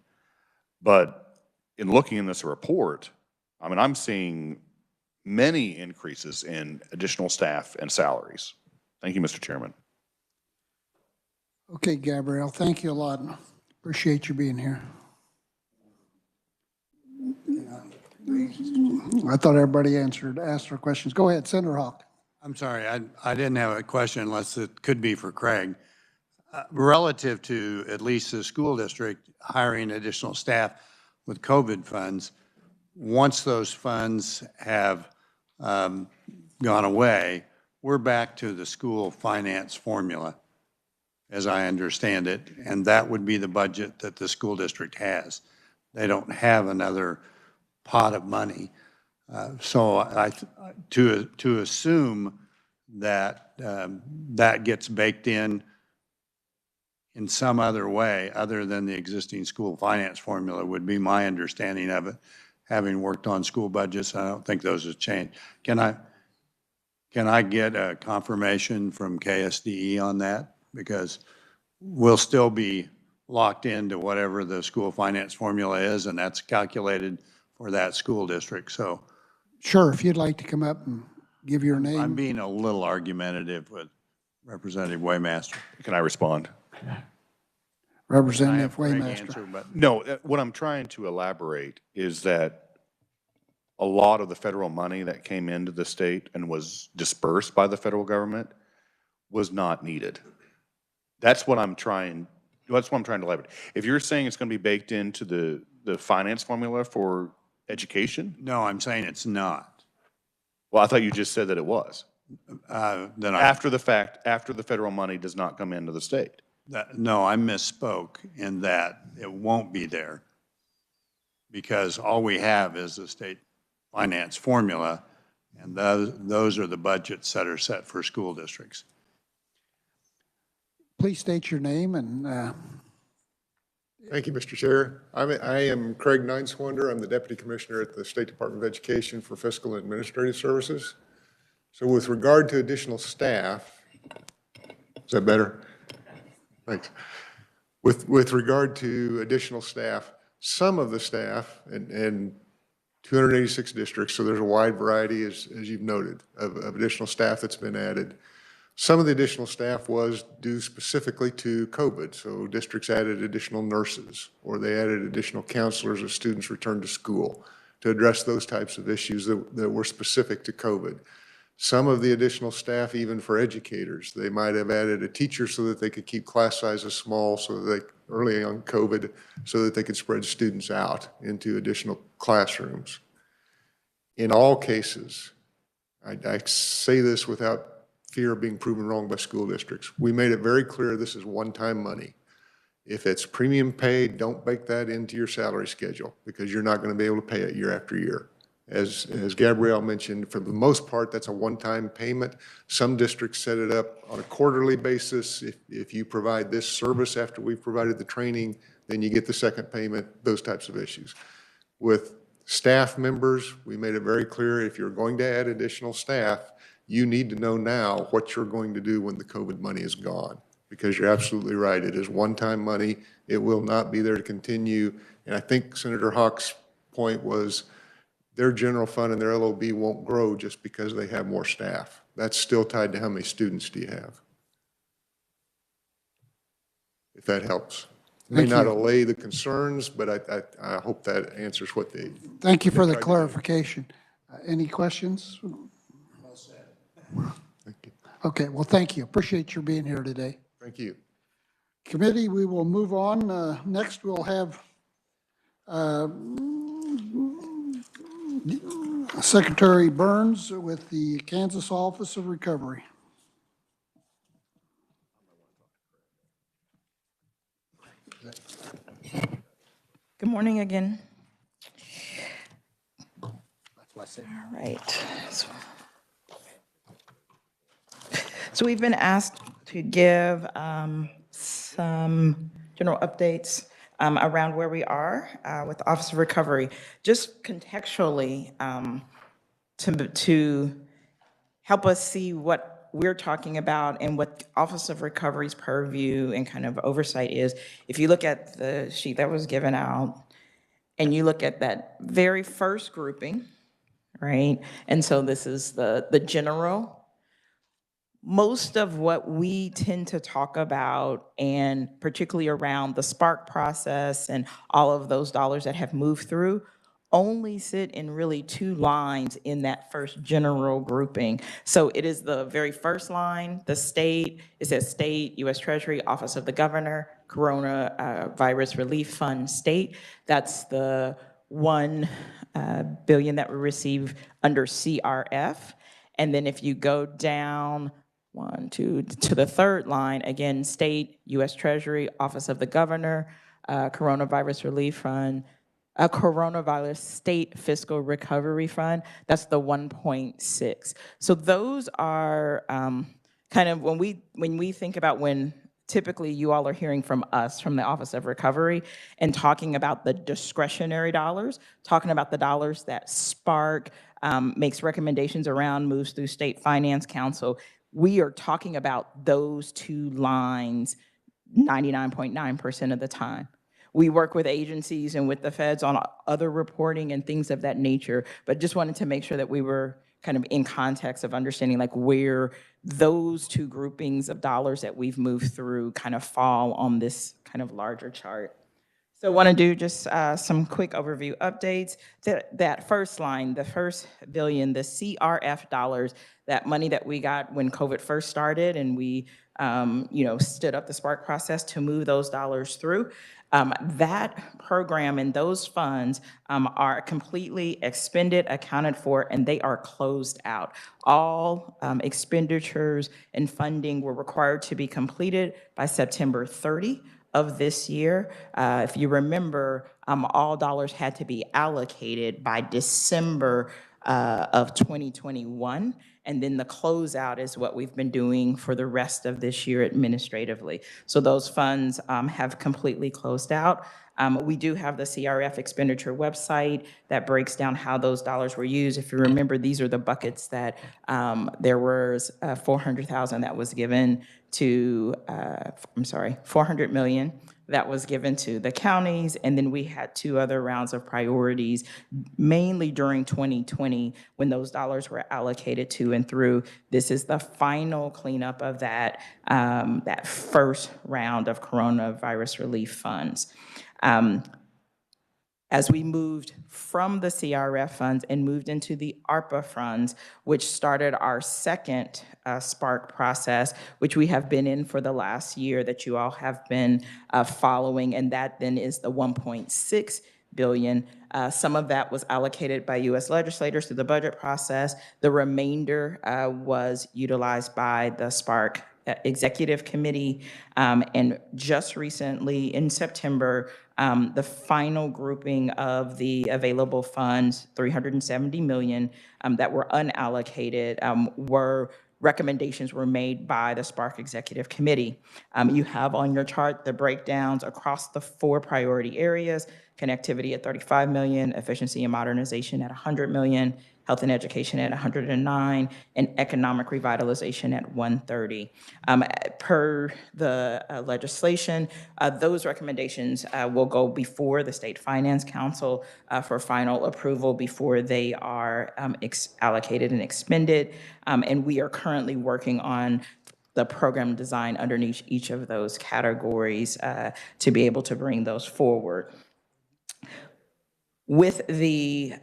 But in looking in this report, I mean, I'm seeing many increases in additional staff and salaries. Thank you, Mr. Chairman. Okay, Gabrielle, thank you a lot. Appreciate you being here. I thought everybody asked their questions. Go ahead, Senator Hawk. I'm sorry, I didn't have a question unless it could be for Craig. Relative to at least the school district hiring additional staff with COVID funds, once those funds have gone away, we're back to the school finance formula, as I understand it, and that would be the budget that the school district has. They don't have another pot of money. So to assume that that gets baked in some other way other than the existing school finance formula would be my understanding of it. Having worked on school budgets, I don't think those have changed. Can I get a confirmation from KSDE on that? Because we'll still be locked into whatever the school finance formula is, and that's calculated for that school district. So Sure, if you'd like to come up and give your name. I'm being a little argumentative with Representative Waymaster. Can I respond? Representative I have a great Waymaster. answer, but No, what I'm trying to elaborate is that a lot of the federal money that came into the state and was dispersed by the federal government was not needed. That's what I'm trying to elaborate. If you're saying it's going to be baked into the finance formula for education, no, I'm saying it's not. well, I thought you just said that it was. Then After the fact, after the federal money does not come into the state. no, I misspoke in that it won't be there because all we have is the state finance formula, and those are the budgets that are set for school districts. Please state your name and Thank you, Mr. Chair. I am Craig Nineswander. I'm the Deputy Commissioner at the State Department of Education for Fiscal and Administrative Services. So with regard to additional staff, is that better? Thanks. With regard to additional staff, some of the staff and 286 districts, so there's a wide variety, as you've noted, of additional staff that's been added. Some of the additional staff was due specifically to COVID. So districts added additional nurses, or they added additional counselors as students returned to school to address those types of issues that were specific to COVID. Some of the additional staff, even for educators, they might have added a teacher so that they could keep class sizes small, so that early on COVID, so that they could spread students out into additional classrooms. In all cases, I say this without fear of being proven wrong by school districts. We made it very clear this is one-time money. If it's premium pay, don't bake that into your salary schedule because you're not going to be able to pay it year after year. As Gabrielle mentioned, for the most part, that's a one-time payment. Some districts set it up on a quarterly basis. If you provide this service after we've provided the training, then you get the second payment, those types of issues. With staff members, we made it very clear if you're going to add additional staff, you need to know now what you're going to do when the COVID money is gone, because you're absolutely right. It is one-time money. It will not be there to continue. And I think Senator Hawk's point was their general fund and their LOB won't grow just because they have more staff. That's still tied to how many students do you have. if that helps. May Thank not you. allay the concerns, but I hope that answers what they. Thank you for the tried to do. clarification. Any questions? Thank you. Okay, well, thank you. Appreciate your being here today. Thank you. Committee, we will move on. Next, we'll have Secretary Burns with the Kansas Office of Recovery. Good morning again. All right. So we've been asked to give some general updates around where we are with the Office of Recovery. Just contextually, to help us see what we're talking about and what Office of Recovery's purview and kind of oversight is. If you look at the sheet that was given out and you look at that very first grouping, right? And so this is the general. Most of what we tend to talk about, and particularly around the Spark process and all of those dollars that have moved through, only sit in really two lines in that first general grouping. So it is the very first line, the state, it says state, U.S. Treasury, Office of the Governor, Coronavirus Relief Fund state. That's the $1 billion that we receive under CRF. And then if you go down to the third line, again, state, U.S. Treasury, Office of the Governor, Coronavirus Relief Fund, a Coronavirus State Fiscal Recovery Fund, that's the 1.6. So those are kind of when we think about when typically you all are hearing from us, from the Office of Recovery, and talking about the discretionary dollars, talking about the dollars that Spark makes recommendations around, moves through State Finance Council. We are talking about those two lines 99.9% of the time. We work with agencies and with the feds on other reporting and things of that nature, but just wanted to make sure that we were kind of in context of understanding like where those two groupings of dollars that we've moved through kind of fall on this kind of larger chart. So I want to do just some quick overview updates. That first line, the first billion, the CRF dollars, that money that we got when COVID first started and we stood up the Spark process to move those dollars through. That program and those funds are completely expended, accounted for, and they are closed out. All expenditures and funding were required to be completed by September 30 of this year. If you remember, all dollars had to be allocated by December of 2021. And then the closeout is what we've been doing for the rest of this year administratively. So those funds have completely closed out. We do have the CRF expenditure website that breaks down how those dollars were used. If you remember, these are the buckets that there was $400,000 that was given to, $400 million that was given to the counties, and then we had two other rounds of priorities, mainly during 2020 when those dollars were allocated to and through. This is the final cleanup of that, that first round of coronavirus relief funds. As we moved from the CRF funds and moved into the ARPA funds, which started our second Spark process, which we have been in for the last year that you all have been following, and that then is the 1.6 billion. Some of that was allocated by U.S. legislators through the budget process. The remainder was utilized by the Spark Executive Committee, and just recently in September, the final grouping of the available funds, 370 million that were unallocated, recommendations were made by the Spark Executive Committee. You have on your chart the breakdowns across the 4 priority areas: connectivity at 35 million, efficiency and modernization at 100 million, health and education at 109, and economic revitalization at 130. Per the legislation, those recommendations will go before the State Finance Council for final approval before they are allocated and expended. And we are currently working on the program design underneath each of those categories to be able to bring those forward. With the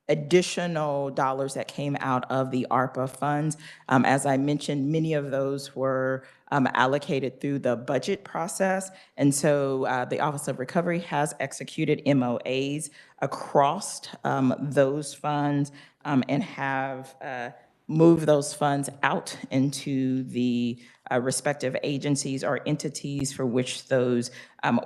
additional dollars that came out of the ARPA funds, as I mentioned, many of those were allocated through the budget process. And so the Office of Recovery has executed MOAs across those funds and have moved those funds out into the respective agencies or entities for which those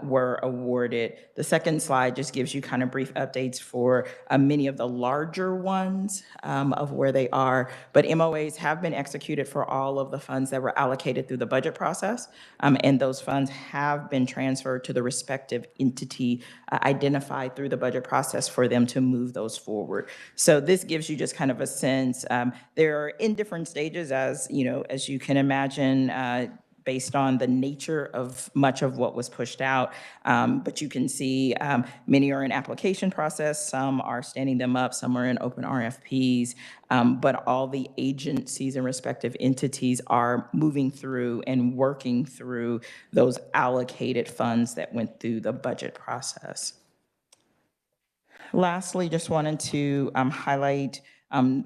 were awarded. The second slide just gives you kind of brief updates for many of the larger ones of where they are, but MOAs have been executed for all of the funds that were allocated through the budget process, and those funds have been transferred to the respective entity identified through the budget process for them to move those forward. So this gives you just kind of a sense. They're in different stages, as you can imagine, based on the nature of much of what was pushed out. But you can see many are in application process, some are standing them up, some are in open RFPs, but all the agencies and respective entities are moving through and working through those allocated funds that went through the budget process. Lastly, just wanted to highlight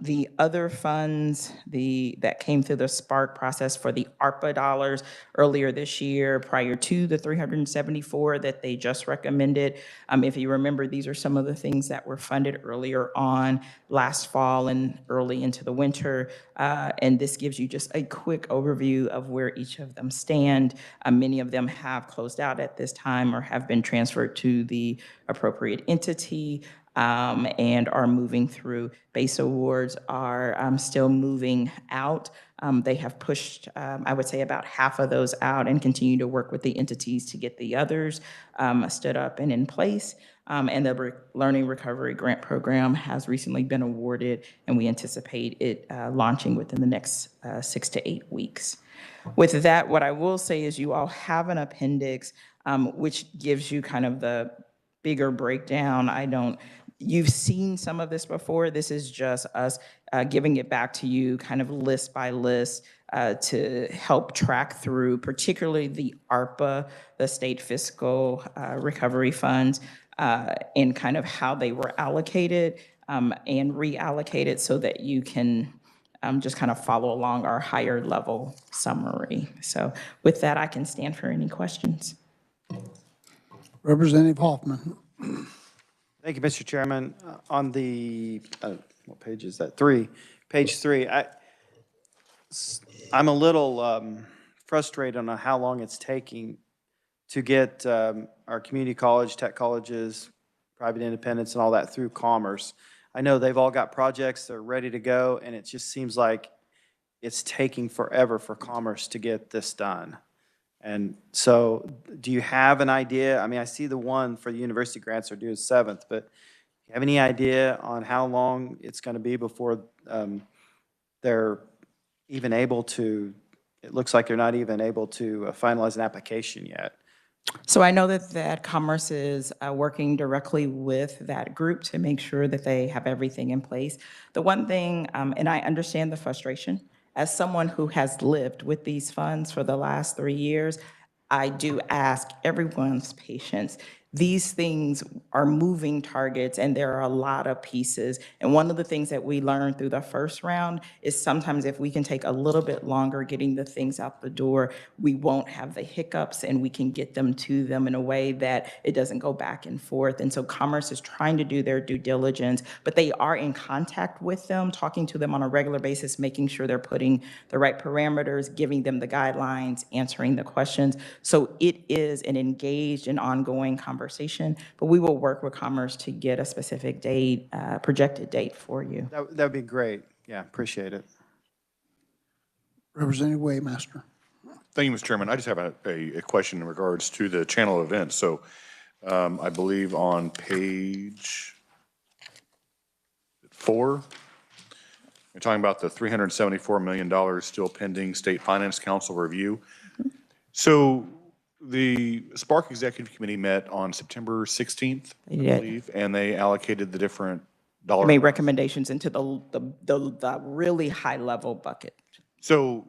the other funds that came through the Spark process for the ARPA dollars earlier this year, prior to the 374 that they just recommended. If you remember, these are some of the things that were funded earlier on last fall and early into the winter. And this gives you just a quick overview of where each of them stand. Many of them have closed out at this time or have been transferred to the appropriate entity. And are moving through. Base awards are still moving out. They have pushed, I would say, about half of those out and continue to work with the entities to get the others stood up and in place. And the Learning Recovery Grant Program has recently been awarded, and we anticipate it launching within the next 6 to 8 weeks. With that, what I will say is you all have an appendix which gives you kind of the bigger breakdown. You've seen some of this before. This is just us giving it back to you kind of list by list to help track through, particularly the ARPA, the state fiscal recovery funds, and kind of how they were allocated and reallocated so that you can just kind of follow along our higher level summary. So with that, I can stand for any questions. Representative Hoffman. Thank you, Mr. Chairman. On the, what page is that? Page 3. I'm a little frustrated on how long it's taking to get our community college, tech colleges, private independents, and all that through Commerce. I know they've all got projects, they're ready to go, and it just seems like it's taking forever for Commerce to get this done. And so do you have an idea? I mean, I see the one for the university grants are due 7th, but do you have any idea on how long it's going to be before they're even able to, it looks like they're not even able to finalize an application yet? So I know that Commerce is working directly with that group to make sure that they have everything in place. The one thing, and I understand the frustration, as someone who has lived with these funds for the last 3 years, I do ask everyone's patience. These things are moving targets and there are a lot of pieces. And one of the things that we learned through the first round is sometimes if we can take a little bit longer getting the things out the door, we won't have the hiccups and we can get them to them in a way that it doesn't go back and forth. And so Commerce is trying to do their due diligence, but they are in contact with them, talking to them on a regular basis, making sure they're putting the right parameters, giving them the guidelines, answering the questions. So it is an engaged and ongoing conversation, but we will work with Commerce to get a specific date, projected date for you. That would be great. Yeah, appreciate it. Representative Waymaster. Thank you, Mr. Chairman. I just have a question in regards to the channel events. So I believe on page 4, you're talking about the $374 million still pending State Finance Council review. So the Spark Executive Committee met on September 16th, I believe, and they allocated the different dollar Made amounts. recommendations into the really high level bucket. So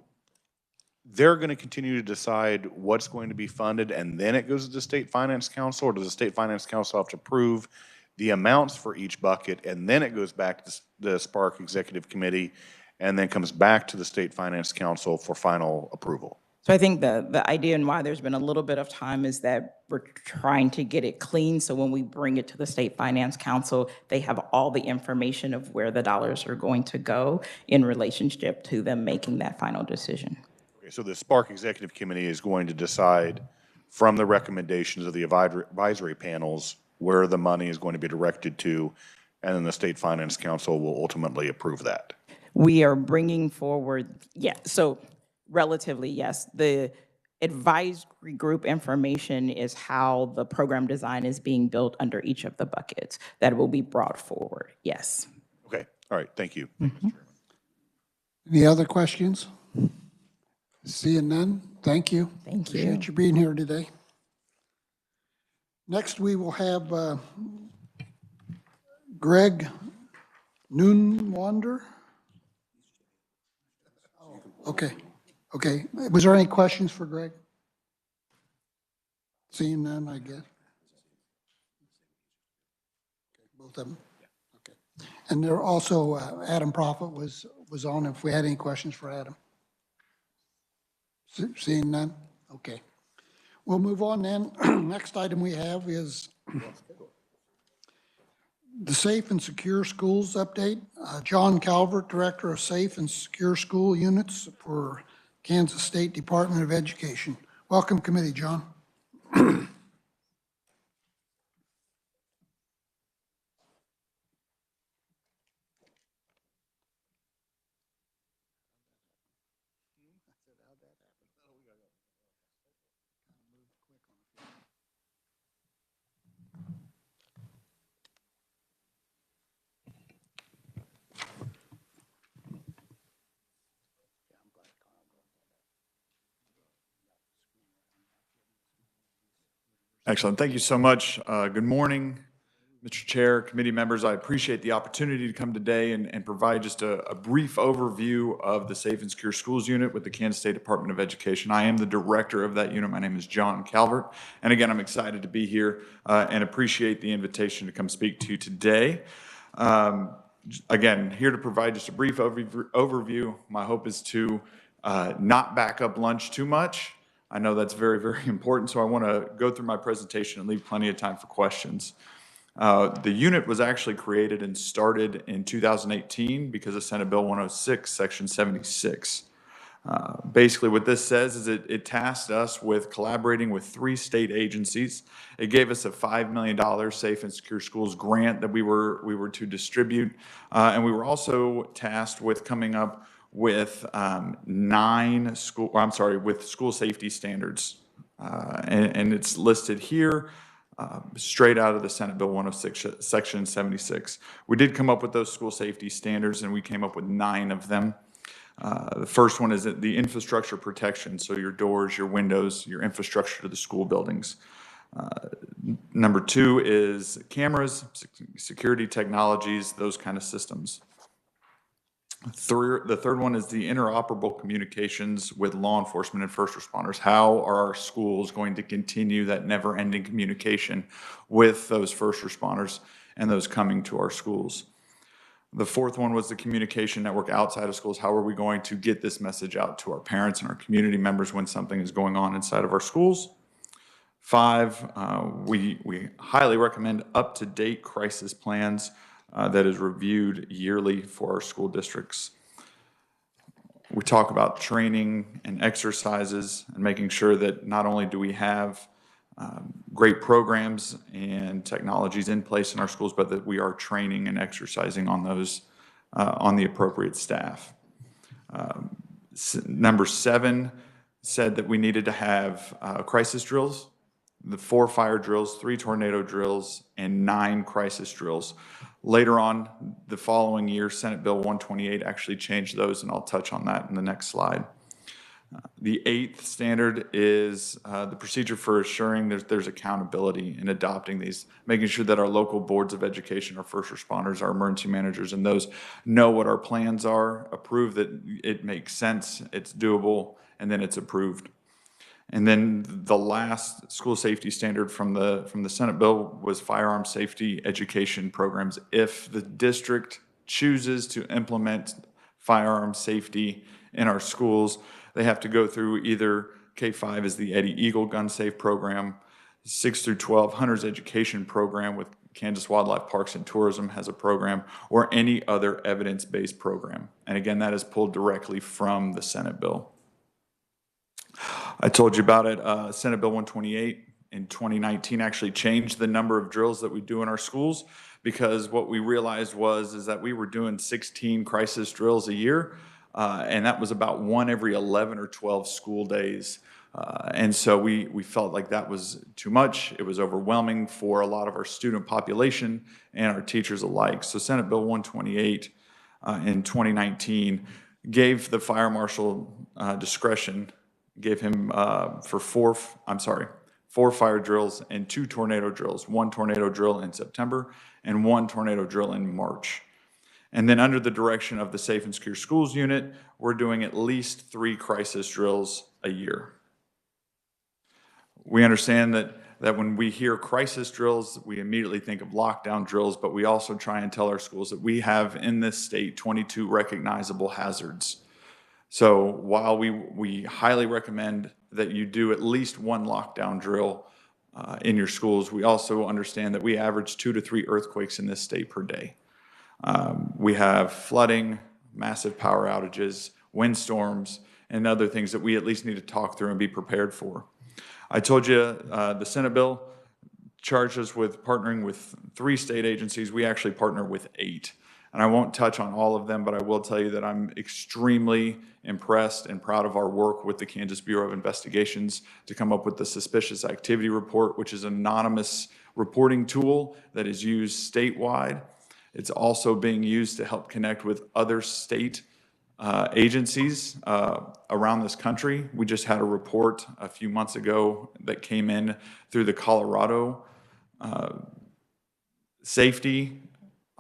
they're going to continue to decide what's going to be funded, and then it goes to the State Finance Council, or does the State Finance Council have to approve the amounts for each bucket, and then it goes back to the Spark Executive Committee, and then comes back to the State Finance Council for final approval? So I think the idea and why there's been a little bit of time is that we're trying to get it clean. So when we bring it to the State Finance Council, they have all the information of where the dollars are going to go in relationship to them making that final decision. Okay, so the Spark Executive Committee is going to decide from the recommendations of the advisory panels where the money is going to be directed to, and then the State Finance Council will ultimately approve that. We are bringing forward, so relatively, yes. The advisory group information is how the program design is being built under each of the buckets. That will be brought forward, yes. Okay, all right, thank you. Any other questions? Seeing none, thank you. Thank you. Appreciate you being here today. Next, we will have Greg Noonwander. Okay. Okay, was there any questions for Greg? Seeing none, I guess. Both of them? Okay. And there also, Adam Prophet was on, if we had any questions for Adam. Seeing none? Okay. We'll move on then. Next item we have is the Safe and Secure Schools update. John Calvert, Director of Safe and Secure School Units for Kansas State Department of Education. Welcome, committee, John. Excellent. Thank you so much. Good morning, Mr. Chair, committee members. I appreciate the opportunity to come today and provide just a brief overview of the Safe and Secure Schools Unit with the Kansas State Department of Education. I am the director of that unit. My name is John Calvert. And again, I'm excited to be here and appreciate the invitation to come speak to you today. Again, here to provide just a brief overview. My hope is to not back up lunch too much. I know that's very, very important, so I want to go through my presentation and leave plenty of time for questions. The unit was actually created and started in 2018 because of Senate Bill 106, Section 76. Basically, what this says is it tasked us with collaborating with 3 state agencies. It gave us a $5 million Safe and Secure Schools grant that we were to distribute, and we were also tasked with coming up with with school safety standards. And it's listed here straight out of the Senate Bill 106, Section 76. We did come up with those school safety standards, and we came up with 9 of them. The first one is the infrastructure protection, so your doors, your windows, your infrastructure to the school buildings. Number 2 is cameras, security technologies, those kind of systems. The third one is the interoperable communications with law enforcement and first responders. How are our schools going to continue that never-ending communication with those first responders and those coming to our schools? The fourth one was the communication network outside of schools. How are we going to get this message out to our parents and our community members when something is going on inside of our schools? 5, we highly recommend up-to-date crisis plans that is reviewed yearly for our school districts. We talk about training and exercises and making sure that not only do we have great programs and technologies in place in our schools, but that we are training and exercising on those on the appropriate staff. Number 7 said that we needed to have crisis drills, the 4 fire drills, 3 tornado drills, and 9 crisis drills. Later on, the following year, Senate Bill 128 actually changed those, and I'll touch on that in the next slide. The 8th standard is the procedure for assuring there's accountability in adopting these, making sure that our local boards of education, our first responders, our emergency managers, and those know what our plans are, approve that it makes sense, it's doable, and then it's approved. And then the last school safety standard from the Senate bill was firearm safety education programs. If the district chooses to implement firearm safety in our schools, they have to go through either K-5 is the Eddie Eagle Gun Safe Program, 6 through 12 Hunters Education Program with Kansas Wildlife Parks and Tourism has a program, or any other evidence-based program. And again, that is pulled directly from the Senate bill. I told you about it. Senate Bill 128 in 2019 actually changed the number of drills that we do in our schools, because what we realized is that we were doing 16 crisis drills a year, and that was about one every 11 or 12 school days. And so we felt like that was too much. It was overwhelming for a lot of our student population and our teachers alike. So Senate Bill 128 in 2019 gave the fire marshal discretion, gave him for four fire drills and 2 tornado drills, 1 tornado drill in September and 1 tornado drill in March. And then under the direction of the Safe and Secure Schools Unit, we're doing at least 3 crisis drills a year. We understand that when we hear crisis drills, we immediately think of lockdown drills, but we also try and tell our schools that we have in this state 22 recognizable hazards. So while we highly recommend that you do at least 1 lockdown drill in your schools, we also understand that we average 2 to 3 earthquakes in this state per day. We have flooding, massive power outages, windstorms, and other things that we at least need to talk through and be prepared for. I told you the Senate bill charged us with partnering with 3 state agencies. We actually partner with 8. And I won't touch on all of them, but I will tell you that I'm extremely impressed and proud of our work with the Kansas Bureau of Investigations to come up with the Suspicious Activity Report, which is an anonymous reporting tool that is used statewide. It's also being used to help connect with other state agencies around this country. We just had a report a few months ago that came in through the Colorado safety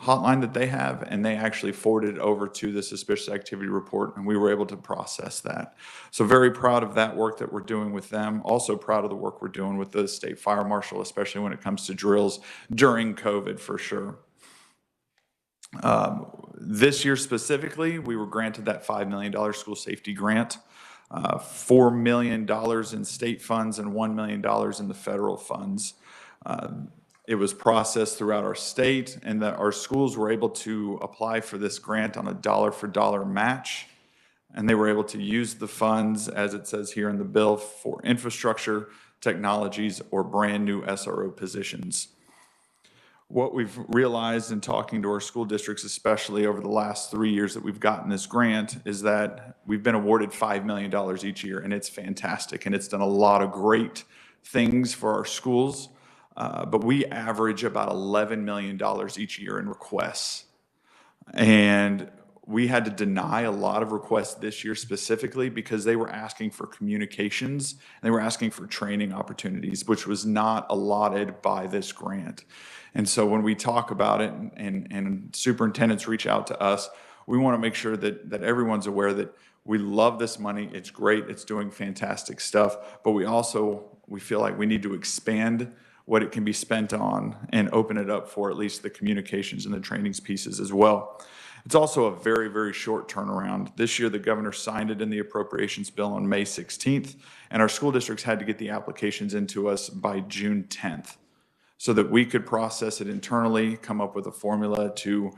hotline that they have, and they actually forwarded it over to the Suspicious Activity Report, and we were able to process that. So very proud of that work that we're doing with them. Also proud of the work we're doing with the state fire marshal, especially when it comes to drills during COVID, for sure. This year specifically, we were granted that $5 million school safety grant, $4 million in state funds and $1 million in the federal funds. It was processed throughout our state, and that our schools were able to apply for this grant on a dollar-for-dollar match, and they were able to use the funds, as it says here in the bill, for infrastructure, technologies, or brand new SRO positions. What we've realized in talking to our school districts, especially over the last 3 years that we've gotten this grant, is that we've been awarded $5 million each year, and it's fantastic, and it's done a lot of great things for our schools. But we average about $11 million each year in requests. And we had to deny a lot of requests this year specifically because they were asking for communications, and they were asking for training opportunities, which was not allotted by this grant. And so when we talk about it and superintendents reach out to us, we want to make sure that everyone's aware that we love this money. It's great. It's doing fantastic stuff. But we feel like we need to expand what it can be spent on and open it up for at least the communications and the trainings pieces as well. It's also a very, very short turnaround. This year, the governor signed it in the appropriations bill on May 16th, and our school districts had to get the applications into us by June 10th so that we could process it internally, come up with a formula to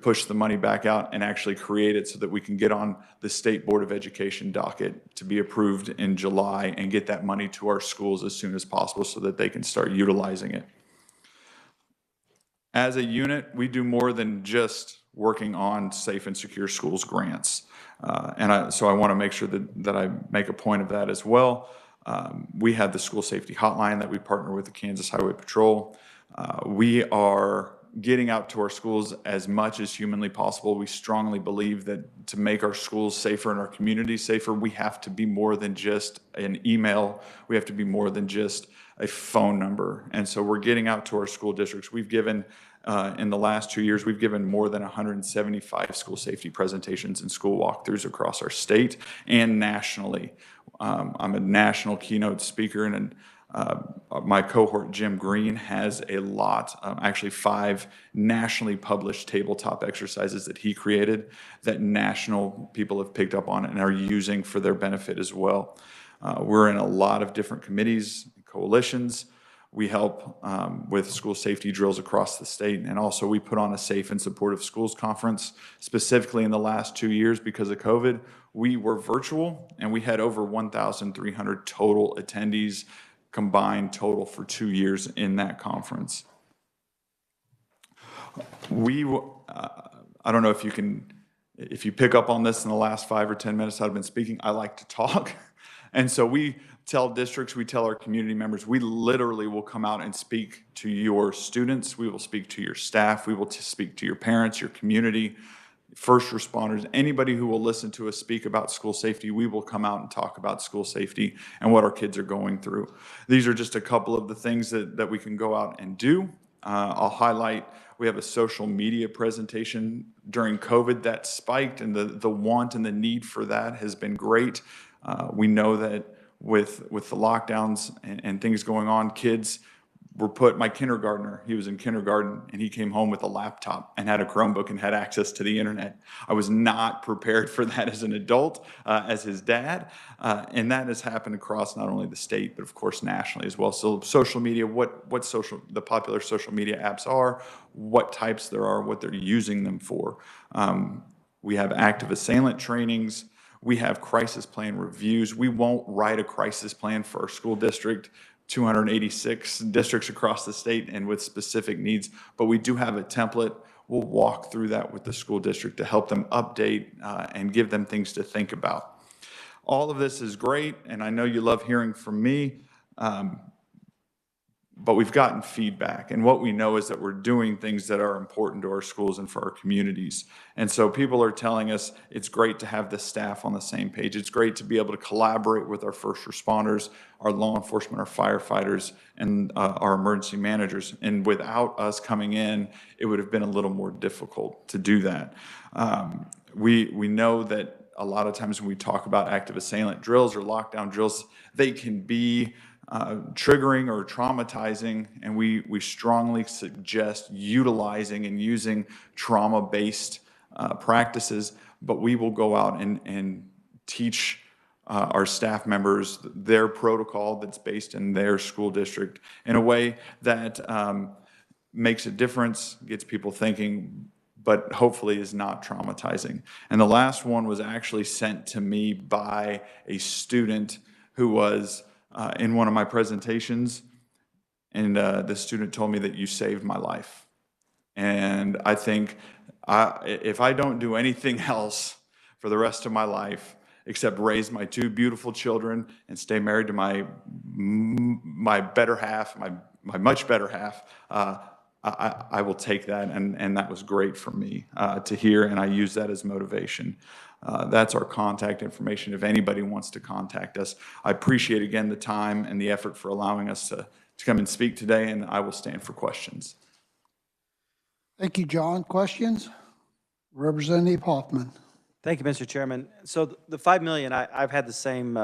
push the money back out and actually create it so that we can get on the State Board of Education docket to be approved in July and get that money to our schools as soon as possible so that they can start utilizing it. As a unit, we do more than just working on Safe and Secure Schools grants. So I want to make sure that I make a point of that as well. We have the school safety hotline that we partner with the Kansas Highway Patrol. We are getting out to our schools as much as humanly possible. We strongly believe that to make our schools safer and our communities safer, we have to be more than just an email. We have to be more than just a phone number. And so we're getting out to our school districts. We've given In the last 2 years, we've given more than 175 school safety presentations and school walkthroughs across our state and nationally. I'm a national keynote speaker, and my cohort, Jim Green, has a lot, actually 5 nationally published tabletop exercises that he created that national people have picked up on and are using for their benefit as well. We're in a lot of different committees, coalitions. We help with school safety drills across the state, and also we put on a Safe and Supportive Schools Conference. Specifically in the last 2 years, because of COVID, we were virtual, and we had over 1,300 total attendees, combined total for 2 years in that conference. I don't know if you pick up on this in the last 5 or 10 minutes I've been speaking, I like to talk. And so we tell districts, we tell our community members, we literally will come out and speak to your students, we will speak to your staff, we will speak to your parents, your community, first responders, anybody who will listen to us speak about school safety, we will come out and talk about school safety and what our kids are going through. These are just a couple of the things that we can go out and do. I'll highlight, we have a social media presentation during COVID that spiked, and the want and the need for that has been great. We know that with the lockdowns and things going on, kids were my kindergartner, he was in kindergarten, and he came home with a laptop and had a Chromebook and had access to the internet. I was not prepared for that as an adult, as his dad, and that has happened across not only the state, but of course nationally as well. So social media, what the popular social media apps are, what types there are, what they're using them for. We have active assailant trainings. We have crisis plan reviews. We won't write a crisis plan for our school district, 286 districts across the state and with specific needs, but we do have a template. We'll walk through that with the school district to help them update and give them things to think about. All of this is great, and I know you love hearing from me, but we've gotten feedback, and what we know is that we're doing things that are important to our schools and for our communities. And so people are telling us it's great to have the staff on the same page. It's great to be able to collaborate with our first responders, our law enforcement, our firefighters, and our emergency managers. And without us coming in, it would have been a little more difficult to do that. We know that a lot of times when we talk about active assailant drills or lockdown drills, they can be triggering or traumatizing, and we strongly suggest utilizing and using trauma-based practices, but we will go out and teach our staff members their protocol that's based in their school district in a way that makes a difference, gets people thinking, but hopefully is not traumatizing. And the last one was actually sent to me by a student who was in one of my presentations, and the student told me that you saved my life. And I think if I don't do anything else for the rest of my life except raise my 2 beautiful children and stay married to my better half, my much better half, I will take that, and that was great for me to hear, and I use that as motivation. That's our contact information if anybody wants to contact us. I appreciate, again, the time and the effort for allowing us to come and speak today, and I will stand for questions. Thank you, John. Questions? Representative Hoffman. Thank you, Mr. Chairman. So the 5 million, I've had the same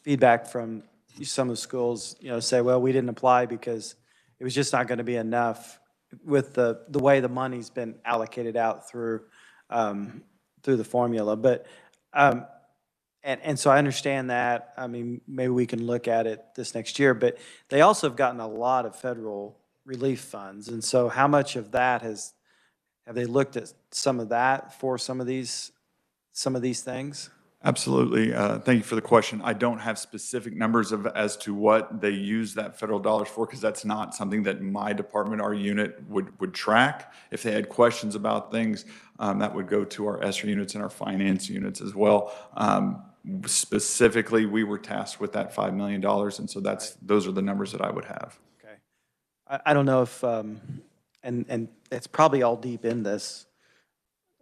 feedback from some of the schools, say, well, we didn't apply because it was just not going to be enough with the way the money's been allocated out through the formula. But and so I understand that. I mean, maybe we can look at it this next year, but they also have gotten a lot of federal relief funds. And so how much of that have they looked at some of that for some of these things? Absolutely. Thank you for the question. I don't have specific numbers as to what they use that federal dollars for, because that's not something that my department, our unit, would track. If they had questions about things, that would go to our ESSER units and our finance units as well. Specifically, we were tasked with that $5 million, and so those are the numbers that I would have. Okay. I don't know if, and it's probably all deep in this,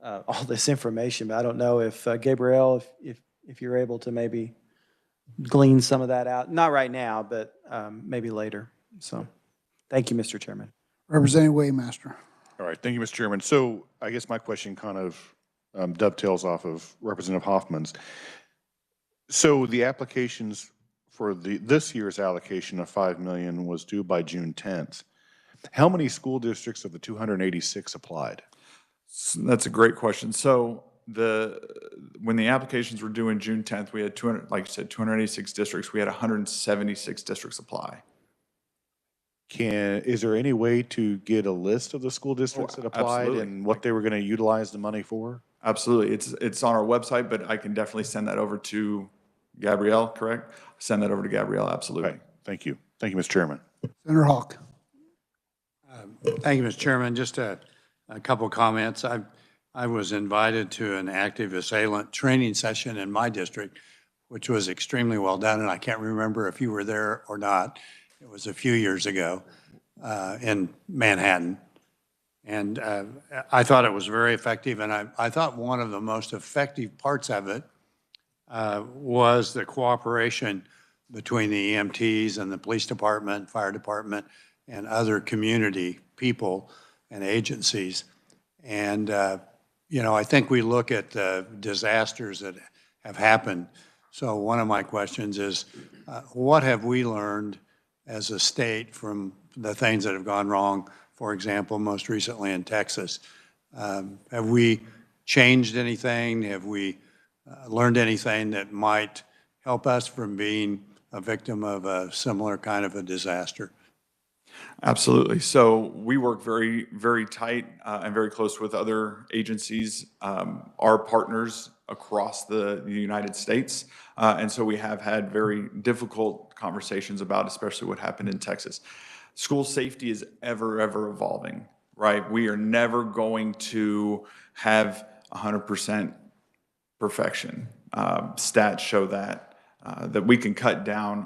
all this information, but I don't know if, Gabrielle, if you're able to maybe glean some of that out. Not right now, but maybe later. So, thank you, Mr. Chairman. Representative Waymaster. All right, thank you, Mr. Chairman. So I guess my question kind of dovetails off of Representative Hoffman's. So the applications for this year's allocation of 5 million was due by June 10th. How many school districts of the 286 applied? That's a great question. So when the applications were due in June 10th, we had 200, like you said, 286 districts. We had 176 districts apply. Is there any way to get a list of the school districts that applied absolutely. and what they were going to utilize the money for? Absolutely. It's on our website, but I can definitely send that over to Gabrielle, correct? Send that over to Gabrielle, absolutely. Okay, thank you. Thank you, Mr. Chairman. Senator Hawk. Thank you, Mr. Chairman. Just a couple comments. I was invited to an active assailant training session in my district, which was extremely well done, and I can't remember if you were there or not. It was a few years ago in Manhattan. And I thought it was very effective, and I thought one of the most effective parts of it was the cooperation between the EMTs and the police department, fire department, and other community people and agencies. And, you know, I think we look at the disasters that have happened. So one of my questions is, what have we learned as a state from the things that have gone wrong, for example, most recently in Texas? Have we changed anything? Have we learned anything that might help us from being a victim of a similar kind of a disaster? Absolutely. So we work very, very tight and very close with other agencies, our partners across the United States. And so we have had very difficult conversations about especially what happened in Texas. School safety is ever, ever evolving, right? We are never going to have 100% perfection. Stats show that we can cut down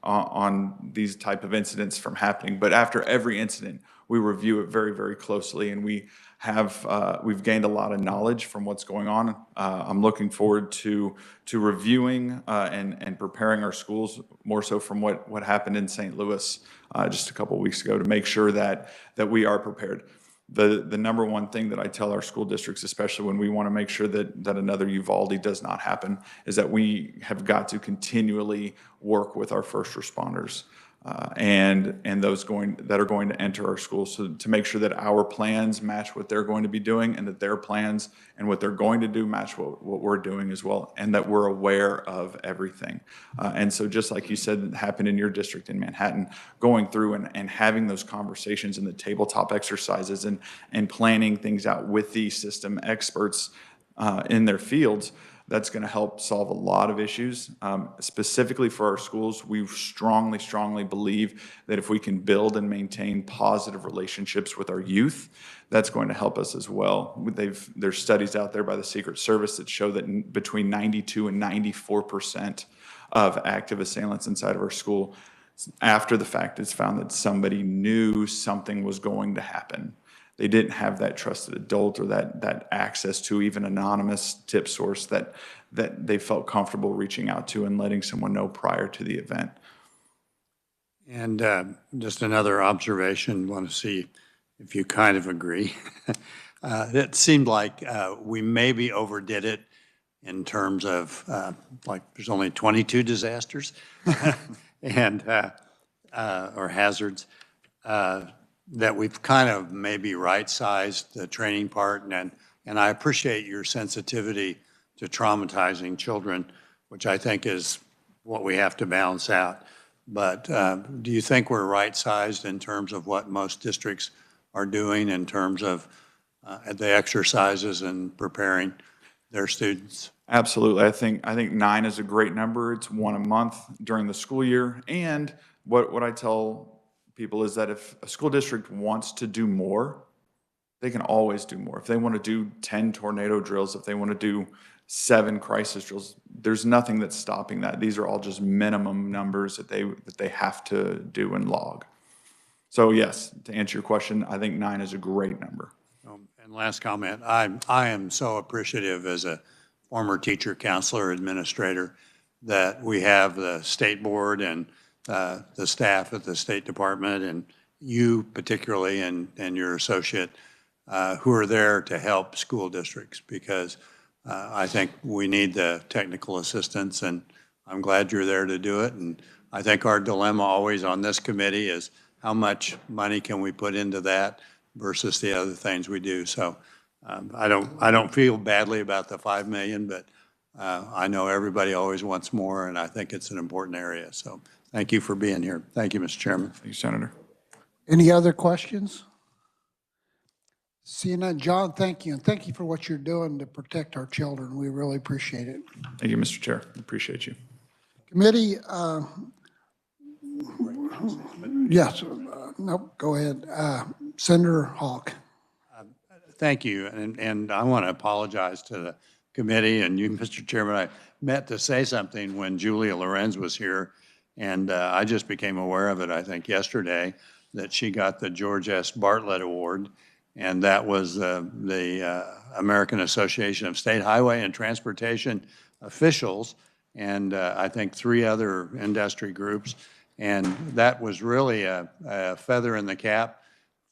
on these type of incidents from happening. But after every incident, we review it very, very closely, and we've gained a lot of knowledge from what's going on. I'm looking forward to reviewing and preparing our schools more so from what happened in St. Louis just a couple of weeks ago to make sure that we are prepared. The number one thing that I tell our school districts, especially when we want to make sure that another Uvalde does not happen, is that we have got to continually work with our first responders and those that are going to enter our schools, so to make sure that our plans match what they're going to be doing, and that their plans and what they're going to do match what we're doing as well, and that we're aware of everything. And so just like you said happened in your district in Manhattan, going through and having those conversations and the tabletop exercises and planning things out with the system experts in their fields, that's going to help solve a lot of issues. Specifically for our schools, we strongly, strongly believe that if we can build and maintain positive relationships with our youth, that's going to help us as well. There's studies out there by the Secret Service that show that between 92 and 94% of active assailants inside of our school, after the fact, it's found that somebody knew something was going to happen. They didn't have that trusted adult or that access to even anonymous tip source that they felt comfortable reaching out to and letting someone know prior to the event. And just another observation, want to see if you kind of agree. It seemed like we maybe overdid it in terms of like there's only 22 disasters and or hazards. That we've kind of maybe right-sized the training part, and I appreciate your sensitivity to traumatizing children, which I think is what we have to balance out. But do you think we're right-sized in terms of what most districts are doing in terms of the exercises and preparing their students? Absolutely. I think 9 is a great number. It's 1 a month during the school year. And what I tell people is that if a school district wants to do more, they can always do more. If they want to do 10 tornado drills, if they want to do 7 crisis drills, there's nothing that's stopping that. These are all just minimum numbers that they have to do and log. So yes, to answer your question, I think 9 is a great number. And last comment, I am so appreciative as a former teacher, counselor, administrator, that we have the state board and the staff at the State Department and you particularly and your associate who are there to help school districts, because I think we need the technical assistance, and I'm glad you're there to do it. And I think our dilemma always on this committee is how much money can we put into that versus the other things we do. So I don't feel badly about the 5 million, but I know everybody always wants more, and I think it's an important area. So thank you for being here. Thank you, Mr. Chairman. Thank you, Senator. Any other questions? Seeing none, John, thank you, and thank you for what you're doing to protect our children. We really appreciate it. Thank you, Mr. Chair. Appreciate you. Committee, yes, nope, go ahead. Senator Hawk. Thank you, and I want to apologize to the committee and you, Mr. Chairman. I meant to say something when Julia Lorenz was here, and I just became aware of it, I think, yesterday, that she got the George S. Bartlett Award, and that was the American Association of State Highway and Transportation Officials, and I think 3 other industry groups, and that was really a feather in the cap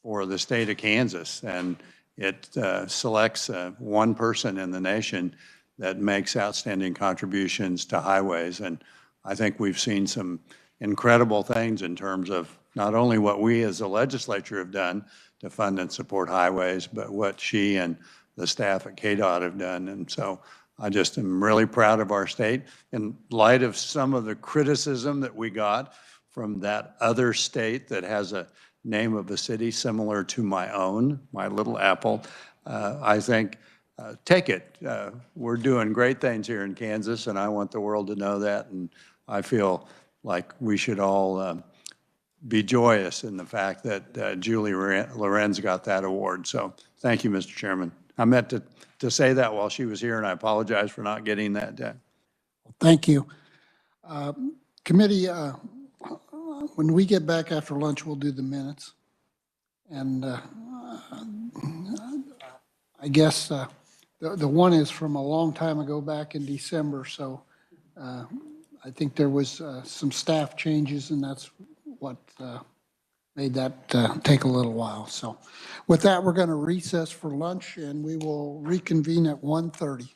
for the state of Kansas, and it selects one person in the nation that makes outstanding contributions to highways. And I think we've seen some incredible things in terms of not only what we as a legislature have done to fund and support highways, but what she and the staff at KDOT have done. And so I just am really proud of our state in light of some of the criticism that we got from that other state that has a name of a city similar to my own, my little apple. I think, take it. We're doing great things here in Kansas, and I want the world to know that. And I feel like we should all be joyous in the fact that Julie Lorenz got that award. So thank you, Mr. Chairman. I meant to say that while she was here, and I apologize for not getting that done. Thank you. Committee, when we get back after lunch, we'll do the minutes. And I guess the one is from a long time ago back in December. So I think there was some staff changes, and that's what made that take a little while. So with that, we're going to recess for lunch, and we will reconvene at 1:30.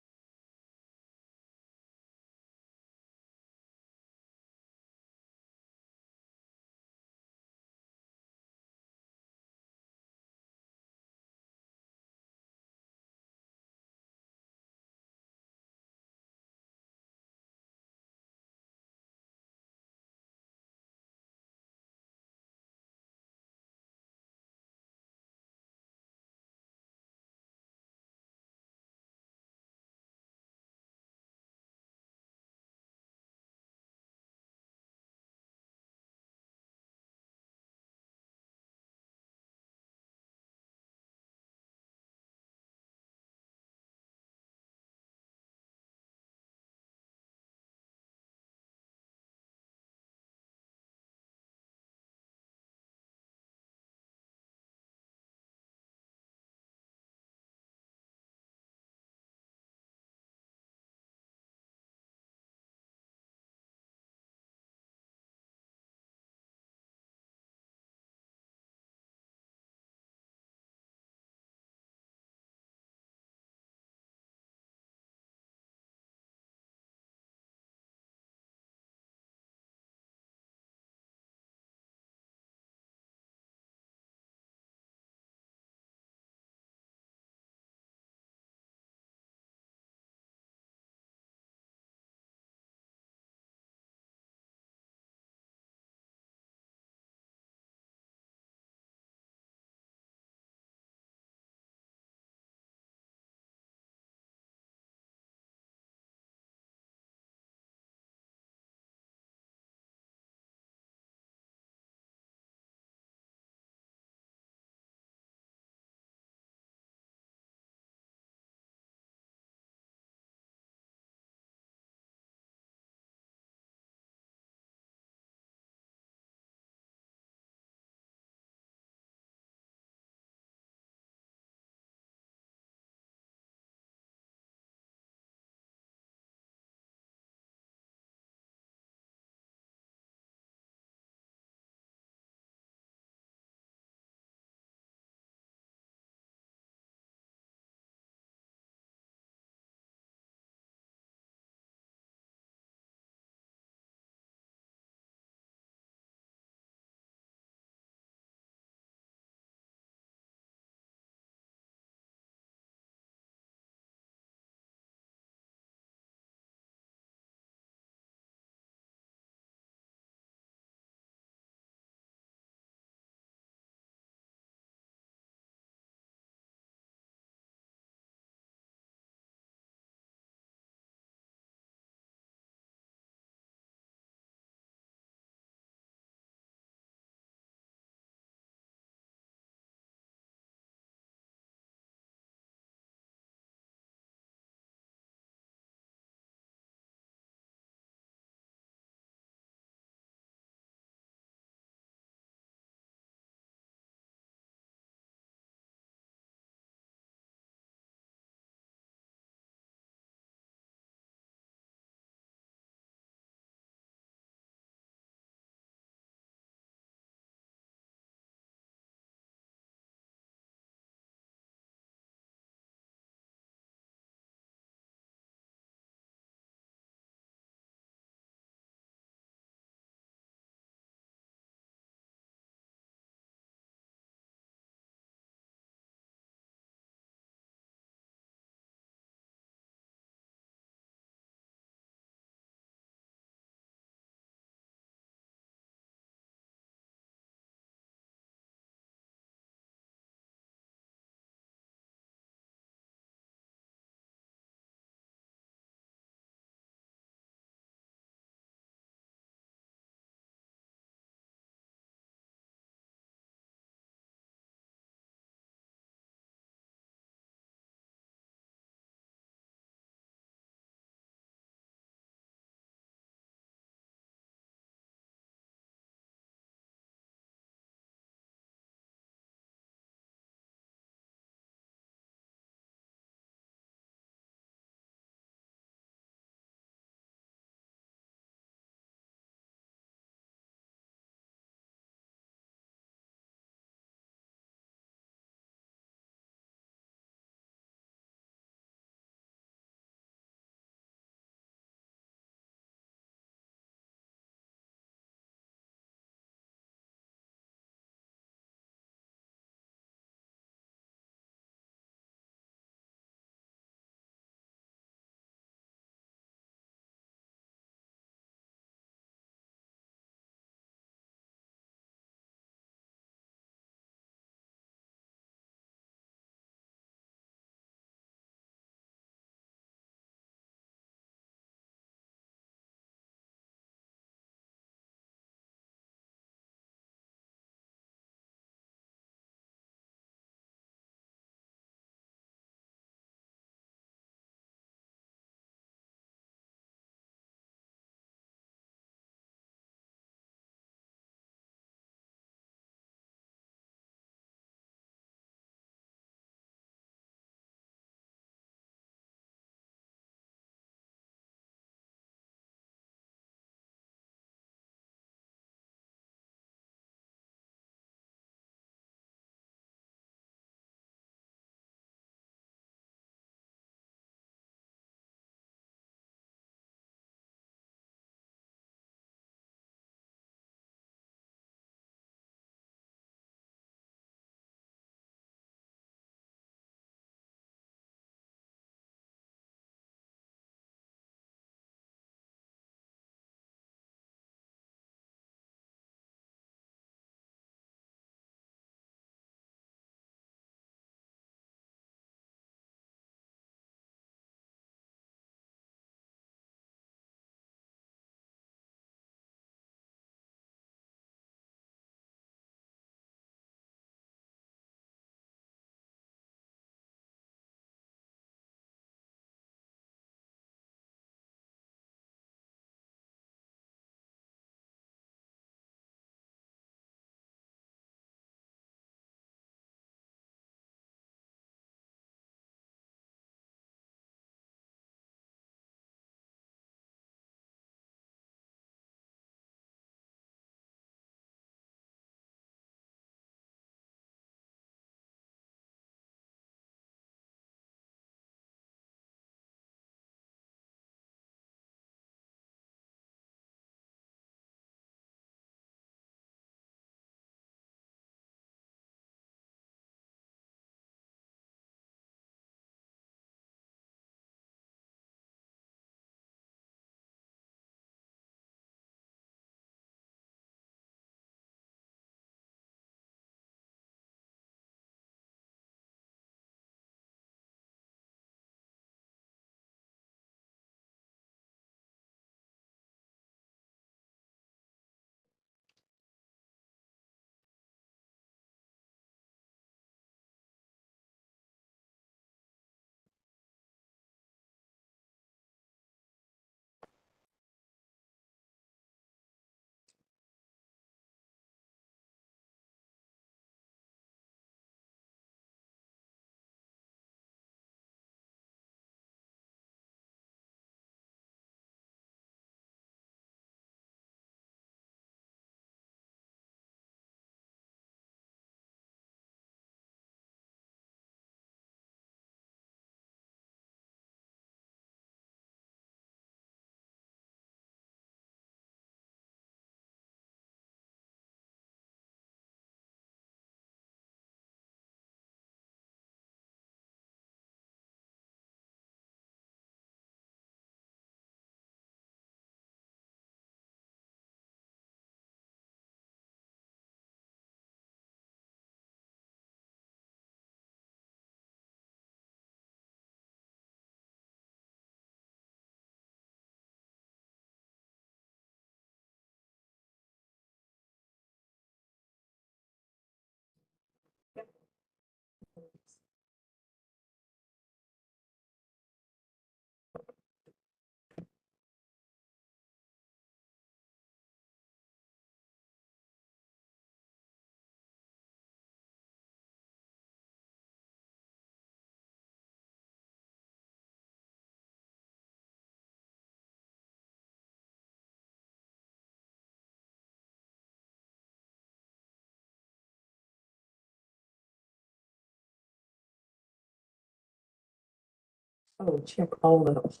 Oh, check all those.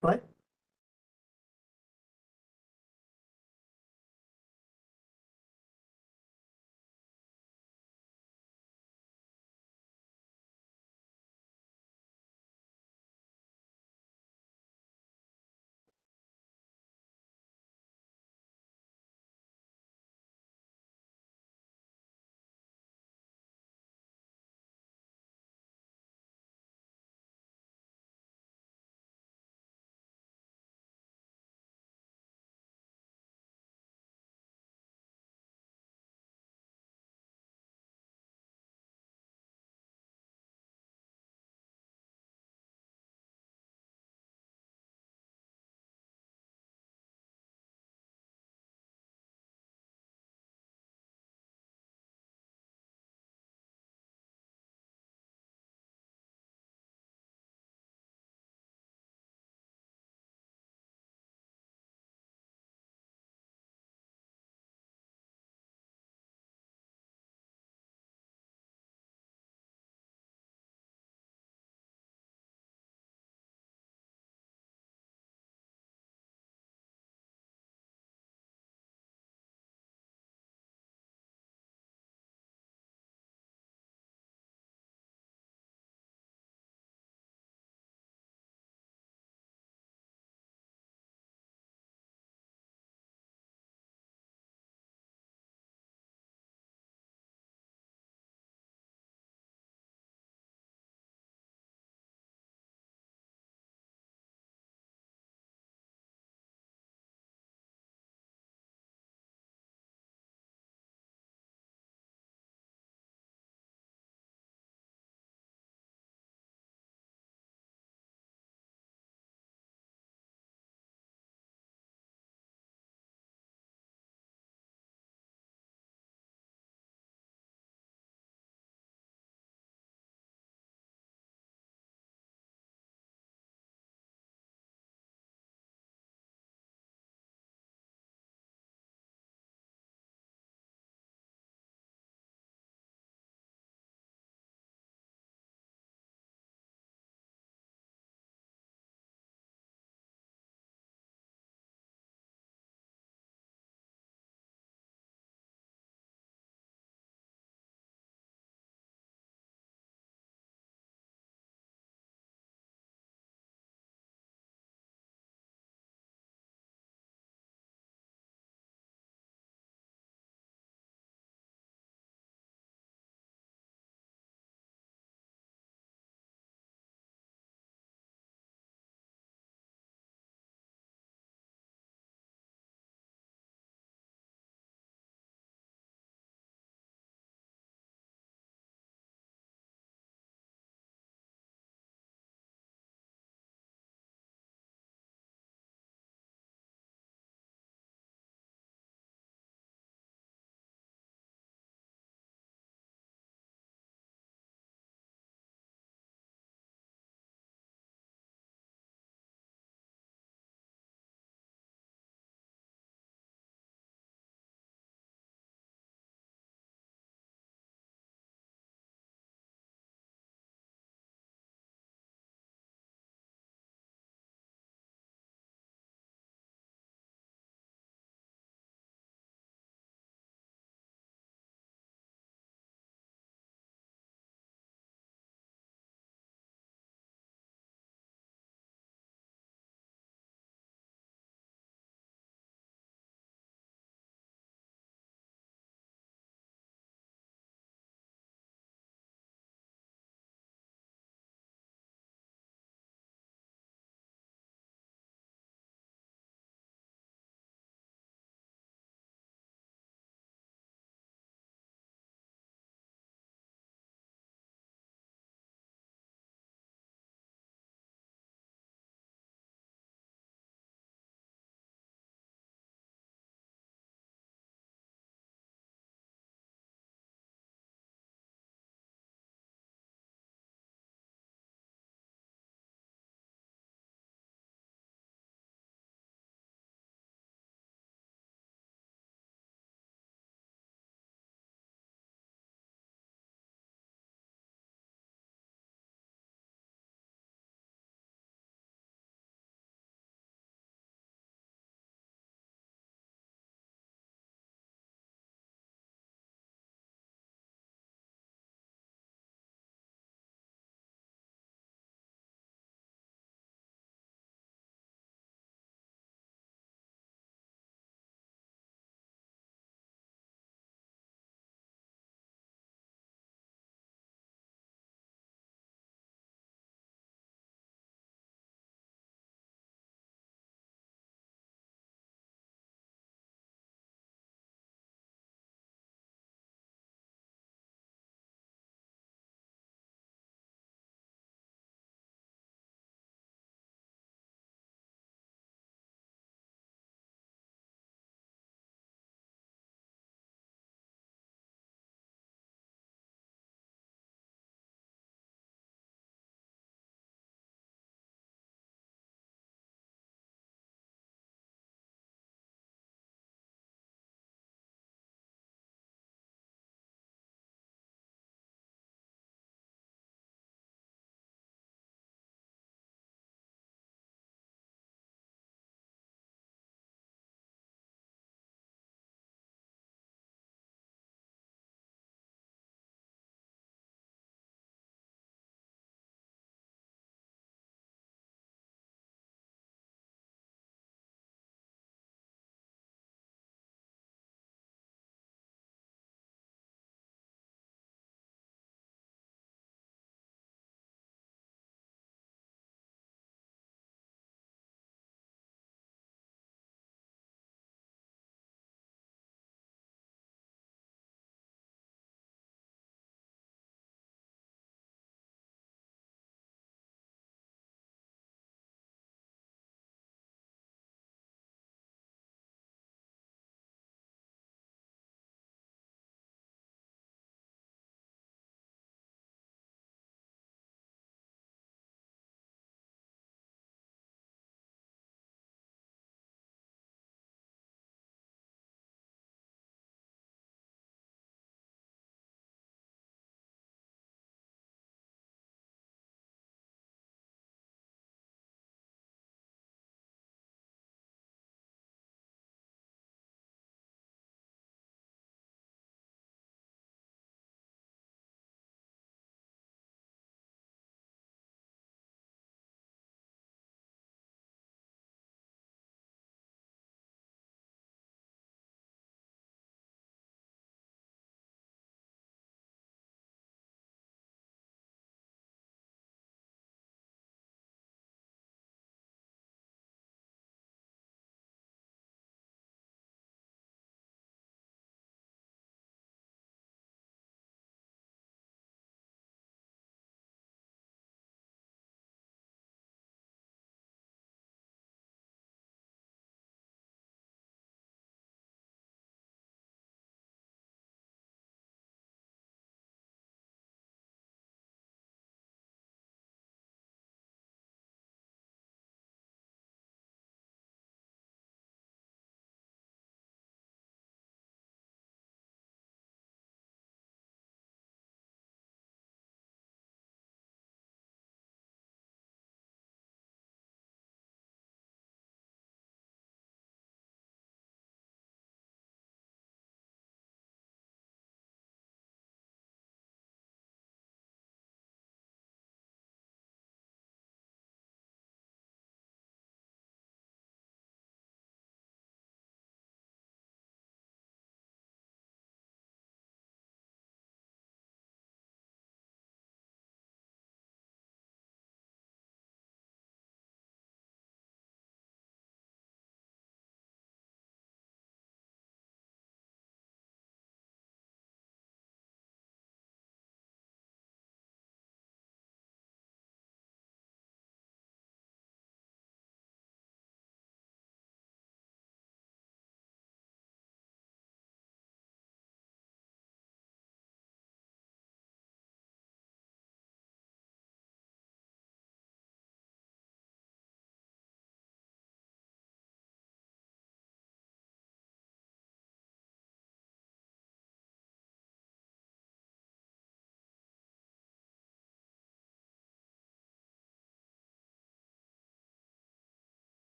What?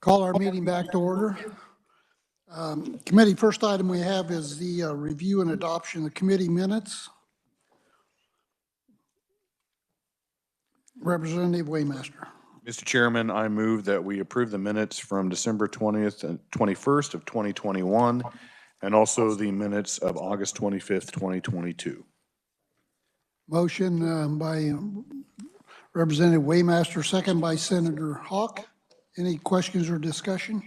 Call our meeting back to order. Committee, first item we have is the review and adoption of committee minutes. Representative Waymaster. Mr. Chairman, I move that we approve the minutes from December 20th and 21st of 2021, and also the minutes of August 25th, 2022. Motion by Representative Waymaster, second by Senator Hawk. Any questions or discussion?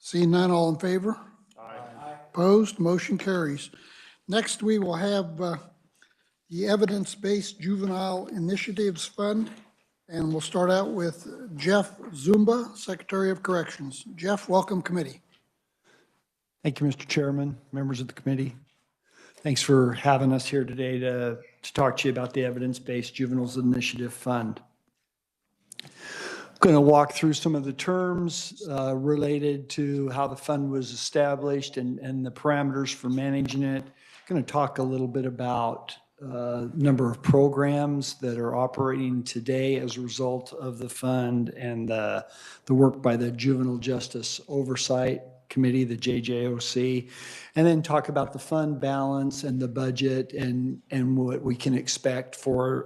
Seeing none, all in favor? Aye. Opposed? Motion carries. Next, we will have the Evidence-Based Juvenile Initiatives Fund, and we'll start out with Jeff Zumba, Secretary of Corrections. Jeff, welcome committee. Thank you, Mr. Chairman, members of the committee. Thanks for having us here today to talk to you about the Evidence-Based Juveniles Initiative Fund. I'm going to walk through some of the terms related to how the fund was established and the parameters for managing it. I'm going to talk a little bit about number of programs that are operating today as a result of the fund and the work by the Juvenile Justice Oversight Committee, the JJOC, and then talk about the fund balance and the budget and what we can expect for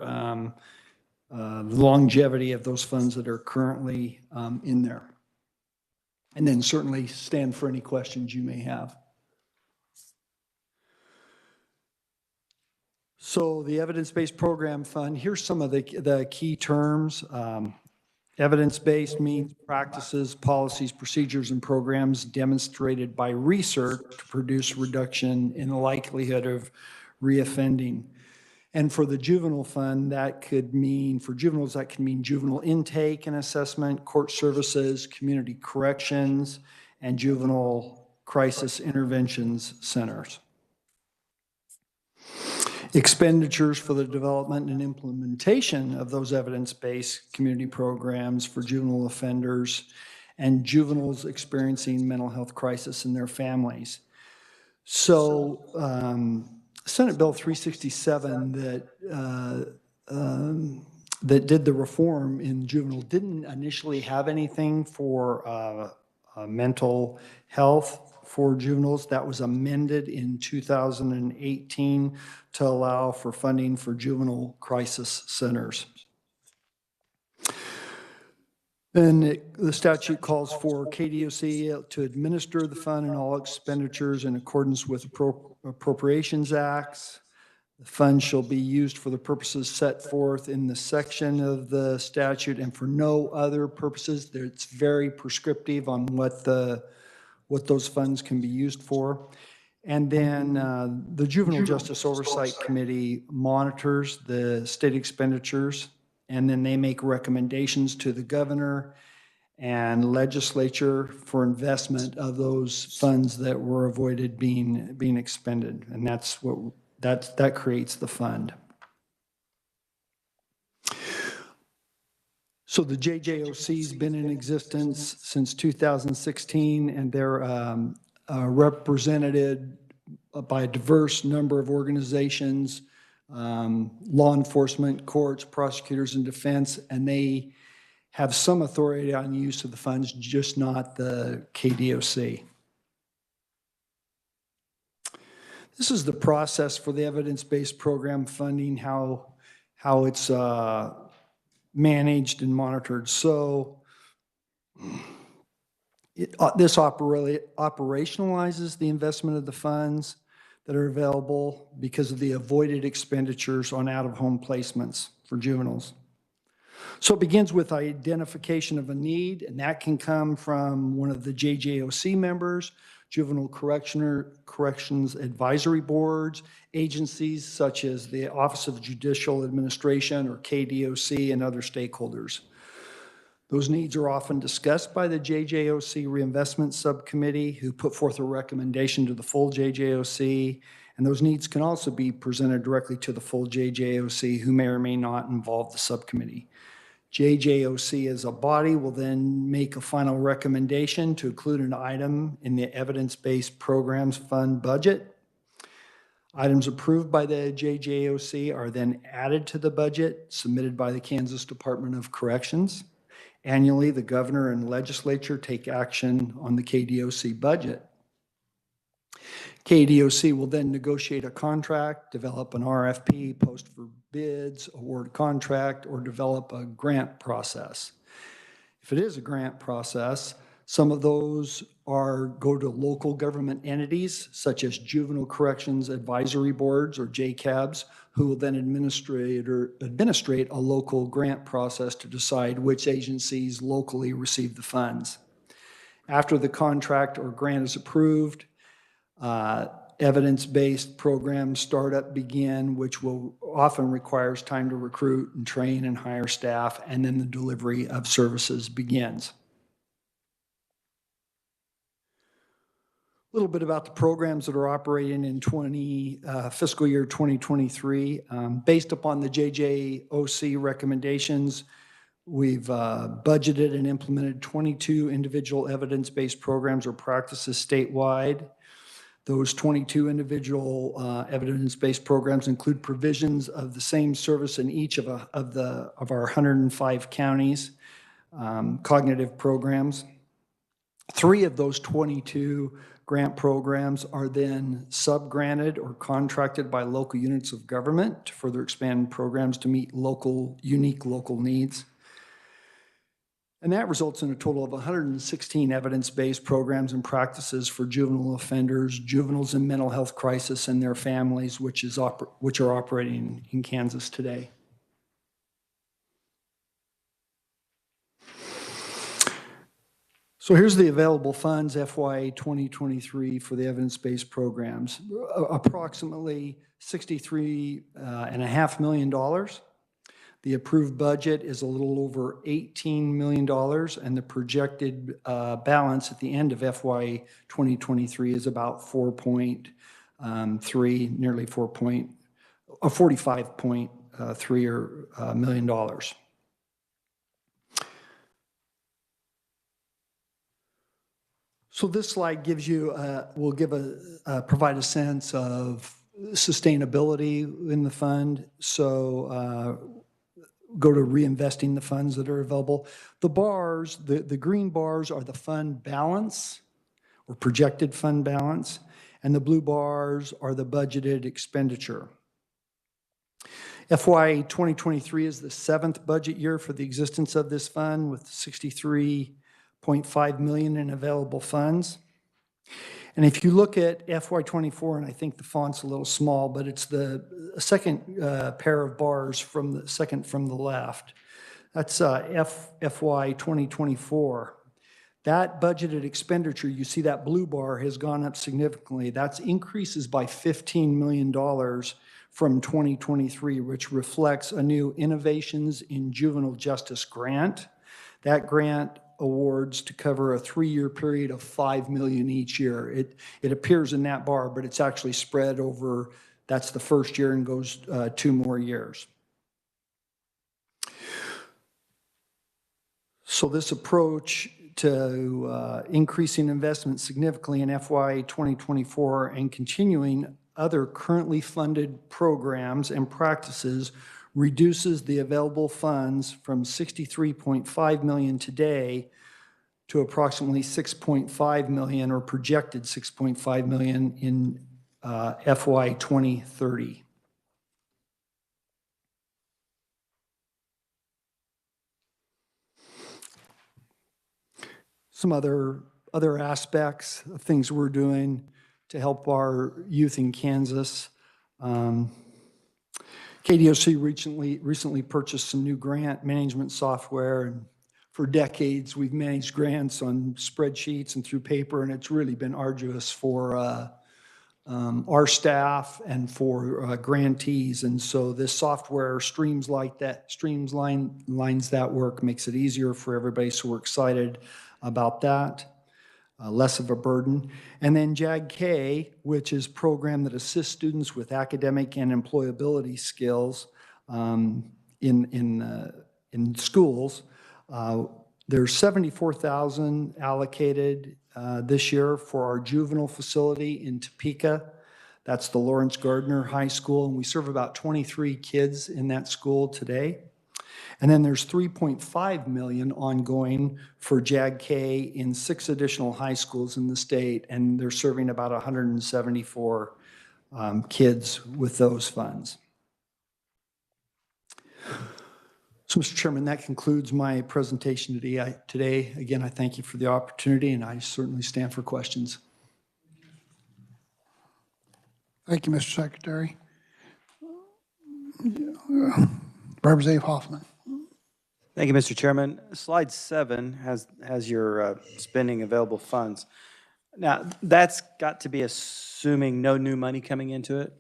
the longevity of those funds that are currently in there. And then certainly stand for any questions you may have. So the Evidence-Based Program Fund, here's some of the key terms. Evidence-based means practices, policies, procedures, and programs demonstrated by research to produce reduction in the likelihood of reoffending. And for the juvenile fund, that could mean, for juveniles, that can mean juvenile intake and assessment, court services, community corrections, and juvenile crisis interventions centers. expenditures for the development and implementation of those evidence-based community programs for juvenile offenders and juveniles experiencing mental health crisis and their families. So Senate Bill 367 that did the reform in juvenile didn't initially have anything for mental health for juveniles. That was amended in 2018 to allow for funding for juvenile crisis centers. Then the statute calls for KDOC to administer the fund and all expenditures in accordance with Appropriations Acts. The fund shall be used for the purposes set forth in the section of the statute and for no other purposes. It's very prescriptive on what those funds can be used for. And then the Juvenile Justice Oversight Committee monitors the state expenditures, and then they make recommendations to the governor and legislature for investment of those funds that were avoided being expended. And that creates the fund. So the JJOC's been in existence since 2016, and they're represented by a diverse number of organizations, law enforcement, courts, prosecutors, and defense, and they have some authority on use of the funds, just not the KDOC. This is the process for the evidence-based program funding, how it's managed and monitored. So this operationalizes the investment of the funds that are available because of the avoided expenditures on out-of-home placements for juveniles. So it begins with identification of a need, and that can come from one of the JJOC members, juvenile corrections advisory boards, agencies such as the Office of Judicial Administration or KDOC, and other stakeholders. Those needs are often discussed by the JJOC Reinvestment Subcommittee, who put forth a recommendation to the full JJOC, and those needs can also be presented directly to the full JJOC, who may or may not involve the subcommittee. JJOC as a body will then make a final recommendation to include an item in the evidence-based programs fund budget. Items approved by the JJOC are then added to the budget submitted by the Kansas Department of Corrections. Annually, the governor and legislature take action on the KDOC budget. KDOC will then negotiate a contract, develop an RFP, post for bids, award contract, or develop a grant process. If it is a grant process, some of those go to local government entities such as Juvenile Corrections Advisory Boards or JCABs, who will then administrate a local grant process to decide which agencies locally receive the funds. After the contract or grant is approved, evidence-based program startup begin, which will often requires time to recruit and train and hire staff, and then the delivery of services begins. A little bit about the programs that are operating in fiscal year 2023. Based upon the JJOC recommendations, we've budgeted and implemented 22 individual evidence-based programs or practices statewide. Those 22 individual evidence-based programs include provisions of the same service in each of our 105 counties, cognitive programs. 3 of those 22 grant programs are then sub-granted or contracted by local units of government to further expand programs to meet unique local needs. And that results in a total of 116 evidence-based programs and practices for juvenile offenders, juveniles in mental health crisis, and their families, which are operating in Kansas today. So here's the available funds FY 2023 for the evidence-based programs. Approximately $63.5 million. The approved budget is a little over $18 million, and the projected balance at the end of FY 2023 is about 4.3, nearly 4.4 $45.3 million. So this slide gives you, will provide a sense of sustainability in the fund. So go to reinvesting the funds that are available. The bars, the green bars are the fund balance or projected fund balance, and the blue bars are the budgeted expenditure. FY 2023 is the 7th budget year for the existence of this fund with $63.5 million in available funds. And if you look at FY 24, and I think the font's a little small, but it's the second pair of bars from the second from the left. That's FY 2024. That budgeted expenditure, you see that blue bar has gone up significantly. That's increases by $15 million from 2023, which reflects a new Innovations in Juvenile Justice grant. That grant awards to cover a 3-year period of $5 million each year. It appears in that bar, but it's actually spread over, that's the first year and goes 2 more years. So this approach to increasing investment significantly in FY 2024 and continuing other currently funded programs and practices reduces the available funds from $63.5 million today to approximately $6.5 million or projected $6.5 million in FY 2030. Some other aspects of things we're doing to help our youth in Kansas. KDOC recently purchased some new grant management software, and for decades we've managed grants on spreadsheets and through paper, and it's really been arduous for our staff and for grantees. And so this software streamlines that work, makes it easier for everybody. So we're excited about that. Less of a burden. And then JAG-K, which is a program that assists students with academic and employability skills in schools. There's $74,000 allocated this year for our juvenile facility in Topeka. That's the Lawrence Gardner High School, and we serve about 23 kids in that school today. And then there's $3.5 million ongoing for JAG-K in 6 additional high schools in the state, and they're serving about 174 kids with those funds. So, Mr. Chairman, that concludes my presentation today. Again, I thank you for the opportunity, and I certainly stand for questions. Thank you, Mr. Secretary. Representative Hoffman. Thank you, Mr. Chairman. Slide 7 has your spending available funds. Now, that's got to be assuming no new money coming into it?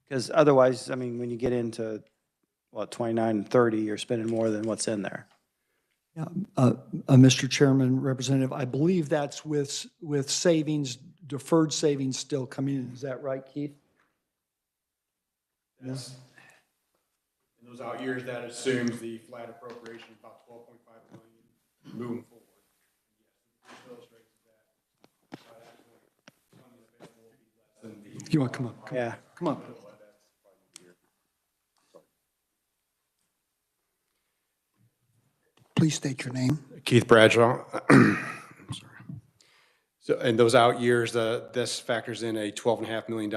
Because otherwise, I mean, when you get into, what, 29 and 30, you're spending more than what's in there. Yeah, Mr. Chairman, Representative, I believe that's with savings, deferred savings still coming in. Is that right, Keith? Yes. In those out years, that assumes the flat appropriation of about $12.5 million moving forward. Yes, this illustrates that by that point, money available will be less than the. You want to come up? Yeah. Come up. Please state your name. Keith Bradshaw. I'm sorry. So in those out years, this factors in a $12.5 million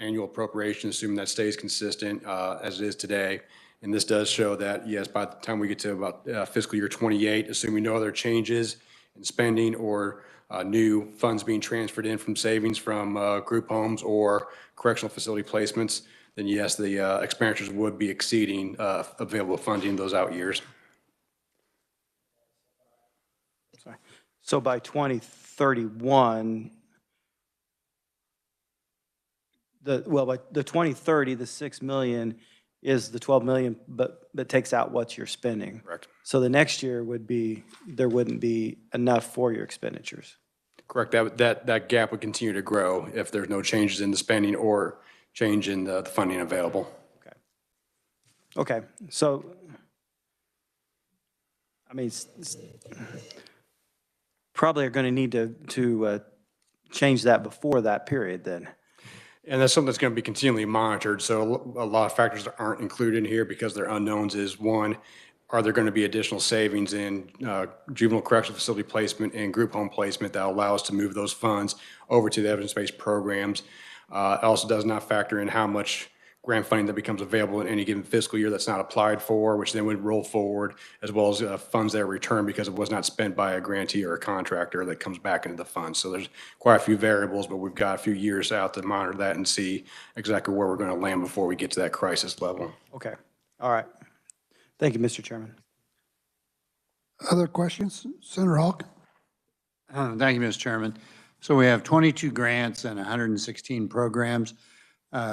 annual appropriation, assuming that stays consistent as it is today. And this does show that, yes, by the time we get to about fiscal year 28, assuming no other changes in spending or new funds being transferred in from savings from group homes or correctional facility placements, then yes, the expenditures would be exceeding available funding in those out years. Sorry. So by 2031, by the 2030, the 6 million is the 12 million, but that takes out what you're spending. Correct. So the next year would be, there wouldn't be enough for your expenditures. Correct. That gap would continue to grow if there's no changes in the spending or change in the funding available. Okay, so, I mean, probably are going to need to change that before that period then. And that's something that's going to be continually monitored. So a lot of factors that aren't included in here because they're unknowns is, one, are there going to be additional savings in juvenile correctional facility placement and group home placement that allow us to move those funds over to the evidence-based programs? It also does not factor in how much grant funding that becomes available in any given fiscal year that's not applied for, which then would roll forward, as well as funds that are returned because it was not spent by a grantee or a contractor that comes back into the fund. So there's quite a few variables, but we've got a few years out to monitor that and see exactly where we're going to land before we get to that crisis level. Okay, all right. Thank you, Mr. Chairman. Other questions? Senator Hawk? Thank you, Mr. Chairman. So we have 22 grants and 116 programs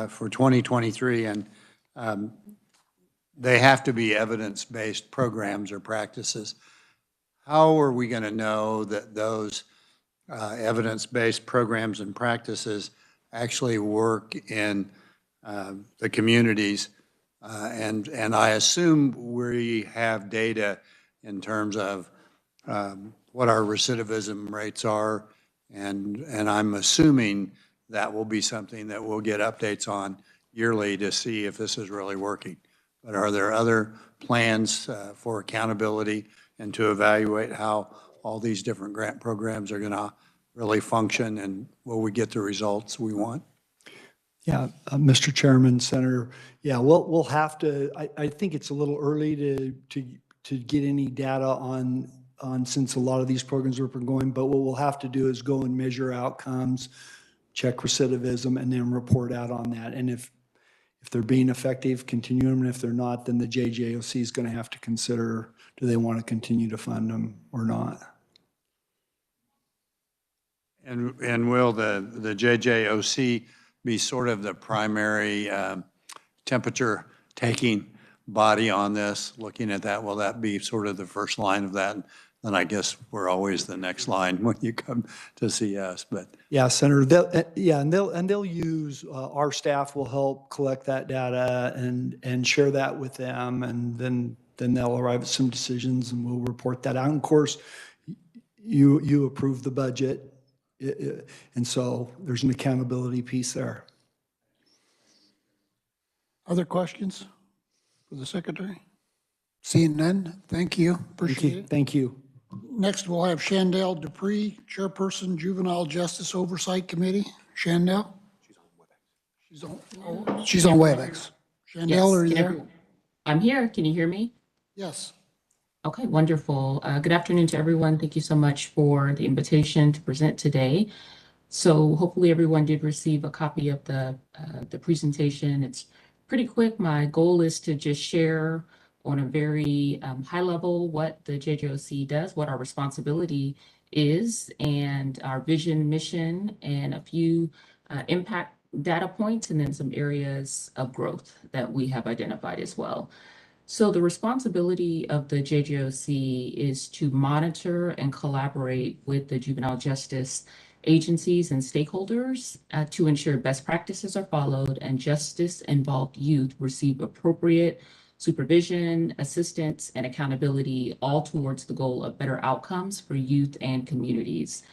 for 2023, and they have to be evidence-based programs or practices. How are we going to know that those evidence-based programs and practices actually work in the communities? And I assume we have data in terms of what our recidivism rates are, and I'm assuming that will be something that we'll get updates on yearly to see if this is really working. But are there other plans for accountability and to evaluate how all these different grant programs are going to really function, and will we get the results we want? Yeah, Mr. Chairman, Senator, yeah, we'll have to, I think it's a little early to get any data on since a lot of these programs have been going, but what we'll have to do is go and measure outcomes, check recidivism, and then report out on that. And if they're being effective, continue them, and if they're not, then the JJOC is going to have to consider, do they want to continue to fund them or not? And will the JJOC be sort of the primary temperature taking body on this, looking at that? Will that be sort of the first line of that? Then I guess we're always the next line when you come to see us, but. Yeah, Senator, they'll use, our staff will help collect that data and share that with them, and then they'll arrive at some decisions and we'll report that out. And of course, you approve the budget, and so there's an accountability piece there. Other questions for the Secretary? Seeing none, thank you. Appreciate it. Thank you. Next, we'll have Shandell Dupree, Chairperson, Juvenile Justice Oversight Committee. Shandell? She's on WebEx. Shandell, are you there? I'm here. Can you hear me? Yes. Okay, wonderful. Good afternoon to everyone. Thank you so much for the invitation to present today. So hopefully everyone did receive a copy of the presentation. It's pretty quick. My goal is to just share on a very high level what the JJOC does, what our responsibility is, and our vision, mission, and a few impact data points, and then some areas of growth that we have identified as well. So the responsibility of the JJOC is to monitor and collaborate with the juvenile justice agencies and stakeholders to ensure best practices are followed and justice-involved youth receive appropriate supervision, assistance, and accountability, all towards the goal of better outcomes for youth and communities.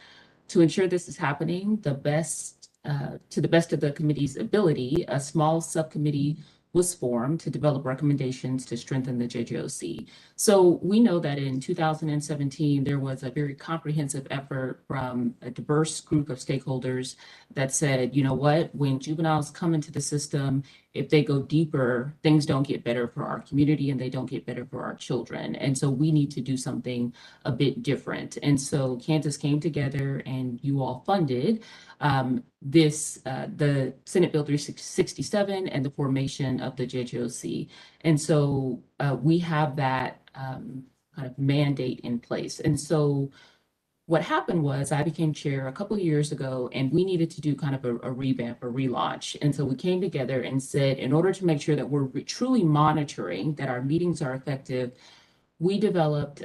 To ensure this is happening, to the best of the committee's ability, a small subcommittee was formed to develop recommendations to strengthen the JJOC. So we know that in 2017, there was a very comprehensive effort from a diverse group of stakeholders that said, you know what, when juveniles come into the system, if they go deeper, things don't get better for our community and they don't get better for our children. And so we need to do something a bit different. And so Kansas came together and you all funded the Senate Bill 367 and the formation of the JJOC. And so we have that kind of mandate in place. And so what happened was I became chair a couple of years ago, and we needed to do kind of a revamp, a relaunch. And so we came together and said, in order to make sure that we're truly monitoring that our meetings are effective, we developed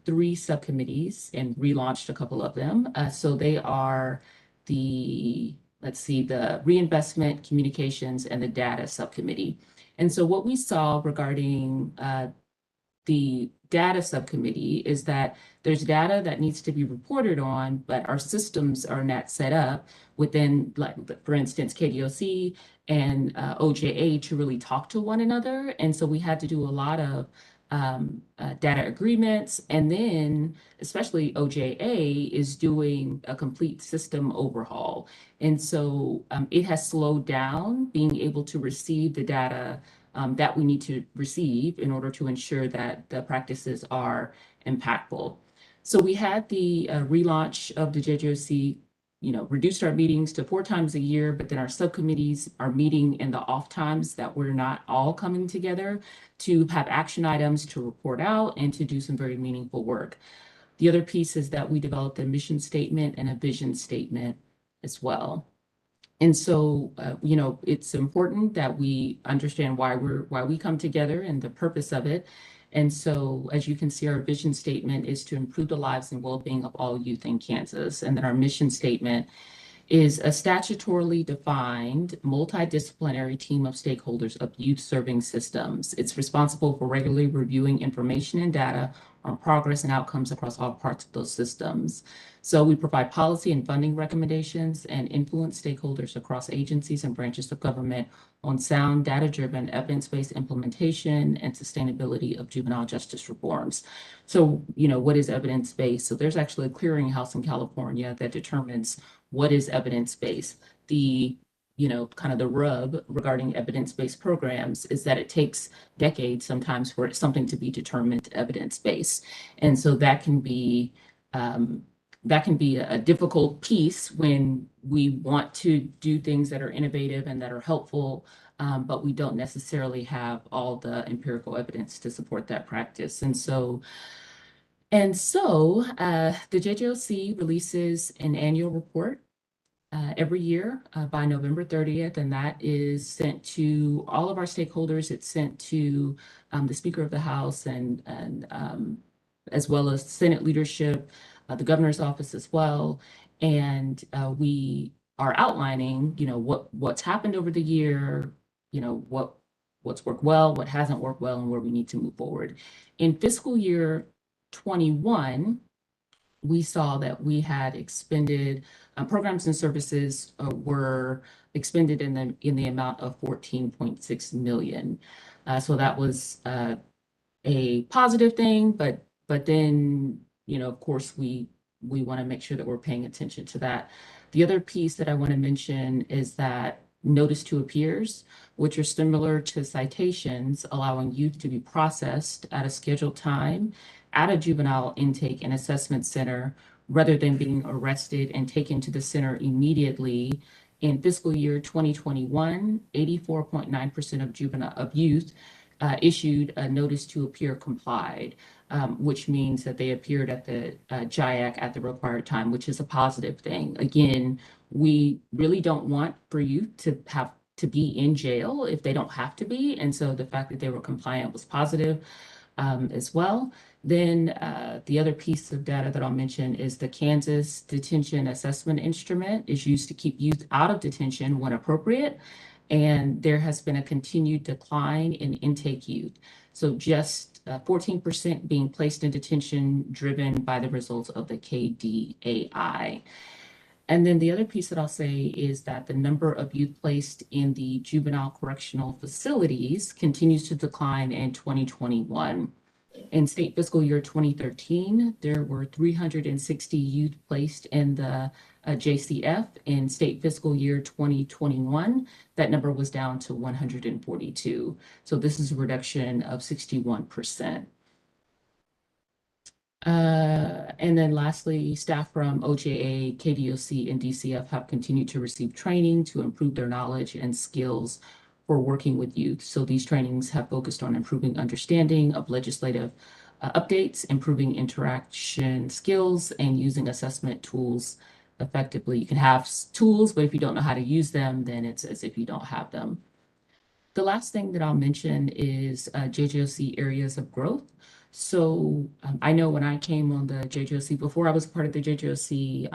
3 subcommittees and relaunched a couple of them. So they are the let's see, the reinvestment, communications, and the data subcommittee. And so what we saw regarding the data subcommittee is that there's data that needs to be reported on, but our systems are not set up within, like, for instance, KDOC and OJA to really talk to one another. And so we had to do a lot of data agreements. And then especially OJA is doing a complete system overhaul. And so it has slowed down being able to receive the data that we need to receive in order to ensure that the practices are impactful. So we had the relaunch of the JJOC, reduced our meetings to 4 times a year, but then our subcommittees are meeting in the off times that we're not all coming together to have action items to report out and to do some very meaningful work. The other piece is that we developed a mission statement and a vision statement as well. And so, it's important that we understand why we come together and the purpose of it. And so, as you can see, our vision statement is to improve the lives and well-being of all youth in Kansas. And then our mission statement is a statutorily defined multidisciplinary team of stakeholders of youth serving systems. It's responsible for regularly reviewing information and data on progress and outcomes across all parts of those systems. So we provide policy and funding recommendations and influence stakeholders across agencies and branches of government on sound, data-driven, evidence-based implementation and sustainability of juvenile justice reforms. So, what is evidence-based? So there's actually a clearinghouse in California that determines what is evidence-based. The kind of the rub regarding evidence-based programs is that it takes decades sometimes for something to be determined evidence-based. And so that can be a difficult piece when we want to do things that are innovative and that are helpful, but we don't necessarily have all the empirical evidence to support that practice. And so the JJOC releases an annual report every year by November 30th, and that is sent to all of our stakeholders. It's sent to the Speaker of the House and as well as Senate leadership, the governor's office as well. And we are outlining, what's happened over the year, what's worked well, what hasn't worked well, and where we need to move forward. In fiscal year 21, we saw that we had expended programs and services were expended in the amount of 14.6 million. So that was a positive thing, but then, of course, we want to make sure that we're paying attention to that. The other piece that I want to mention is that notice to appears, which are similar to citations, allowing youth to be processed at a scheduled time at a juvenile intake and assessment center rather than being arrested and taken to the center immediately. In fiscal year 2021, 84.9% of youth issued a notice to appear complied, which means that they appeared at the JIAC at the required time, which is a positive thing. Again, we really don't want for youth to have to be in jail if they don't have to be. And so the fact that they were compliant was positive as well. Then the other piece of data that I'll mention is the Kansas Detention Assessment Instrument is used to keep youth out of detention when appropriate. And there has been a continued decline in intake youth. So just 14% being placed in detention driven by the results of the KDAI. And then the other piece that I'll say is that the number of youth placed in the juvenile correctional facilities continues to decline in 2021. In state fiscal year 2013, there were 360 youth placed in the JCF. In state fiscal year 2021, that number was down to 142. So this is a reduction of 61%. And then lastly, staff from OJA, KDOC, and DCF have continued to receive training to improve their knowledge and skills for working with youth. So these trainings have focused on improving understanding of legislative updates, improving interaction skills, and using assessment tools effectively. You can have tools, but if you don't know how to use them, then it's as if you don't have them. The last thing that I'll mention is JJOC areas of growth. So I know when I came on the JJOC, before I was part of the JJOC,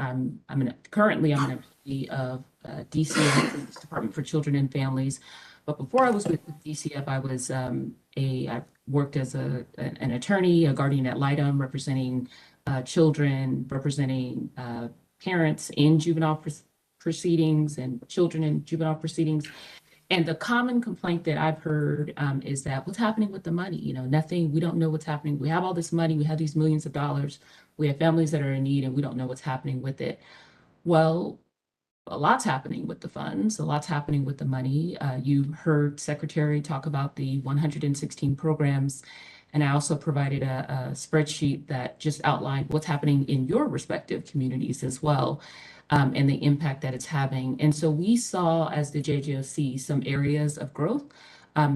currently I'm an employee of DCF, Department for Children and Families. But before I was with DCF, I worked as an attorney, a guardian ad litem, representing children, representing parents in juvenile proceedings and children in juvenile proceedings. And the common complaint that I've heard is that what's happening with the money? You know, nothing, we don't know what's happening. We have all this money, we have these millions of dollars, we have families that are in need, and we don't know what's happening with it. Well, a lot's happening with the funds, a lot's happening with the money. You heard Secretary talk about the 116 programs, and I also provided a spreadsheet that just outlined what's happening in your respective communities as well, and the impact that it's having. And so we saw, as the JJOC, some areas of growth,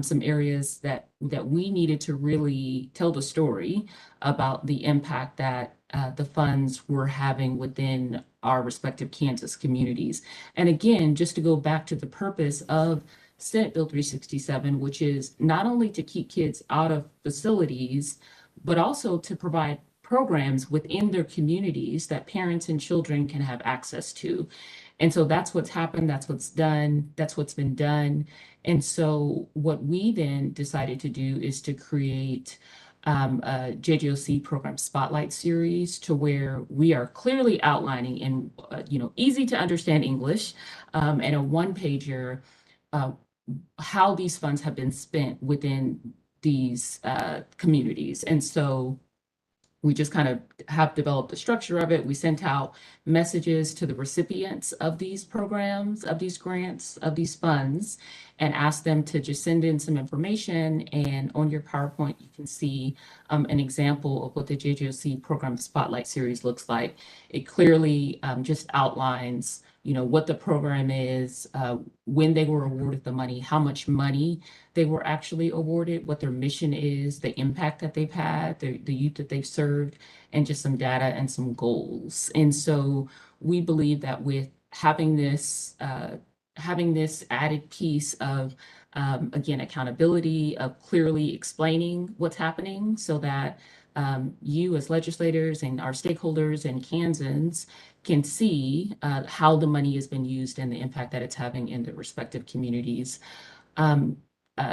some areas that we needed to really tell the story about the impact that the funds were having within our respective Kansas communities. And again, just to go back to the purpose of Senate Bill 367, which is not only to keep kids out of facilities, but also to provide programs within their communities that parents and children can have access to. And so that's what's happened, that's what's done, that's what's been done. And so what we then decided to do is to create a JJOC program spotlight series, to where we are clearly outlining in easy to understand English and a one-pager how these funds have been spent within these communities. And so we just kind of have developed the structure of it. We sent out messages to the recipients of these programs, of these grants, of these funds, and asked them to just send in some information. And on your PowerPoint, you can see an example of what the JJOC Program Spotlight Series looks like. It clearly just outlines what the program is, when they were awarded the money, how much money they were actually awarded, what their mission is, the impact that they've had, the youth that they've served, and just some data and some goals. And so we believe that with having this added piece of, again, accountability, of clearly explaining what's happening, so that you as legislators and our stakeholders and Kansans can see how the money has been used and the impact that it's having in the respective communities.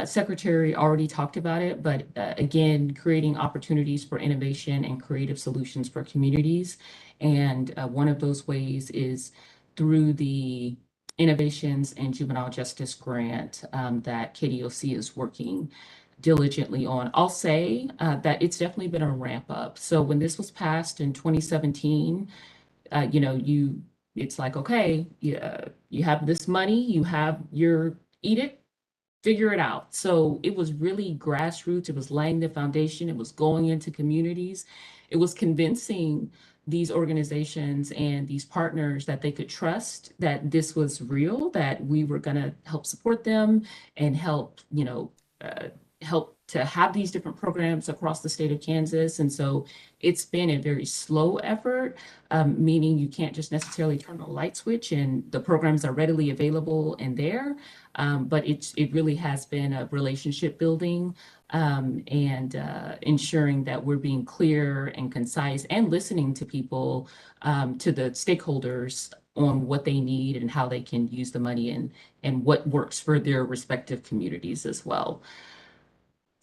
Secretary already talked about it, but again, creating opportunities for innovation and creative solutions for communities. And one of those ways is through the Innovations and Juvenile Justice Grant that KDOC is working diligently on. I'll say that it's definitely been a ramp up. So when this was passed in 2017, it's like, okay, you have this money, you have your edict, figure it out. So it was really grassroots. It was laying the foundation. It was going into communities. It was convincing these organizations and these partners that they could trust that this was real, that we were going to help support them and help to have these different programs across the state of Kansas. And so it's been a very slow effort, meaning you can't just necessarily turn a light switch and the programs are readily available and there. But it really has been a relationship building and ensuring that we're being clear and concise and listening to people, to the stakeholders on what they need and how they can use the money and what works for their respective communities as well.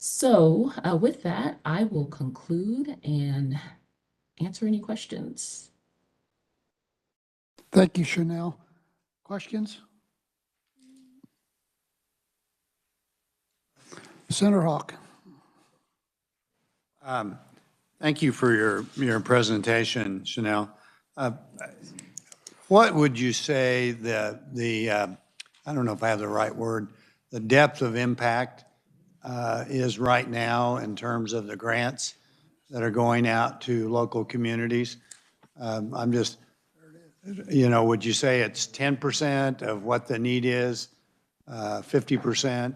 So with that, I will conclude and answer any questions. Thank you, Chanel. Questions? Senator Hawk. Thank you for your presentation, Chanel. What would you say that I don't know if I have the right word, the depth of impact is right now in terms of the grants that are going out to local communities? I'm just, would you say it's 10% of what the need is, 50%?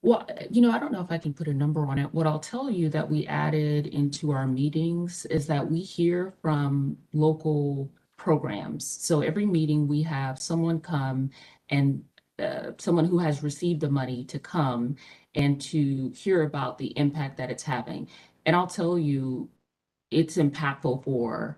Well, I don't know if I can put a number on it. What I'll tell you that we added into our meetings is that we hear from local programs. So every meeting we have someone come and someone who has received the money to come and to hear about the impact that it's having. And I'll tell you, it's impactful for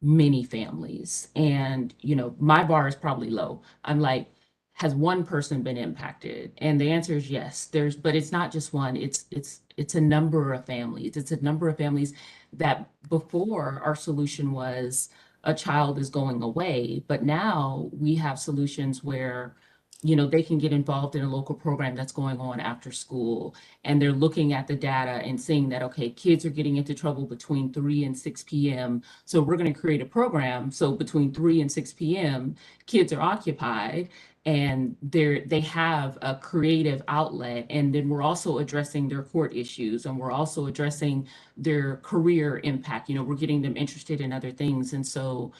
many families. And, my bar is probably low. I'm like, has one person been impacted? And the answer is yes. But it's not just one, it's a number of families. It's a number of families that before our solution was a child is going away, but now we have solutions where they can get involved in a local program that's going on after school, and they're looking at the data and seeing that, okay, kids are getting into trouble between 3 and 6 p.m. So we're going to create a program. So between 3 and 6 p.m., kids are occupied and they have a creative outlet. And then we're also addressing their court issues, and we're also addressing their career impact. We're getting them interested in other things. And so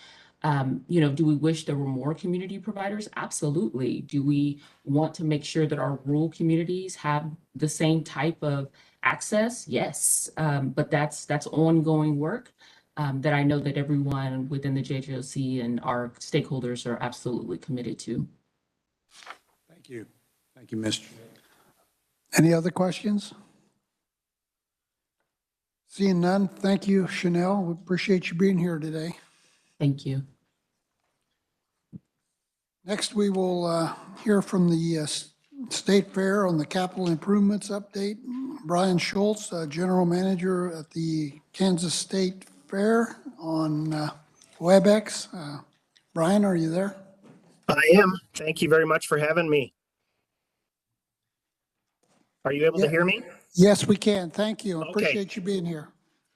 do we wish there were more community providers? Absolutely. Do we want to make sure that our rural communities have the same type of access? Yes. But that's ongoing work that I know that everyone within the JJOC and our stakeholders are absolutely committed to. Thank you. Thank you, Mr. Any other questions? Seeing none, thank you, Chanel. We appreciate you being here today. Thank you. Next, we will hear from the State Fair on the capital improvements update. Brian Schultz, General Manager at the Kansas State Fair on WebEx. Brian, are you there? I am. Thank you very much for having me. Are you able to hear me? Yes, we can. Thank you. Okay. Appreciate you being here.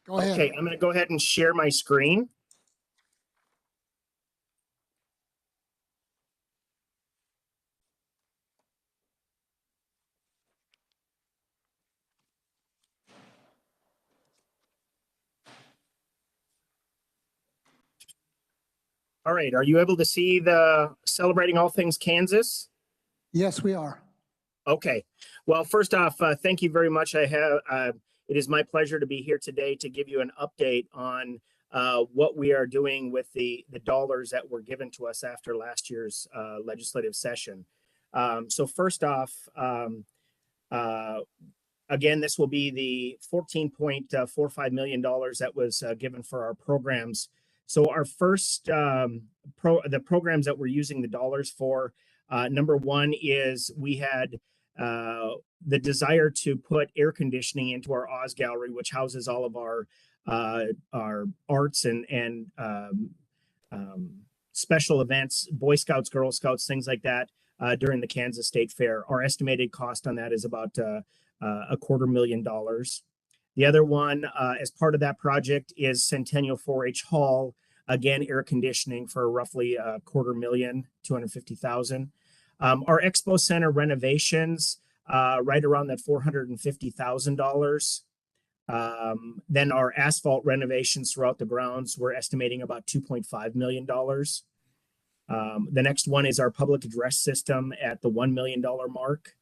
Go ahead. Okay, I'm going to go ahead and share my screen. All right, are you able to see the Celebrating All Things Kansas? Yes, we are. Okay. Well, first off, thank you very much. It is my pleasure to be here today to give you an update on what we are doing with the dollars that were given to us after last year's legislative session. So first off, again, this will be the $14.45 million that was given for our programs. So our first, the programs that we're using the dollars for, number one is we had the desire to put air conditioning into our Oz Gallery, which houses all of our arts and special events, Boy Scouts, Girl Scouts, things like that during the Kansas State Fair. Our estimated cost on that is about $250,000. The other one, as part of that project, is Centennial 4-H Hall. Again, air conditioning for roughly $250,000, $250,000. Our Expo Center renovations, right around that $450,000. Then our asphalt renovations throughout the grounds, we're estimating about $2.5 million. The next one is our public address system at the $1 million mark.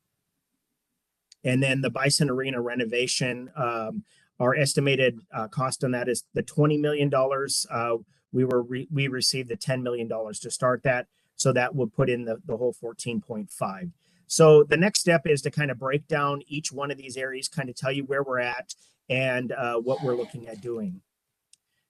And then the Bison Arena renovation, our estimated cost on that is the $20 million. We received the $10 million to start that. So that would put in the whole 14.5. So the next step is to kind of break down each one of these areas, kind of tell you where we're at and what we're looking at doing.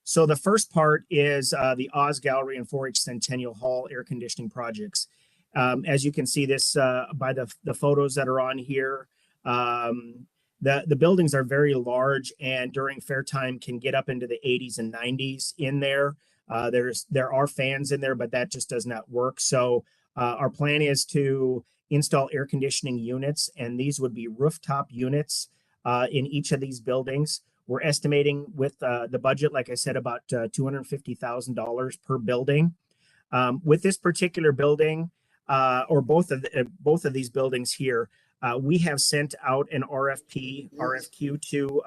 So the first part is the Oz Gallery and 4-H Centennial Hall air conditioning projects. As you can see this by the photos that are on here, the buildings are very large and during fair time can get up into the 80s and 90s in there. There are fans in there, but that just does not work. So our plan is to install air conditioning units, and these would be rooftop units in each of these buildings. We're estimating with the budget, like I said, about $250,000 per building. With this particular building, or both of these buildings here, we have sent out an RFQ to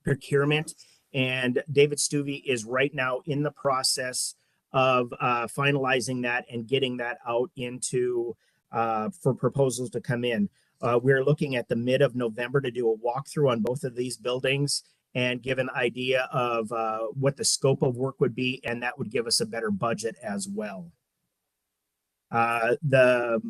procurement, and David Stuvey is right now in the process of finalizing that and getting that out into for proposals to come in. We're looking at the mid of November to do a walkthrough on both of these buildings and give an idea of what the scope of work would be, and that would give us a better budget as well. The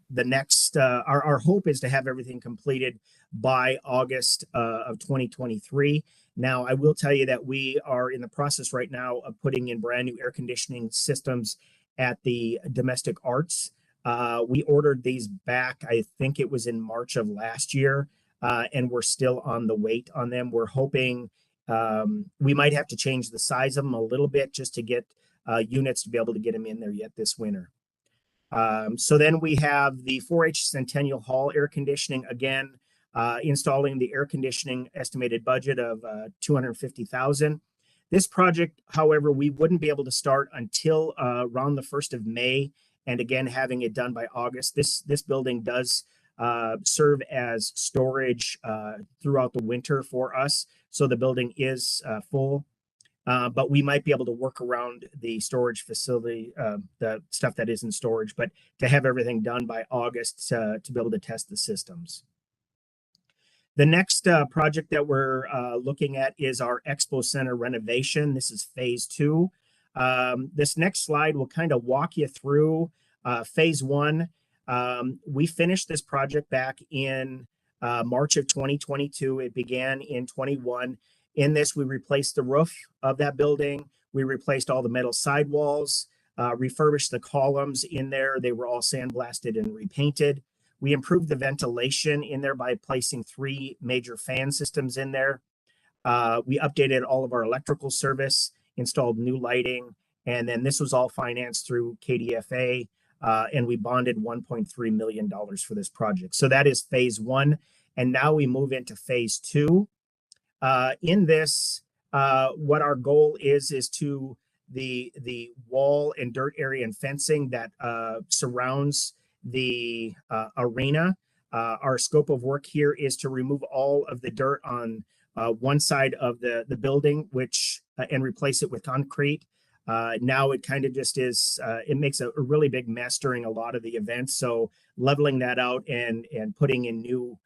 next our hope is to have everything completed by August of 2023. Now, I will tell you that we are in the process right now of putting in brand new air conditioning systems at the domestic arts. We ordered these back, I think it was in March of last year, and we're still on the wait on them. We're hoping we might have to change the size of them a little bit just to get units to be able to get them in there yet this winter. So then we have the 4-H Centennial Hall air conditioning, again, installing the air conditioning estimated budget of $250,000. This project, however, we wouldn't be able to start until around the 1st of May, and again, having it done by August. This building does serve as storage throughout the winter for us, so the building is full. But we might be able to work around the storage facility, the stuff that is in storage, but to have everything done by August to be able to test the systems. The next project that we're looking at is our Expo Center renovation. This is phase 2. This next slide will kind of walk you through phase 1. We finished this project back in March of 2022. It began in 21. In this, we replaced the roof of that building. We replaced all the metal sidewalls, refurbished the columns in there. They were all sandblasted and repainted. We improved the ventilation in there by placing 3 major fan systems in there. We updated all of our electrical service, installed new lighting, and then this was all financed through KDFA, and we bonded $1.3 million for this project. So that is phase 1, and now we move into phase 2. In this, what our goal is to the wall and dirt area and fencing that surrounds the arena. Our scope of work here is to remove all of the dirt on one side of the building, which and replace it with concrete. Now it kind of just is, it makes a really big mess during a lot of the events. So leveling that out and putting in new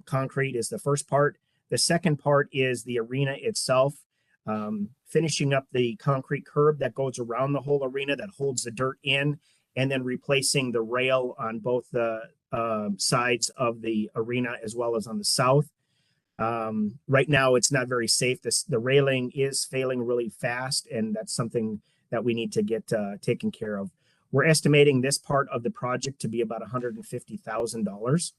concrete is the first part. The second part is the arena itself, finishing up the concrete curb that goes around the whole arena that holds the dirt in, and then replacing the rail on both the sides of the arena as well as on the south. Right now, it's not very safe. The railing is failing really fast, and that's something that we need to get taken care of. We're estimating this part of the project to be about $150,000.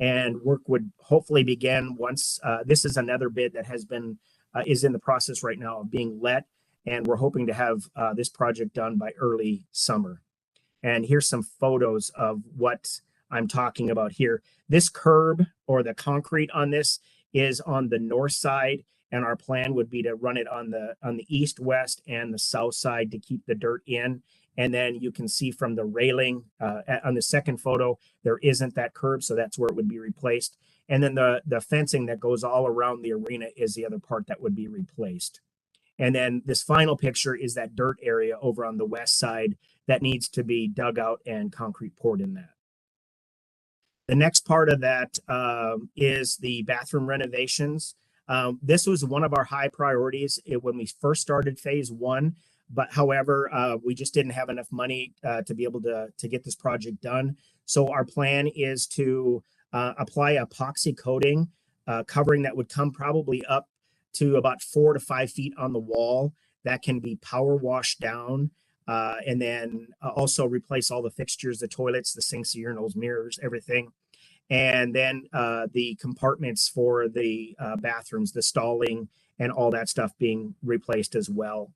And work would hopefully begin once, this is another bid that has been, is in the process right now of being let, and we're hoping to have this project done by early summer. And here's some photos of what I'm talking about here. This curb or the concrete on this is on the north side, and our plan would be to run it on the east, west, and the south side to keep the dirt in. And then you can see from the railing on the second photo, there isn't that curb, so that's where it would be replaced. And then the fencing that goes all around the arena is the other part that would be replaced. And then this final picture is that dirt area over on the west side that needs to be dug out and concrete poured in that. The next part of that is the bathroom renovations. This was one of our high priorities when we first started phase 1. But however, we just didn't have enough money to be able to get this project done. So our plan is to apply epoxy coating, covering that would come probably up to about 4 to 5 feet on the wall. That can be power washed down, and then also replace all the fixtures, the toilets, the sinks, the urinals, mirrors, everything. And then the compartments for the bathrooms, the stalling, and all that stuff being replaced as well.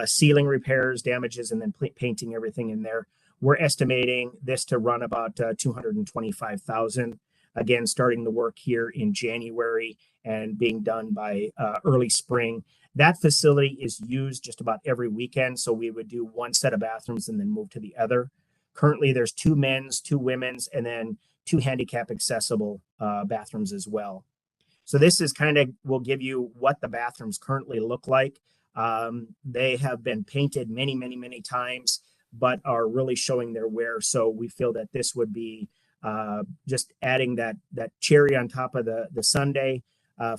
Ceiling repairs, damages, and then painting everything in there. We're estimating this to run about $225,000. Again, starting the work here in January and being done by early spring. That facility is used just about every weekend, so we would do one set of bathrooms and then move to the other. Currently, there's 2 men's, 2 women's, and then 2 handicap accessible bathrooms as well. So this is kind of, will give you what the bathrooms currently look like. They have been painted many, many, many times, but are really showing their wear. So we feel that this would be just adding that cherry on top of the sundae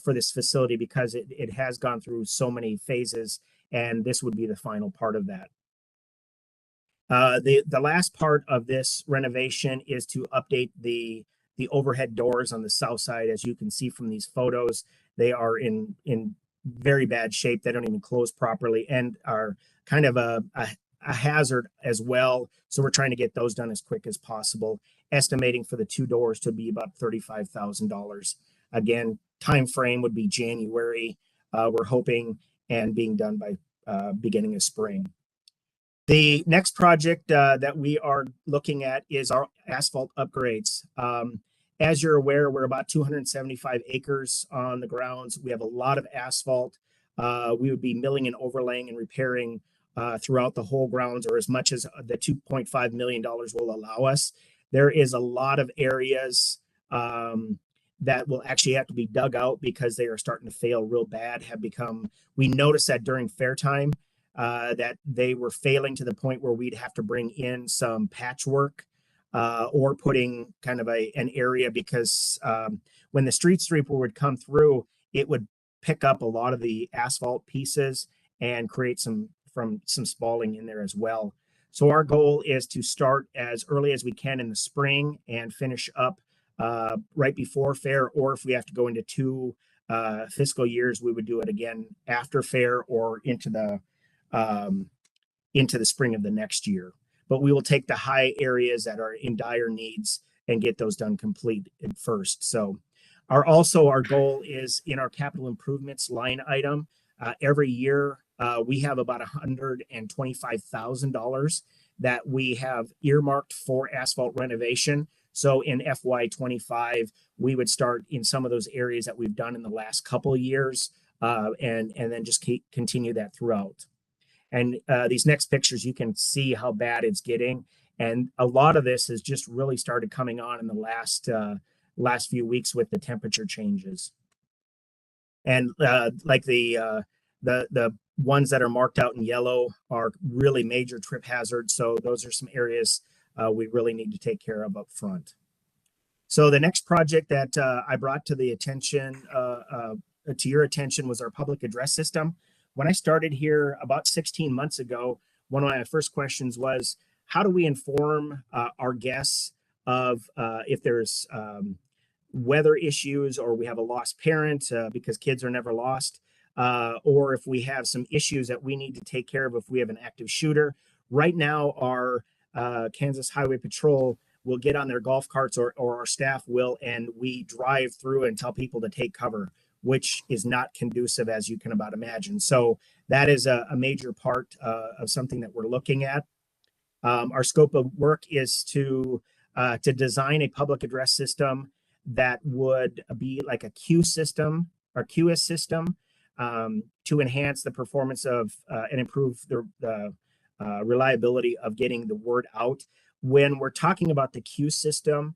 for this facility, because it has gone through so many phases, and this would be the final part of that. The last part of this renovation is to update the overhead doors on the south side. As you can see from these photos, they are in very bad shape. They don't even close properly and are kind of a hazard as well. So we're trying to get those done as quick as possible, estimating for the 2 doors to be about $35,000. Again, time frame would be January. We're hoping, and being done by beginning of spring. The next project that we are looking at is our asphalt upgrades. As you're aware, we're about 275 acres on the grounds. We have a lot of asphalt. We would be milling and overlaying and repairing throughout the whole grounds, or as much as the $2.5 million will allow us. There is a lot of areas that will actually have to be dug out because they are starting to fail real bad, we noticed that during fair time, that they were failing to the point where we'd have to bring in some patchwork or putting kind of an area, because when the street sweeper would come through, it would pick up a lot of the asphalt pieces and create some spalling in there as well. So our goal is to start as early as we can in the spring and finish up right before fair, or if we have to go into 2 fiscal years, we would do it again after fair or into the spring of the next year. But we will take the high areas that are in dire needs and get those done complete first. So our goal is in our capital improvements line item. Every year we have about $125,000 that we have earmarked for asphalt renovation. So in FY25, we would start in some of those areas that we've done in the last couple of years, and then just continue that throughout. And these next pictures, you can see how bad it's getting. And a lot of this has just really started coming on in the last few weeks with the temperature changes. And like the ones that are marked out in yellow are really major trip hazards. So those are some areas we really need to take care of up front. So the next project that I brought to the attention, to your attention, was our public address system. When I started here about 16 months ago, one of my first questions was, how do we inform our guests of if there's weather issues, or we have a lost parent because kids are never lost, or if we have some issues that we need to take care of if we have an active shooter. Right now, our Kansas Highway Patrol will get on their golf carts, or our staff will, and we drive through and tell people to take cover, which is not conducive, as you can about imagine. So that is a major part of something that we're looking at. Our scope of work is to design a public address system that would be like a queue system or QS system, to enhance the performance of and improve the reliability of getting the word out. When we're talking about the queue system,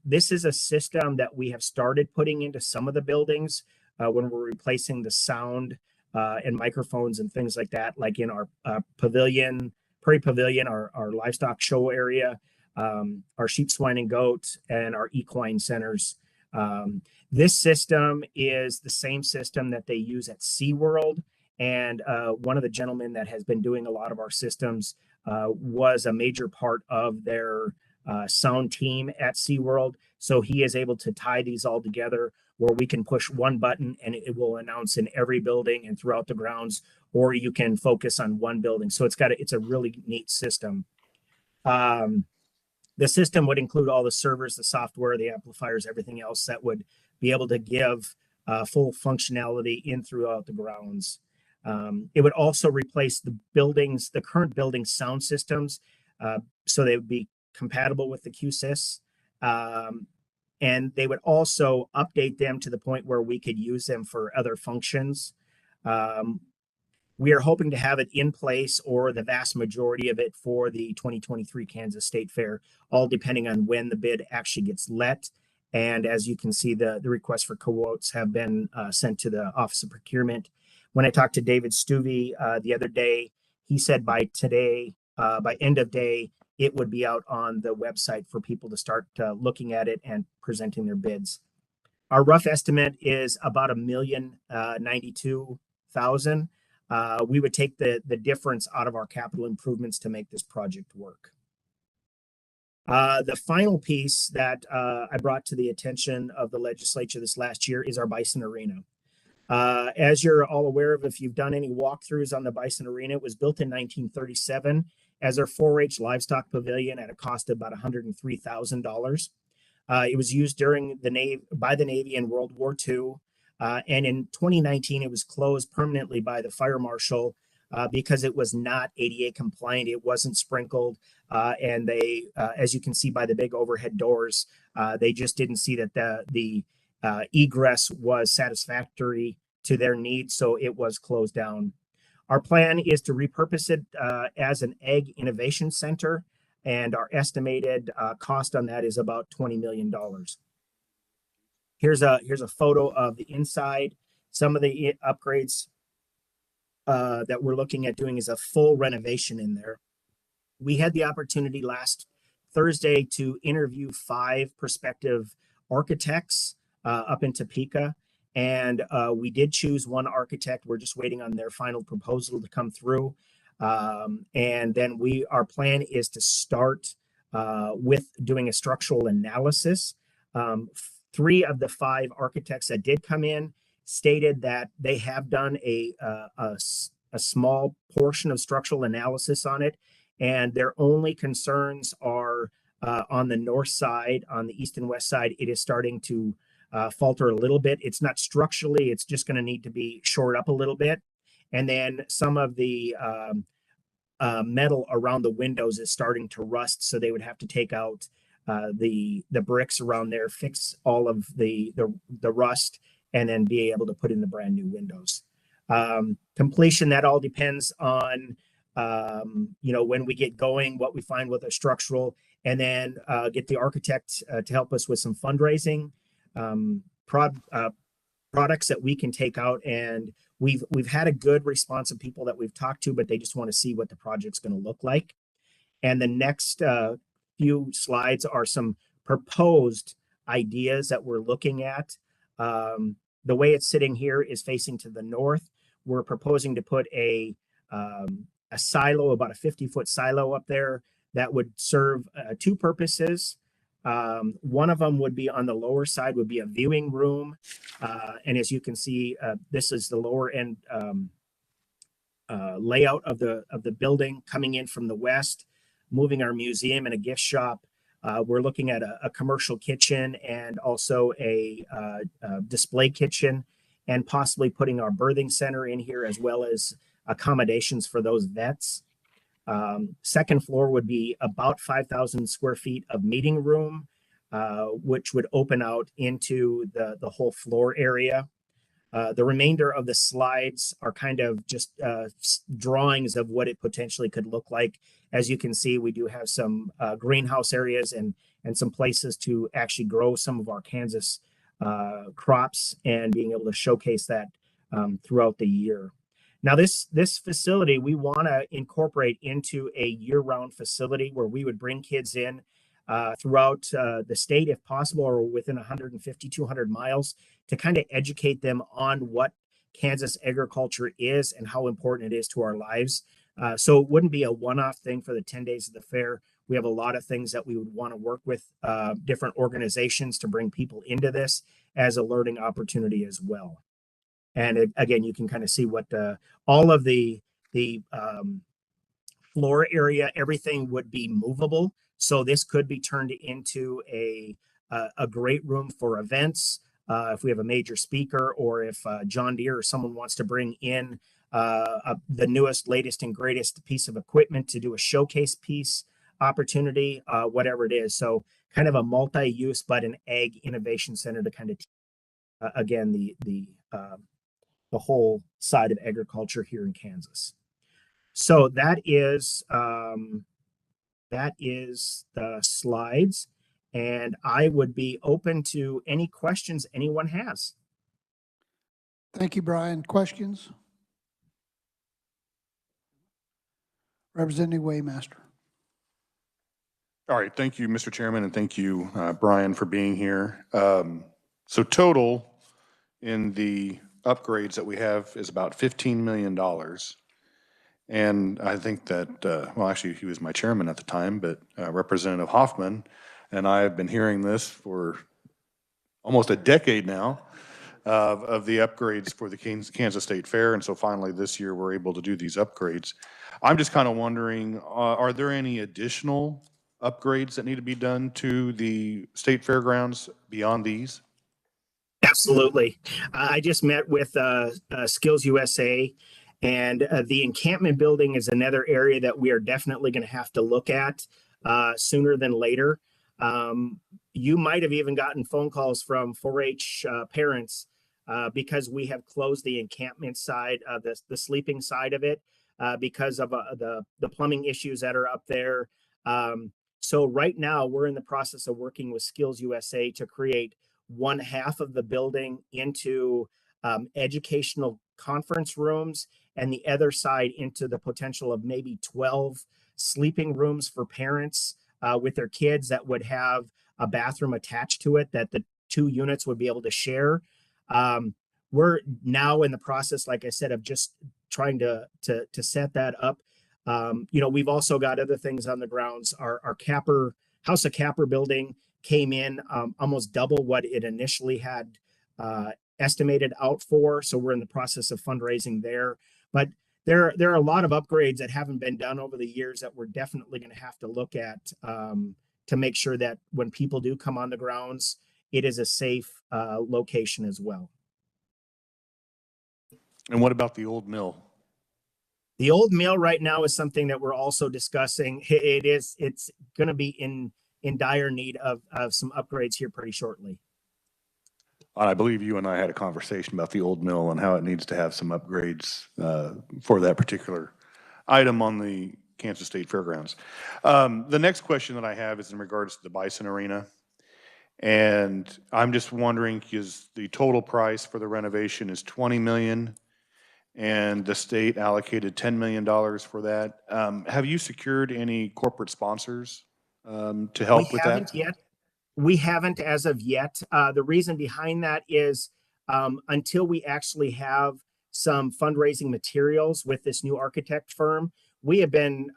this is a system that we have started putting into some of the buildings when we're replacing the sound and microphones and things like that, like in our pavilion, Prairie Pavilion, our livestock show area, our sheep, swine, and goat, and our equine centers. This system is the same system that they use at SeaWorld. And one of the gentlemen that has been doing a lot of our systems was a major part of their sound team at SeaWorld. So he is able to tie these all together where we can push one button and it will announce in every building and throughout the grounds, or you can focus on one building. So it's a really neat system. The system would include all the servers, the software, the amplifiers, everything else that would be able to give full functionality in throughout the grounds. It would also replace the current building sound systems, so they would be compatible with the QSYS. And they would also update them to the point where we could use them for other functions. We are hoping to have it in place, or the vast majority of it, for the 2023 Kansas State Fair, all depending on when the bid actually gets let. And as you can see, the requests for quotes have been sent to the Office of Procurement. When I talked to David Stuvey the other day, he said by end of day, it would be out on the website for people to start looking at it and presenting their bids. Our rough estimate is about $1,092,000. we would take the difference out of our capital improvements to make this project work. The final piece that I brought to the attention of the legislature this last year is our Bison Arena. As you're all aware of, if you've done any walkthroughs on the Bison Arena, it was built in 1937 as our 4-H livestock pavilion at a cost of about $103,000. It was used by the Navy in World War II. And in 2019, it was closed permanently by the fire marshal because it was not ADA compliant. It wasn't sprinkled. And they, as you can see by the big overhead doors, they just didn't see that the egress was satisfactory to their needs. So it was closed down. Our plan is to repurpose it as an egg innovation center. And our estimated cost on that is about $20 million. Here's a photo of the inside. Some of the upgrades that we're looking at doing is a full renovation in there. We had the opportunity last Thursday to interview 5 prospective architects up in Topeka, and we did choose one architect. We're just waiting on their final proposal to come through. And then our plan is to start with doing a structural analysis. 3 of the 5 architects that did come in stated that they have done a small portion of structural analysis on it, and their only concerns are on the north side. On the east and west side, it is starting to falter a little bit. It's not structurally, it's just going to need to be shored up a little bit. And then some of the metal around the windows is starting to rust, so they would have to take out the bricks around there, fix all of the rust, and then be able to put in the brand new windows. Completion, that all depends on when we get going, what we find with a structural, and then get the architect to help us with some fundraising products that we can take out. And we've had a good response of people that we've talked to, but they just want to see what the project's going to look like. And the next few slides are some proposed ideas that we're looking at. The way it's sitting here is facing to the north. We're proposing to put a silo, about a 50-foot silo up there that would serve 2 purposes. One of them would be on the lower side, would be a viewing room. And as you can see, this is the lower end layout of the building coming in from the west, moving our museum and a gift shop. We're looking at a commercial kitchen and also a display kitchen, and possibly putting our birthing center in here, as well as accommodations for those vets. Second floor would be about 5,000 square feet of meeting room, which would open out into the whole floor area. The remainder of the slides are kind of just drawings of what it potentially could look like. As you can see, we do have some greenhouse areas and some places to actually grow some of our Kansas crops, and being able to showcase that throughout the year. Now, this facility, we want to incorporate into a year-round facility where we would bring kids in throughout the state, if possible, or within 150, 200 miles, to kind of educate them on what Kansas agriculture is and how important it is to our lives. So it wouldn't be a one-off thing for the 10 days of the fair. We have a lot of things that we would want to work with different organizations to bring people into this as a learning opportunity as well. And again, you can kind of see what all of the floor area, everything would be movable. So this could be turned into a great room for events. If we have a major speaker, or if John Deere or someone wants to bring in the newest, latest, and greatest piece of equipment to do a showcase piece opportunity, whatever it is. So kind of a multi-use, but an ag innovation center to kind of, again, the whole side of agriculture here in Kansas. So that is the slides, and I would be open to any questions anyone has. Thank you, Brian. Questions? Representative Waymaster. All right, thank you, Mr. Chairman, and thank you, Brian, for being here. So total in the upgrades that we have is about $15 million. And I think that, well, actually, he was my chairman at the time, but Representative Hoffman and I have been hearing this for almost a decade now of the upgrades for the Kansas State Fair. And so finally this year, we're able to do these upgrades. I'm just kind of wondering, are there any additional upgrades that need to be done to the state fairgrounds beyond these? Absolutely. I just met with Skills USA, and the encampment building is another area that we are definitely going to have to look at sooner than later. You might have even gotten phone calls from 4-H parents because we have closed the encampment side, the sleeping side of it, because of the plumbing issues that are up there. So right now, we're in the process of working with Skills USA to create one half of the building into educational conference rooms, and the other side into the potential of maybe 12 sleeping rooms for parents with their kids that would have a bathroom attached to it that the two units would be able to share. We're now in the process, like I said, of just trying to set that up. We've also got other things on the grounds. Our Capper, House of Capper building came in almost double what it initially had estimated out for. So we're in the process of fundraising there. But there are a lot of upgrades that haven't been done over the years that we're definitely going to have to look at to make sure that when people do come on the grounds, it is a safe location as well. And what about the old mill? The old mill right now is something that we're also discussing. It's going to be in dire need of some upgrades here pretty shortly. I believe you and I had a conversation about the old mill and how it needs to have some upgrades for that particular item on the Kansas State Fairgrounds. The next question that I have is in regards to the Bison Arena. And I'm just wondering, because the total price for the renovation is $20 million and the state allocated $10 million for that. Have you secured any corporate sponsors to help with that? We haven't yet. We haven't as of yet. The reason behind that is until we actually have some fundraising materials with this new architect firm, we have been,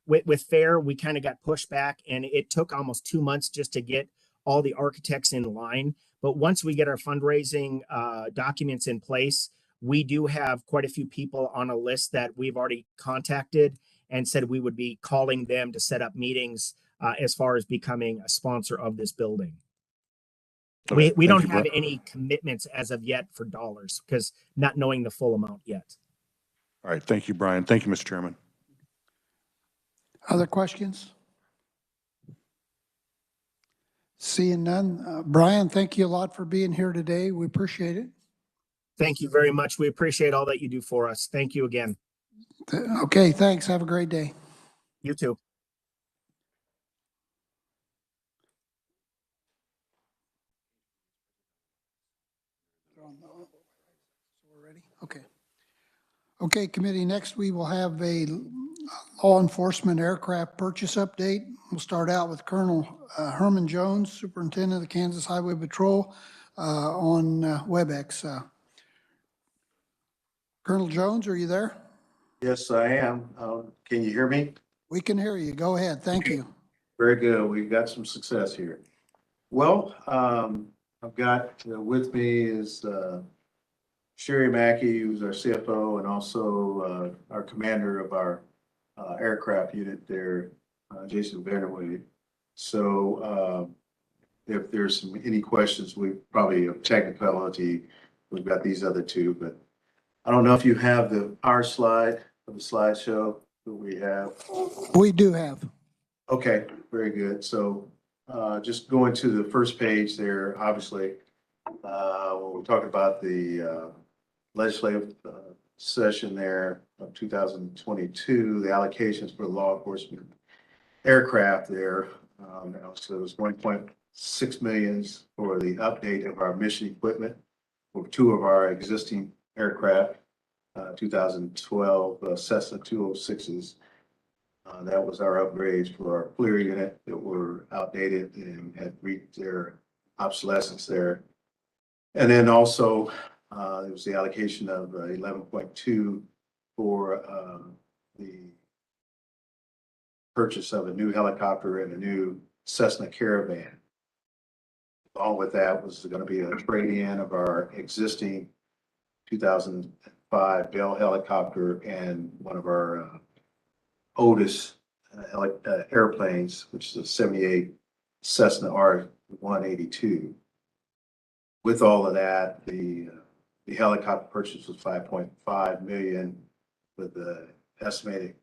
with FAIR, we kind of got pushed back, and it took almost 2 months just to get all the architects in line. But once we get our fundraising documents in place, we do have quite a few people on a list that we've already contacted and said we would be calling them to set up meetings as far as becoming a sponsor of this building. Okay, We don't you, have Brent. any commitments as of yet for dollars because not knowing the full amount yet. All right, thank you, Brian. Thank you, Mr. Chairman. Other questions? Seeing none. Brian, thank you a lot for being here today. We appreciate it. Thank you very much. We appreciate all that you do for us. Thank you again. Okay, thanks. Have a great day. You too. Okay. Okay, committee, next we will have a law enforcement aircraft purchase update. We'll start out with Colonel Herman Jones, Superintendent of the Kansas Highway Patrol, on WebEx. Colonel Jones, are you there? Yes, I am. Can you hear me? We can hear you. Go ahead. Thank you. Very good. We've got some success here. Well, I've got with me is Sherry Mackey, who's our CFO, and also our commander of our aircraft unit there, Jason Vanderway. So if there's any questions, we probably of technicality, we've got these other two, but I don't know if you have our slide of the slideshow that we have. We do have. Okay, very good. So just going to the first page there, obviously, when we're talking about the legislative session there of 2022, the allocations for law enforcement aircraft there. So it was 1.6 million for the update of our mission equipment for two of our existing aircraft, 2012 Cessna 206s. That was our upgrades for our FLIR unit that were outdated and had reached their obsolescence there. And then also There was the allocation of 11.2 for the purchase of a new helicopter and a new Cessna Caravan. Along with that was going to be a trade-in of our existing 2005 Bell helicopter and one of our oldest airplanes, which is a 78 Cessna R-182. With all of that, the helicopter purchase was 5.5 million with the estimated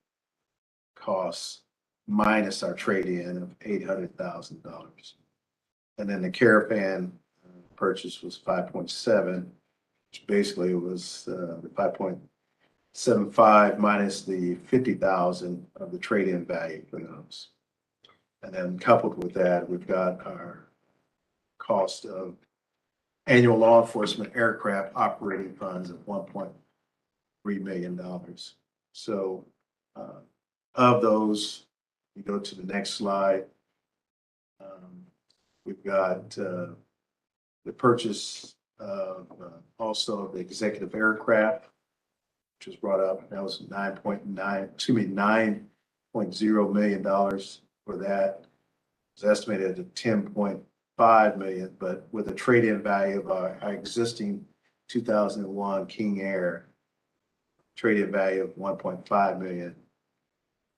costs minus our trade-in of $800,000. And then the Caravan purchase was 5.7, which basically was the 5.75 minus the 50,000 of the trade-in value for those. And then coupled with that, we've got our cost of annual law enforcement aircraft operating funds of $1.3 million. So of those, you go to the next slide. We've got the purchase of also the executive aircraft, which was brought up. That was $9.0 million for that. It's estimated at $10.5 million, but with a trade-in value of our existing 2001 King Air, trade-in value of $1.5 million.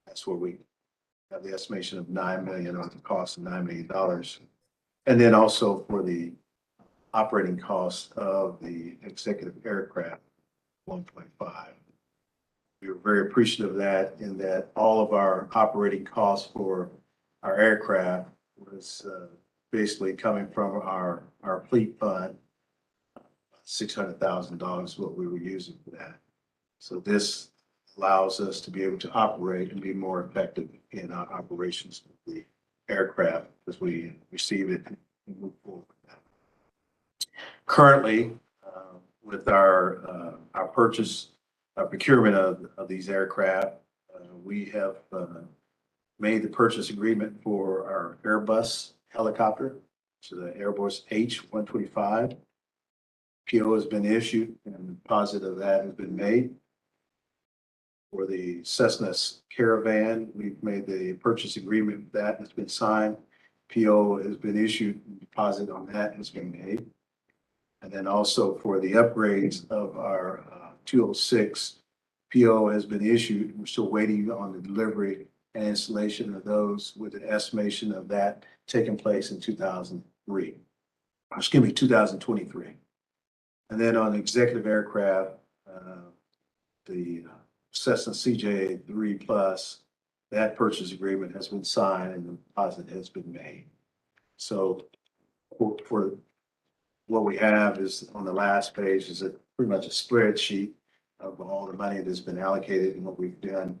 That's where we have the estimation of $9 million on the cost of $9 million. And then also for the operating cost of the executive aircraft, 1.5. We were very appreciative of that in that all of our operating costs for our aircraft was basically coming from our fleet fund. $600,000 is what we were using for that. So this allows us to be able to operate and be more effective in our operations of the aircraft as we receive it and move forward with that. Currently, with our purchase, our procurement of these aircraft, we have made the purchase agreement for our Airbus helicopter, so the Airbus H-125. PO has been issued and a deposit of that has been made. For the Cessna Caravan, we've made the purchase agreement that has been signed. PO has been issued, deposit on that has been made. And then also for the upgrades of our 206, PO has been issued. We're still waiting on the delivery and installation of those with an estimation of that taking place in 2023. And then on the executive aircraft, the Cessna CJ3 Plus, that purchase agreement has been signed and the deposit has been made. So for what we have is on the last page is pretty much a spreadsheet of all the money that's been allocated and what we've done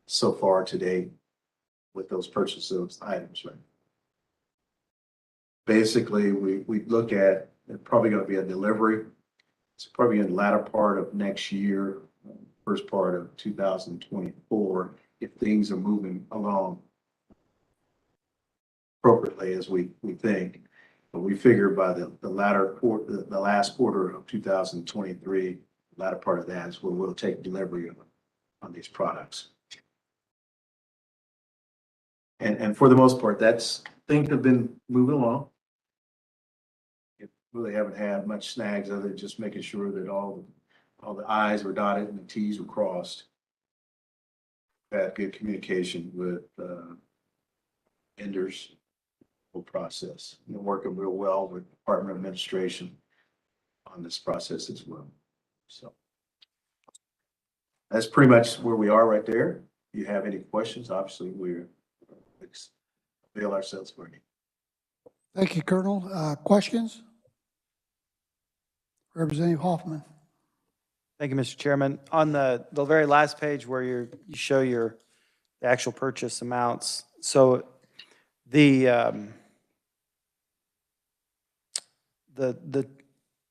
so far today with those purchases items, right? Basically, we look at it's probably going to be a delivery. It's probably in the latter part of next year, first part of 2024, if things are moving along appropriately as we think. But we figure by the last quarter of 2023, the latter part of that is where we'll take delivery on these products. And for the most part, things have been moving along. Really haven't had much snags other than just making sure that all the I's were dotted and the T's were crossed. Had good communication with vendors, whole process, and working real well with Department of Administration on this process as well. So that's pretty much where we are right there. If you have any questions, obviously we're avail ourselves for any. Thank you, Colonel. Questions? Representative Hoffman. Thank you, Mr. Chairman. On the very last page where you show the actual purchase amounts, so the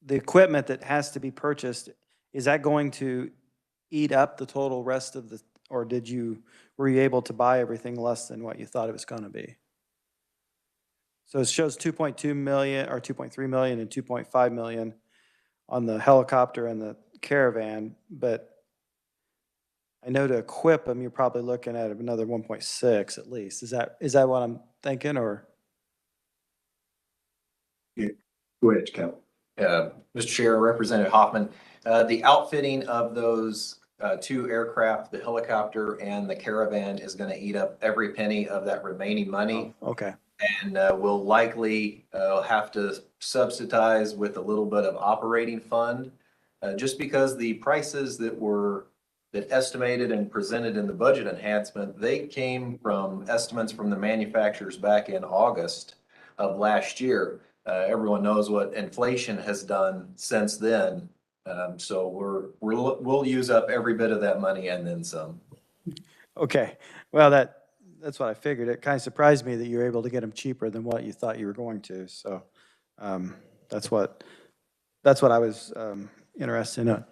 equipment that has to be purchased, is that going to eat up the total rest of the, or were you able to buy everything less than what you thought it was going to be? So it shows 2.2 million or 2.3 million and 2.5 million on the helicopter and the caravan, but I know to equip them, you're probably looking at another 1.6 at least. Is that what I'm thinking, or? Go ahead, Cal. Mr. Chair, Representative Hoffman, the outfitting of those 2 aircraft, the helicopter and the caravan, is going to eat up every penny of that remaining money. Okay. And we'll likely have to subsidize with a little bit of operating fund, just because the prices that estimated and presented in the budget enhancement, they came from estimates from the manufacturers back in August of last year. Everyone knows what inflation has done since then. So we'll use up every bit of that money and then some. Okay, well, that's what I figured. It kind of surprised me that you were able to get them cheaper than what you thought you were going to. So that's what I was interested in.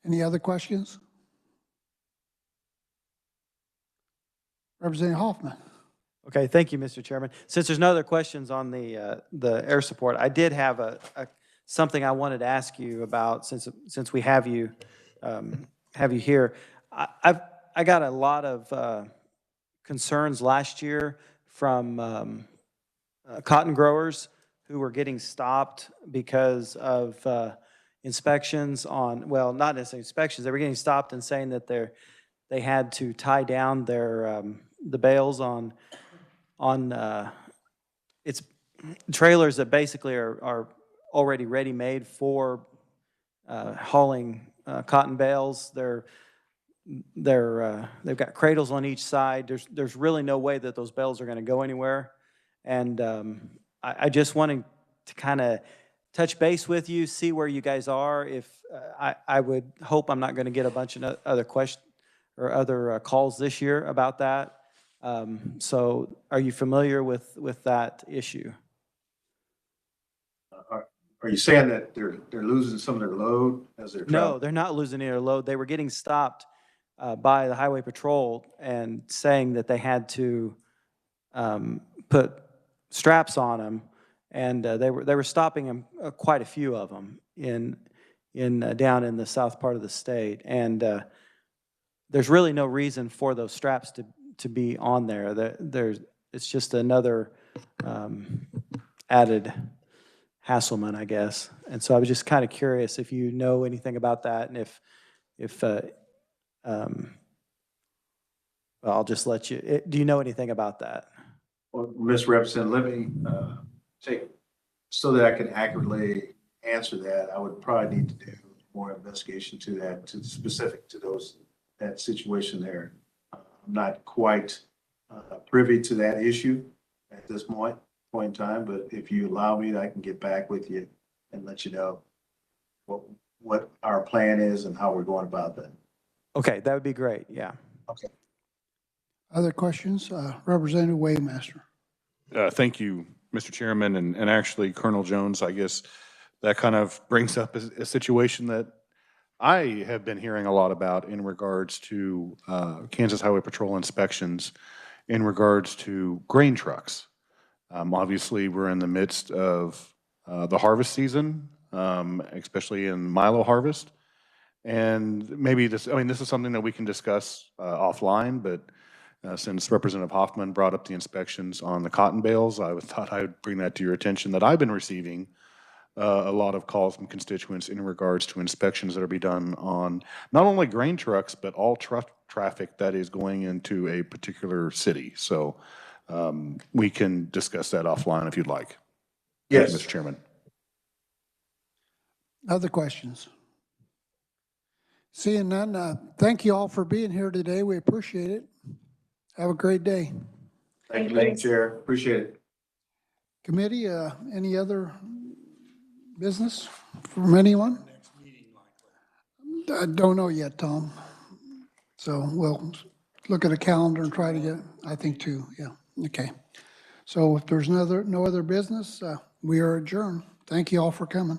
Any other questions? Representative Hoffman. Okay, thank you, Mr. Chairman. Since there's no other questions on the air support, I did have something I wanted to ask you about since we have you here. I got a lot of concerns last year from cotton growers who were getting stopped because of inspections on, well, not necessarily inspections. They were getting stopped and saying that they had to tie down their the bales on it's trailers that basically are already ready-made for hauling cotton bales. They've got cradles on each side. There's really no way that those bales are going to go anywhere. And I just wanted to kind of touch base with you, see where you guys are. If I would hope I'm not going to get a bunch of other questions or other calls this year about that. So are you familiar with that issue? Are you saying that they're losing some of their load as they're traveling? No, they're not losing any of their load. They were getting stopped by the Highway Patrol and saying that they had to put straps on them, and they were stopping them, quite a few of them down in the south part of the state, and there's really no reason for those straps to be on there. It's just another added hasslement, I guess. And so I was just kind of curious if you know anything about that, and well, I'll just let you. Do you know anything about that? Well, Ms. Representative, let me take, so that I can accurately answer that, I would probably need to do more investigation to that, to specific to that situation there. I'm not quite privy to that issue at this point in time, but if you allow me, I can get back with you and let you know what our plan is and how we're going about that. Okay, that would be great, yeah. Okay. Other questions? Representative Waymaster. Thank you, Mr. Chairman, and actually, Colonel Jones, I guess that kind of brings up a situation that I have been hearing a lot about in regards to Kansas Highway Patrol inspections in regards to grain trucks. Obviously, we're in the midst of the harvest season, especially in Milo harvest. And maybe this is something that we can discuss offline, but since Representative Hoffman brought up the inspections on the cotton bales, I thought I would bring that to your attention, that I've been receiving a lot of calls from constituents in regards to inspections that are being done on not only grain trucks, but all truck traffic that is going into a particular city. So we can discuss that offline if you'd like. Yes. Thank you, Mr. Chairman. Other questions? Seeing none, thank you all for being here today. We appreciate it. Have a great day. Thank you, Madam Chair. Appreciate it. Committee, any other business from anyone? I don't know yet, Tom. So we'll look at a calendar and try to get, I think, two. Yeah. Okay. So if there's no other business, we are adjourned. Thank you all for coming.